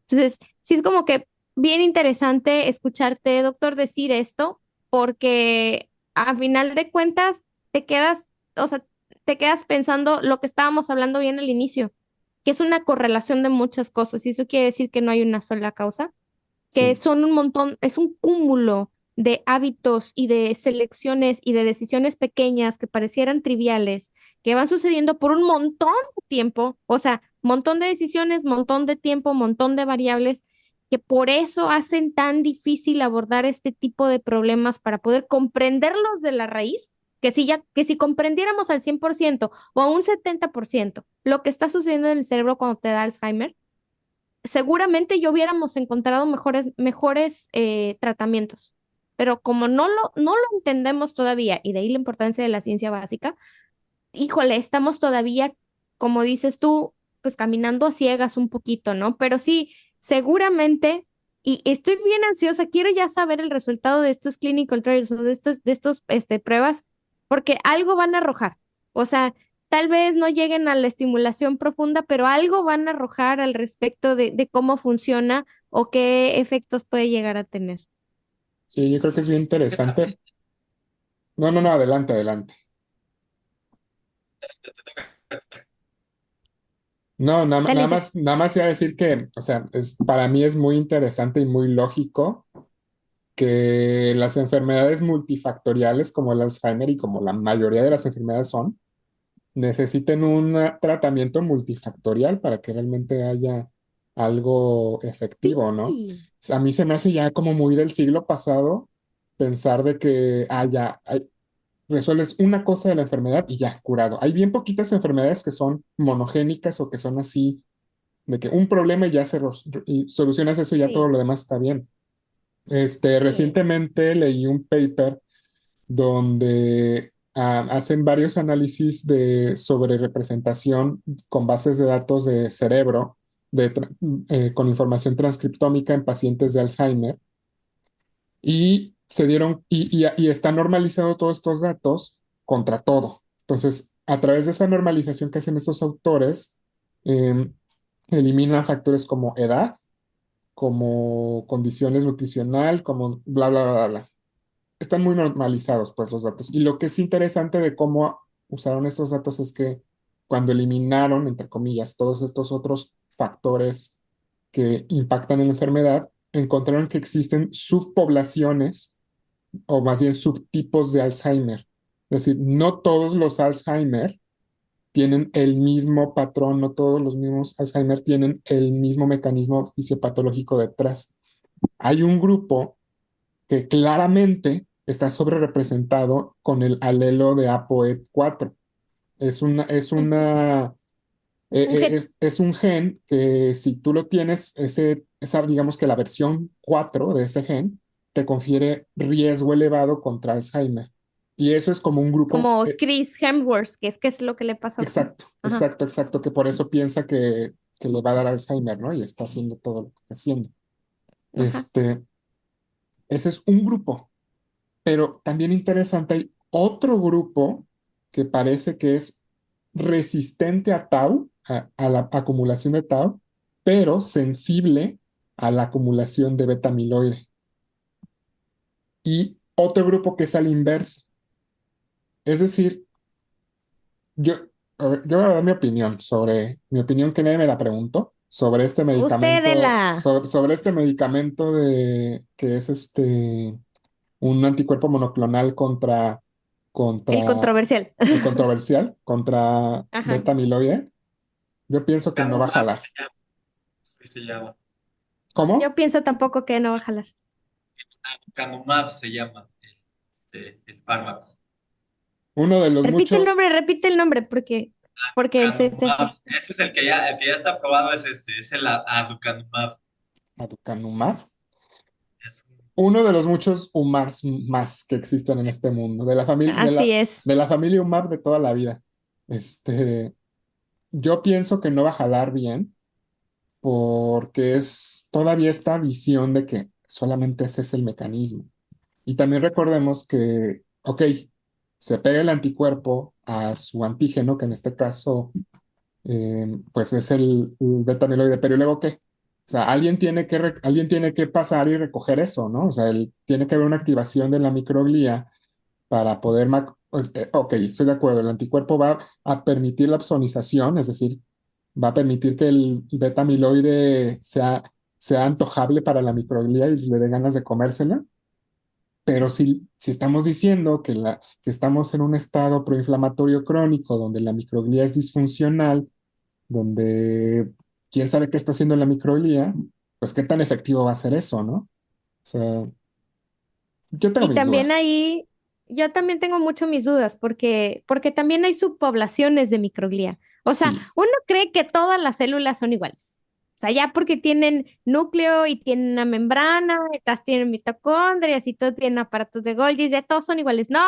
Entonces, sí es como que bien interesante escucharte, doctor, decir esto, porque a final de cuentas te quedas, o sea, te quedas pensando lo que estábamos hablando bien al inicio, que es una correlación de muchas cosas, y eso quiere decir que no hay una sola causa, que Sí. son un montón, es un cúmulo de hábitos y de selecciones y de decisiones pequeñas que parecieran triviales, que van sucediendo por un montón de tiempo, o sea, montón de decisiones, montón de tiempo, montón de variables, que por eso hacen tan difícil abordar este tipo de problemas para poder comprenderlos de la raíz, que si comprendiéramos al 100% o a un 70% lo que está sucediendo en el cerebro cuando te da Alzheimer, seguramente ya hubiéramos encontrado mejores tratamientos. Pero como no lo entendemos todavía, y de ahí la importancia de la ciencia básica, híjole, estamos todavía, como dices tú, pues caminando a ciegas un poquito, ¿no? Pero sí, seguramente, y estoy bien ansiosa, quiero ya saber el resultado de estos clinical trials o de estos pruebas, porque algo van a arrojar. O sea, tal vez no lleguen a la estimulación profunda, pero algo van a arrojar al respecto de cómo funciona o qué efectos puede llegar a tener. Sí, yo creo que es bien interesante. No, no, no, adelante, adelante. No, Dale, Isaac. nada más iba a decir que, o sea, para mí es muy interesante y muy lógico que las enfermedades multifactoriales como el Alzheimer y como la mayoría de las enfermedades son, necesiten un tratamiento multifactorial para que realmente haya algo efectivo, ¿no? O Sí. sea, a mí se me hace ya como muy del siglo pasado pensar de que, ya, resuelves una cosa de la enfermedad y ya, curado. Hay bien poquitas enfermedades que son monogénicas o que son así, de que un problema y ya y solucionas eso y ya todo Sí, lo demás está bien. sí. Recientemente leí un paper donde hacen varios análisis sobre representación con bases de datos de cerebro, con información transcriptómica en pacientes de Alzheimer, y y está normalizado todos estos datos contra todo. Entonces, a través de esa normalización que hacen estos autores, eh, eliminan factores como edad, como condiciones nutricional, como bla, bla, bla, bla. Están muy normalizados, pues, los datos. Y lo que es interesante de cómo usaron estos datos es que cuando eliminaron, entre comillas, todos estos otros factores que impactan en la enfermedad, encontraron que existen subpoblaciones o más bien subtipos de Alzheimer. Es decir, no todos los Alzheimer tienen el mismo patrón, no todos los mismos Alzheimer tienen el mismo mecanismo fisiopatológico detrás. Hay un grupo que claramente está sobre representado con el alelo de ApoE4. Ujú. Un gen. Es un gen que si tú lo tienes, digamos que la versión 4 de ese gen te confiere riesgo elevado contra Alzheimer. Y eso es como un grupo, Como Chris Hemsworth, que es lo que le pasó. exacto, Ajá, exacto, exacto, que por eso piensa que le va a dar Alzheimer, ¿no? Y está haciendo todo lo que está haciendo. ajá. Este, ese es un grupo. Pero también interesante, hay otro grupo que parece que es resistente a tau, a la acumulación de tau, pero sensible a la acumulación de beta amiloide. Y otro grupo que es al inverso. Es decir, yo, yo voy a dar mi opinión que nadie me la preguntó, sobre este Usted de medicamento, la... sobre este medicamento que es un anticuerpo monoclonal El contra controversial. el controversial, contra Ajá. beta amiloide. Yo pienso que no va a Canumab jalar. se llama. Sí, se llama. ¿Cómo? Yo pienso tampoco que no va a jalar. Canumab se llama el fármaco. Uno de los muchos, Repite el nombre, porque el CT. Canumab, ese es el que ya está aprobado, es ese, es el aducanumab. aducanumab, Es uno de los muchos UMARs más que existen en este mundo, de la familia, Así es. de la familia UMAR de toda la vida. Yo pienso que no va a jalar bien porque es todavía esta visión de que solamente ese es el mecanismo. Y también recordemos que, ok, se pega el anticuerpo a su antígeno, que en este caso, pues es el beta amiloide, pero ¿y luego qué? O sea, alguien tiene que pasar y recoger eso, ¿no? O sea, tiene que haber una activación de la microglía para poder, pues, ok, estoy de acuerdo, el anticuerpo va a permitir la opsonización, es decir, va a permitir que el beta amiloide sea antojable para la microglía y le dé ganas de comérsela, pero si estamos diciendo que estamos en un estado proinflamatorio crónico donde la microglía es disfuncional, donde quién sabe qué está haciendo la microglía, pues qué tan efectivo va a ser eso, ¿no? O sea, yo tengo Y mis también dudas. ahí, yo también tengo mucho mis dudas, porque también hay subpoblaciones de microglía. O sea, Sí, uno cree que todas las células son iguales. O sea, ya porque tienen núcleo y tienen una membrana, y todas tienen mitocondrias y todos tienen aparatos de Golgi, ya todos son iguales. No,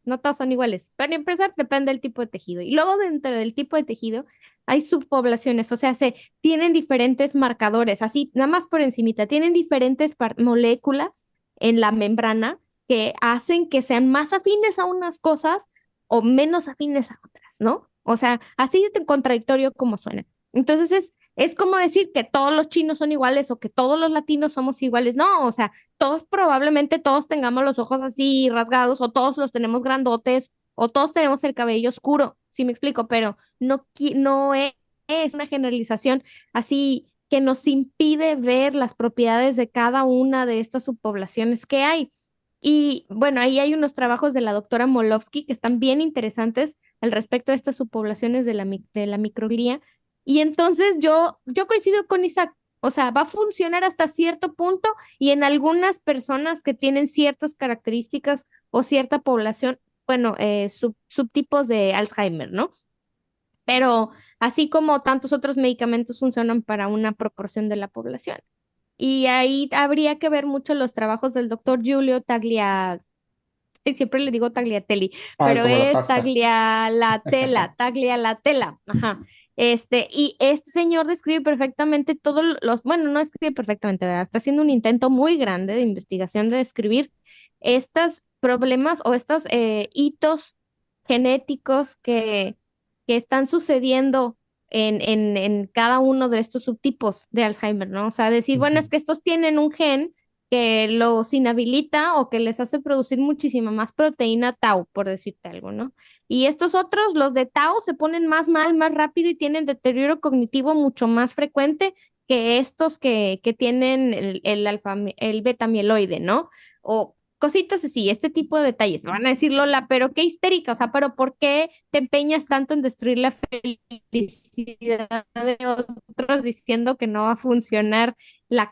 no todos son iguales. Para empezar, depende del tipo de tejido. Y luego dentro del tipo de tejido hay subpoblaciones, o sea, tienen diferentes marcadores, así, nada más por encimita, tienen diferentes moléculas en la membrana que hacen que sean más afines a unas cosas o menos afines a otras, ¿no? O sea, así de contradictorio como suena. Entonces es como decir que todos los chinos son iguales o que todos los latinos somos iguales. No, o sea, probablemente todos tengamos los ojos así rasgados o todos los tenemos grandotes o todos tenemos el cabello oscuro, ¿sí me explico? Pero no es una generalización así que nos impide ver las propiedades de cada una de estas subpoblaciones que hay. Y bueno, ahí hay unos trabajos de la doctora Molovsky que están bien interesantes al respecto de estas subpoblaciones de la microglía. Y entonces yo coincido con Isaac, o sea, va a funcionar hasta cierto punto y en algunas personas que tienen ciertas características o cierta población, bueno, subtipos de Alzheimer, ¿no? Pero así como tantos otros medicamentos funcionan para una proporción de la población. Y ahí habría que ver mucho los trabajos del doctor Giulio siempre le digo Tagliatelli, Ay, pero como la es pasta. Taglialatela, ajá. Y este señor describe perfectamente bueno, no escribe perfectamente, ¿verdad? Está haciendo un intento muy grande de investigación de describir estos problemas o estos hitos genéticos que están sucediendo en cada uno de estos subtipos de Alzheimer, ¿no? O sea, decir, bueno, es Ujú. que estos tienen un gen que los inhabilita o que les hace producir muchísima más proteína tau, por decirte algo, ¿no? Y estos otros, los de tau, se ponen más mal, más rápido y tienen deterioro cognitivo mucho más frecuente que estos que tienen el beta mieloide, ¿no? O cositas así, este tipo de detalles. Me van a decir, Lola, pero qué histérica, o sea, pero ¿por qué te empeñas tanto en destruir la felicidad de otros diciendo que no va a funcionar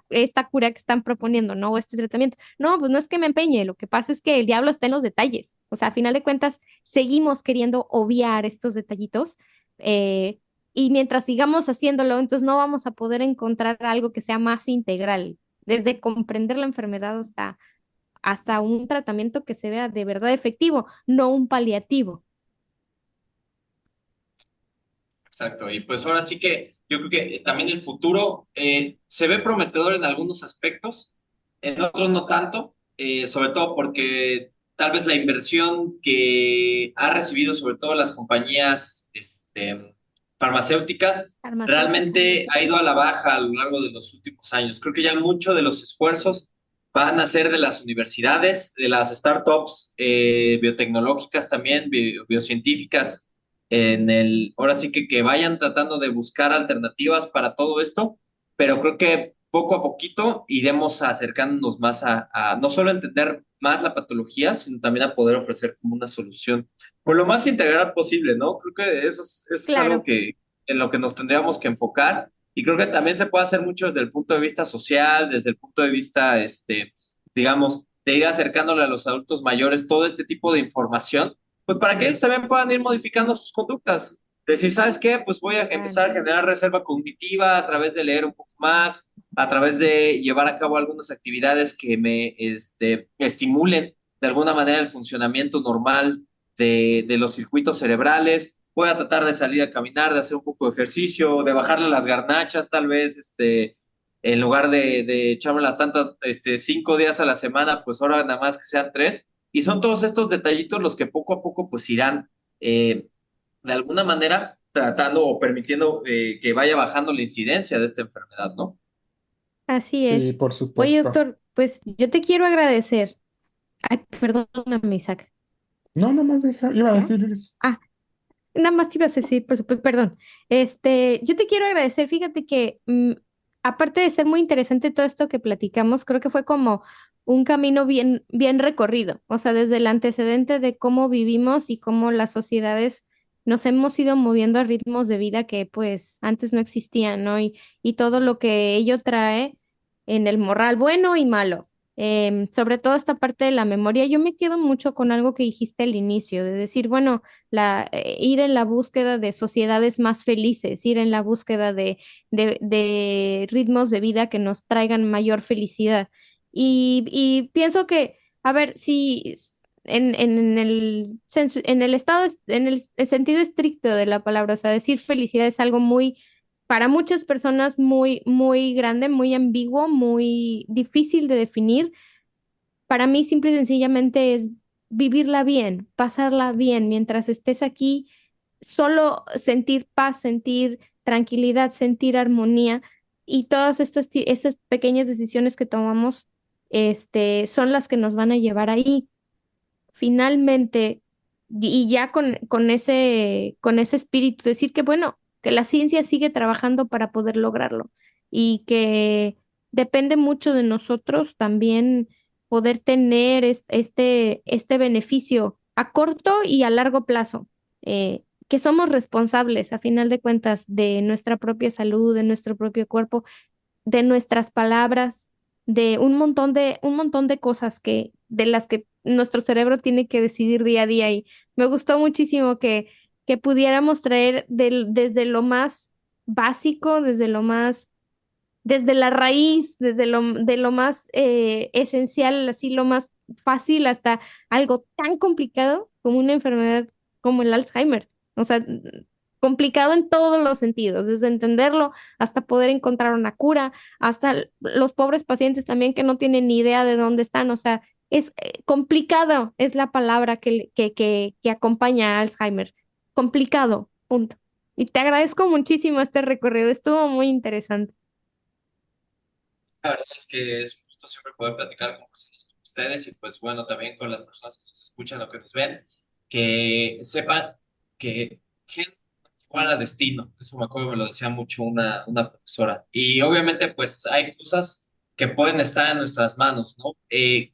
esta cura que están proponiendo, ¿no? O este tratamiento? No, pues no es que me empeñe, lo que pasa es que el diablo está en los detalles. O sea, a final de cuentas, seguimos queriendo obviar estos detallitos. eh, y mientras sigamos haciéndolo, entonces no vamos a poder encontrar algo que sea más integral, desde comprender la enfermedad hasta un tratamiento que se vea de verdad efectivo, no un paliativo. Exacto, y pues ahora sí que yo creo que también el futuro se ve prometedor en algunos aspectos, en otros no tanto, sobre todo porque tal vez la inversión que ha recibido sobre todo las compañías farmacéuticas Farmacéutica. realmente ha ido a la baja a lo largo de los últimos años. Creo que ya mucho de los esfuerzos van a ser de las universidades, de las startups biotecnológicas también, biocientíficas ahora sí que vayan tratando de buscar alternativas para todo esto, pero creo que poco a poquito iremos acercándonos más a no solo entender más la patología, sino también a poder ofrecer como una solución, por lo más integral posible, ¿no? Creo que eso es algo Claro, que en lo que nos tendríamos que enfocar y creo que también se puede hacer mucho desde el punto de vista social, desde el punto de vista, digamos, de ir acercándole a los adultos mayores todo este tipo de información pues para que ellos también puedan ir modificando sus conductas. Decir, ¿sabes qué? Pues voy a claro. empezar a generar reserva cognitiva a través de leer un poco más, a través de llevar a cabo algunas actividades que me estimulen de alguna manera el funcionamiento normal de los circuitos cerebrales. Voy a tratar de salir a caminar, de hacer un poco de ejercicio, de bajarle las garnachas, tal vez, en lugar de echarme las tantas, 5 días a la semana, pues ahora nada más que sean 3 y son todos estos detallitos los que poco a poco pues irán de alguna manera tratando o permitiendo que vaya bajando la incidencia de esta enfermedad, ¿no? Así Sí, es. por Oye, supuesto. doctor, pues yo te quiero agradecer. Ay, perdóname, Isaac. No, nada más iba a ¿Ya? decir eso. Ah, nada más ibas a decir, por supuesto, perdón. Yo te quiero agradecer. Fíjate que aparte de ser muy interesante todo esto que platicamos, creo que fue como un camino bien, bien recorrido. O sea, desde el antecedente de cómo vivimos y cómo las sociedades nos hemos ido moviendo a ritmos de vida que pues antes no existían, ¿no? Y todo lo que ello trae en el moral bueno y malo. Sobre todo esta parte de la memoria, yo me quedo mucho con algo que dijiste al inicio, de decir, bueno, ir en la búsqueda de sociedades más felices, ir en la búsqueda de ritmos de vida que nos traigan mayor felicidad. Y pienso que, a ver, si en el estado, en el sentido estricto de la palabra, o sea, decir felicidad es algo muy, para muchas personas muy, muy grande, muy ambiguo, muy difícil de definir. Para mí, simple y sencillamente es vivirla bien, pasarla bien mientras estés aquí, solo sentir paz, sentir tranquilidad, sentir armonía y todas esas pequeñas decisiones que tomamos, son las que nos van a llevar ahí. Finalmente, y ya con ese espíritu, decir que bueno, que la ciencia sigue trabajando para poder lograrlo y que depende mucho de nosotros también poder tener este beneficio a corto y a largo plazo, que somos responsables a final de cuentas de nuestra propia salud, de nuestro propio cuerpo, de nuestras palabras, de un montón de cosas de las que nuestro cerebro tiene que decidir día a día. Y me gustó muchísimo que pudiéramos traer desde lo más básico, desde la raíz, de lo más esencial, así lo más fácil, hasta algo tan complicado como una enfermedad como el Alzheimer. O sea, complicado en todos los sentidos, desde entenderlo hasta poder encontrar una cura, hasta los pobres pacientes también que no tienen ni idea de dónde están. O sea, es complicado, es la palabra que acompaña a Alzheimer. Complicado, punto. Y te agradezco muchísimo este recorrido, estuvo muy interesante. La verdad es que es un gusto siempre poder platicar con personas como ustedes y pues bueno, también con las personas que nos escuchan o que nos ven, que sepan que igual a destino. Eso me acuerdo, me lo decía mucho una profesora. Y obviamente pues hay cosas que pueden estar en nuestras manos, ¿no?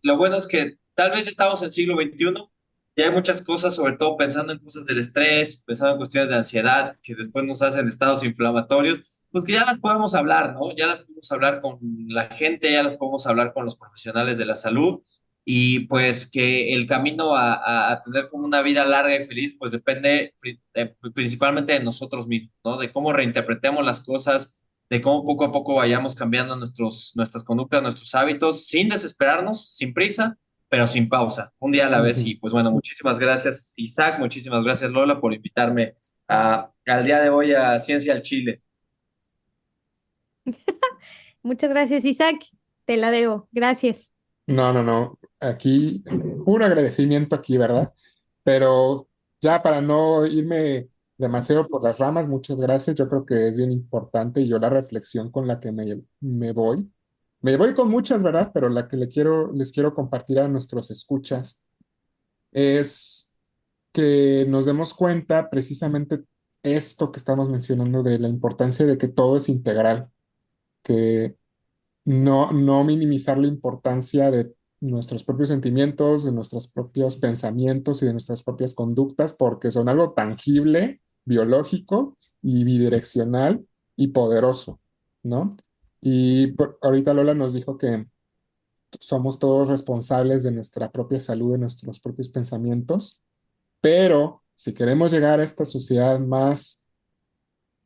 Lo bueno es que tal vez ya estamos en el siglo XXI. Y hay muchas cosas, sobre todo pensando en cosas del estrés, pensando en cuestiones de ansiedad, que después nos hacen estados inflamatorios pues que ya las podemos hablar, ¿no? Ya las podemos hablar con la gente, ya las podemos hablar con los profesionales de la salud y pues que el camino a tener como una vida larga y feliz pues depende principalmente de nosotros mismos, ¿no? De cómo reinterpretemos las cosas, de cómo poco a poco vayamos cambiando nuestras conductas, nuestros hábitos, sin desesperarnos, sin prisa, pero sin pausa, un día a la vez. Ujú. Y pues bueno, muchísimas gracias Isaac, muchísimas gracias Lola por invitarme al día de hoy a Ciencia al Chile. Muchas gracias, Isaac. Te la debo. Gracias. No, no, no. Aquí, un agradecimiento aquí, ¿verdad? Pero ya para no irme demasiado por las ramas, muchas gracias. Yo creo que es bien importante y yo la reflexión con la que me voy con muchas, ¿verdad? Pero la que les quiero compartir a nuestros escuchas es que nos demos cuenta precisamente esto que estamos mencionando de la importancia de que todo es integral, que no minimizar la importancia de nuestros propios sentimientos, de nuestros propios pensamientos y de nuestras propias conductas, porque son algo tangible, biológico y bidireccional y poderoso, ¿no? Y ahorita Lola nos dijo que somos todos responsables de nuestra propia salud, de nuestros propios pensamientos, pero si queremos llegar a esta sociedad más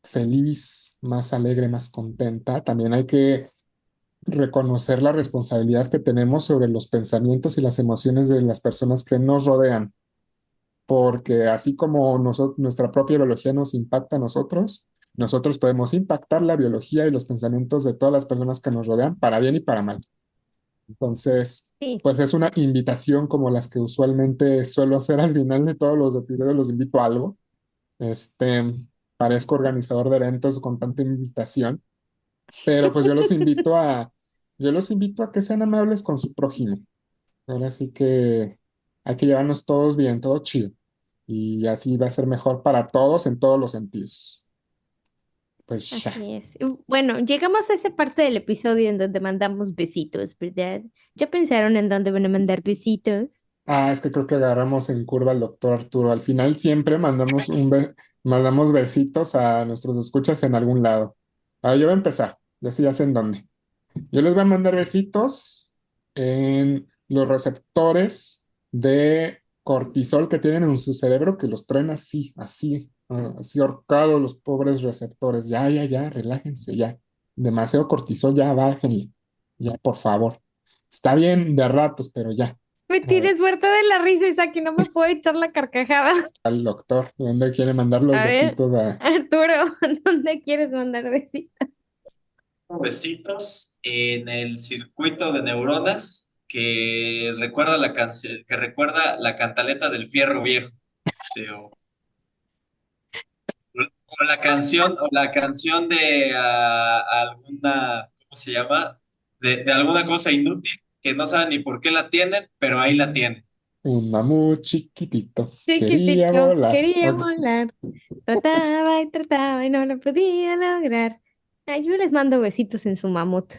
feliz, más alegre, más contenta, también hay que reconocer la responsabilidad que tenemos sobre los pensamientos y las emociones de las personas que nos rodean, porque así como nuestra propia biología nos impacta a nosotros, nosotros podemos impactar la biología y los pensamientos de todas las personas que nos rodean, para bien y para mal. Entonces, Sí. pues es una invitación como las que usualmente suelo hacer al final de todos los episodios, los invito a algo. Este, parezco organizador de eventos con tanta invitación, pero pues yo los invito a que sean amables con su prójimo. Ahora sí que hay que llevarnos todos bien, todo chido. Y así va a ser mejor para todos en todos los sentidos. Pues ya. Así es. Bueno, llegamos a esa parte del episodio en donde mandamos besitos, ¿verdad? ¿Ya pensaron en dónde van a mandar besitos? Ah, es que creo que agarramos en curva al doctor Arturo. Al final siempre mandamos besitos a nuestros escuchas en algún lado. Ah, yo voy a empezar. Ya sé, ya sé en dónde. Yo les voy a mandar besitos en los receptores de cortisol que tienen en su cerebro, que los traen así, así, así ahorcados los pobres receptores. Ya, ya, ya, relájense, ya. Demasiado cortisol, ya, bájenle. Ya, por favor. Está bien de ratos, pero ya. Me A ver, tienes muerta de la risa, Isaac, y no me puedo echar la carcajada. al doctor, ¿dónde quiere mandar los A ver, besitos a... Arturo, ¿dónde quieres mandar besitos? Besitos en el circuito de neuronas que recuerda la canción, que recuerda la cantaleta del fierro viejo. O o la canción de alguna, ¿cómo se llama? De alguna cosa inútil que no saben ni por qué la tienen, pero ahí la tienen. Un mamut chiquitito quería Chiquitito, volar. quería Ok. volar. Trataba y no lo podía lograr. Ay, yo les mando besitos en su mamut.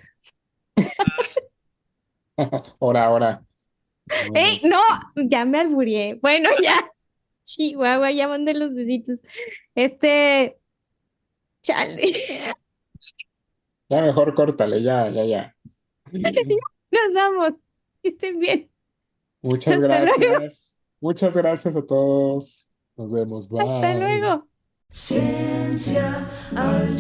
Ahora, ahora. ¡Ey! Mamut. ¡No! Ya me alburié. Bueno, ya. Chihuahua, ya mandé los besitos. Chale. Ya mejor córtale, ya, ya, ya. Nos vamos. Que estén bien. Muchas Hasta luego. gracias. Muchas gracias a todos. Nos vemos. Hasta Bye. luego. Ciencia al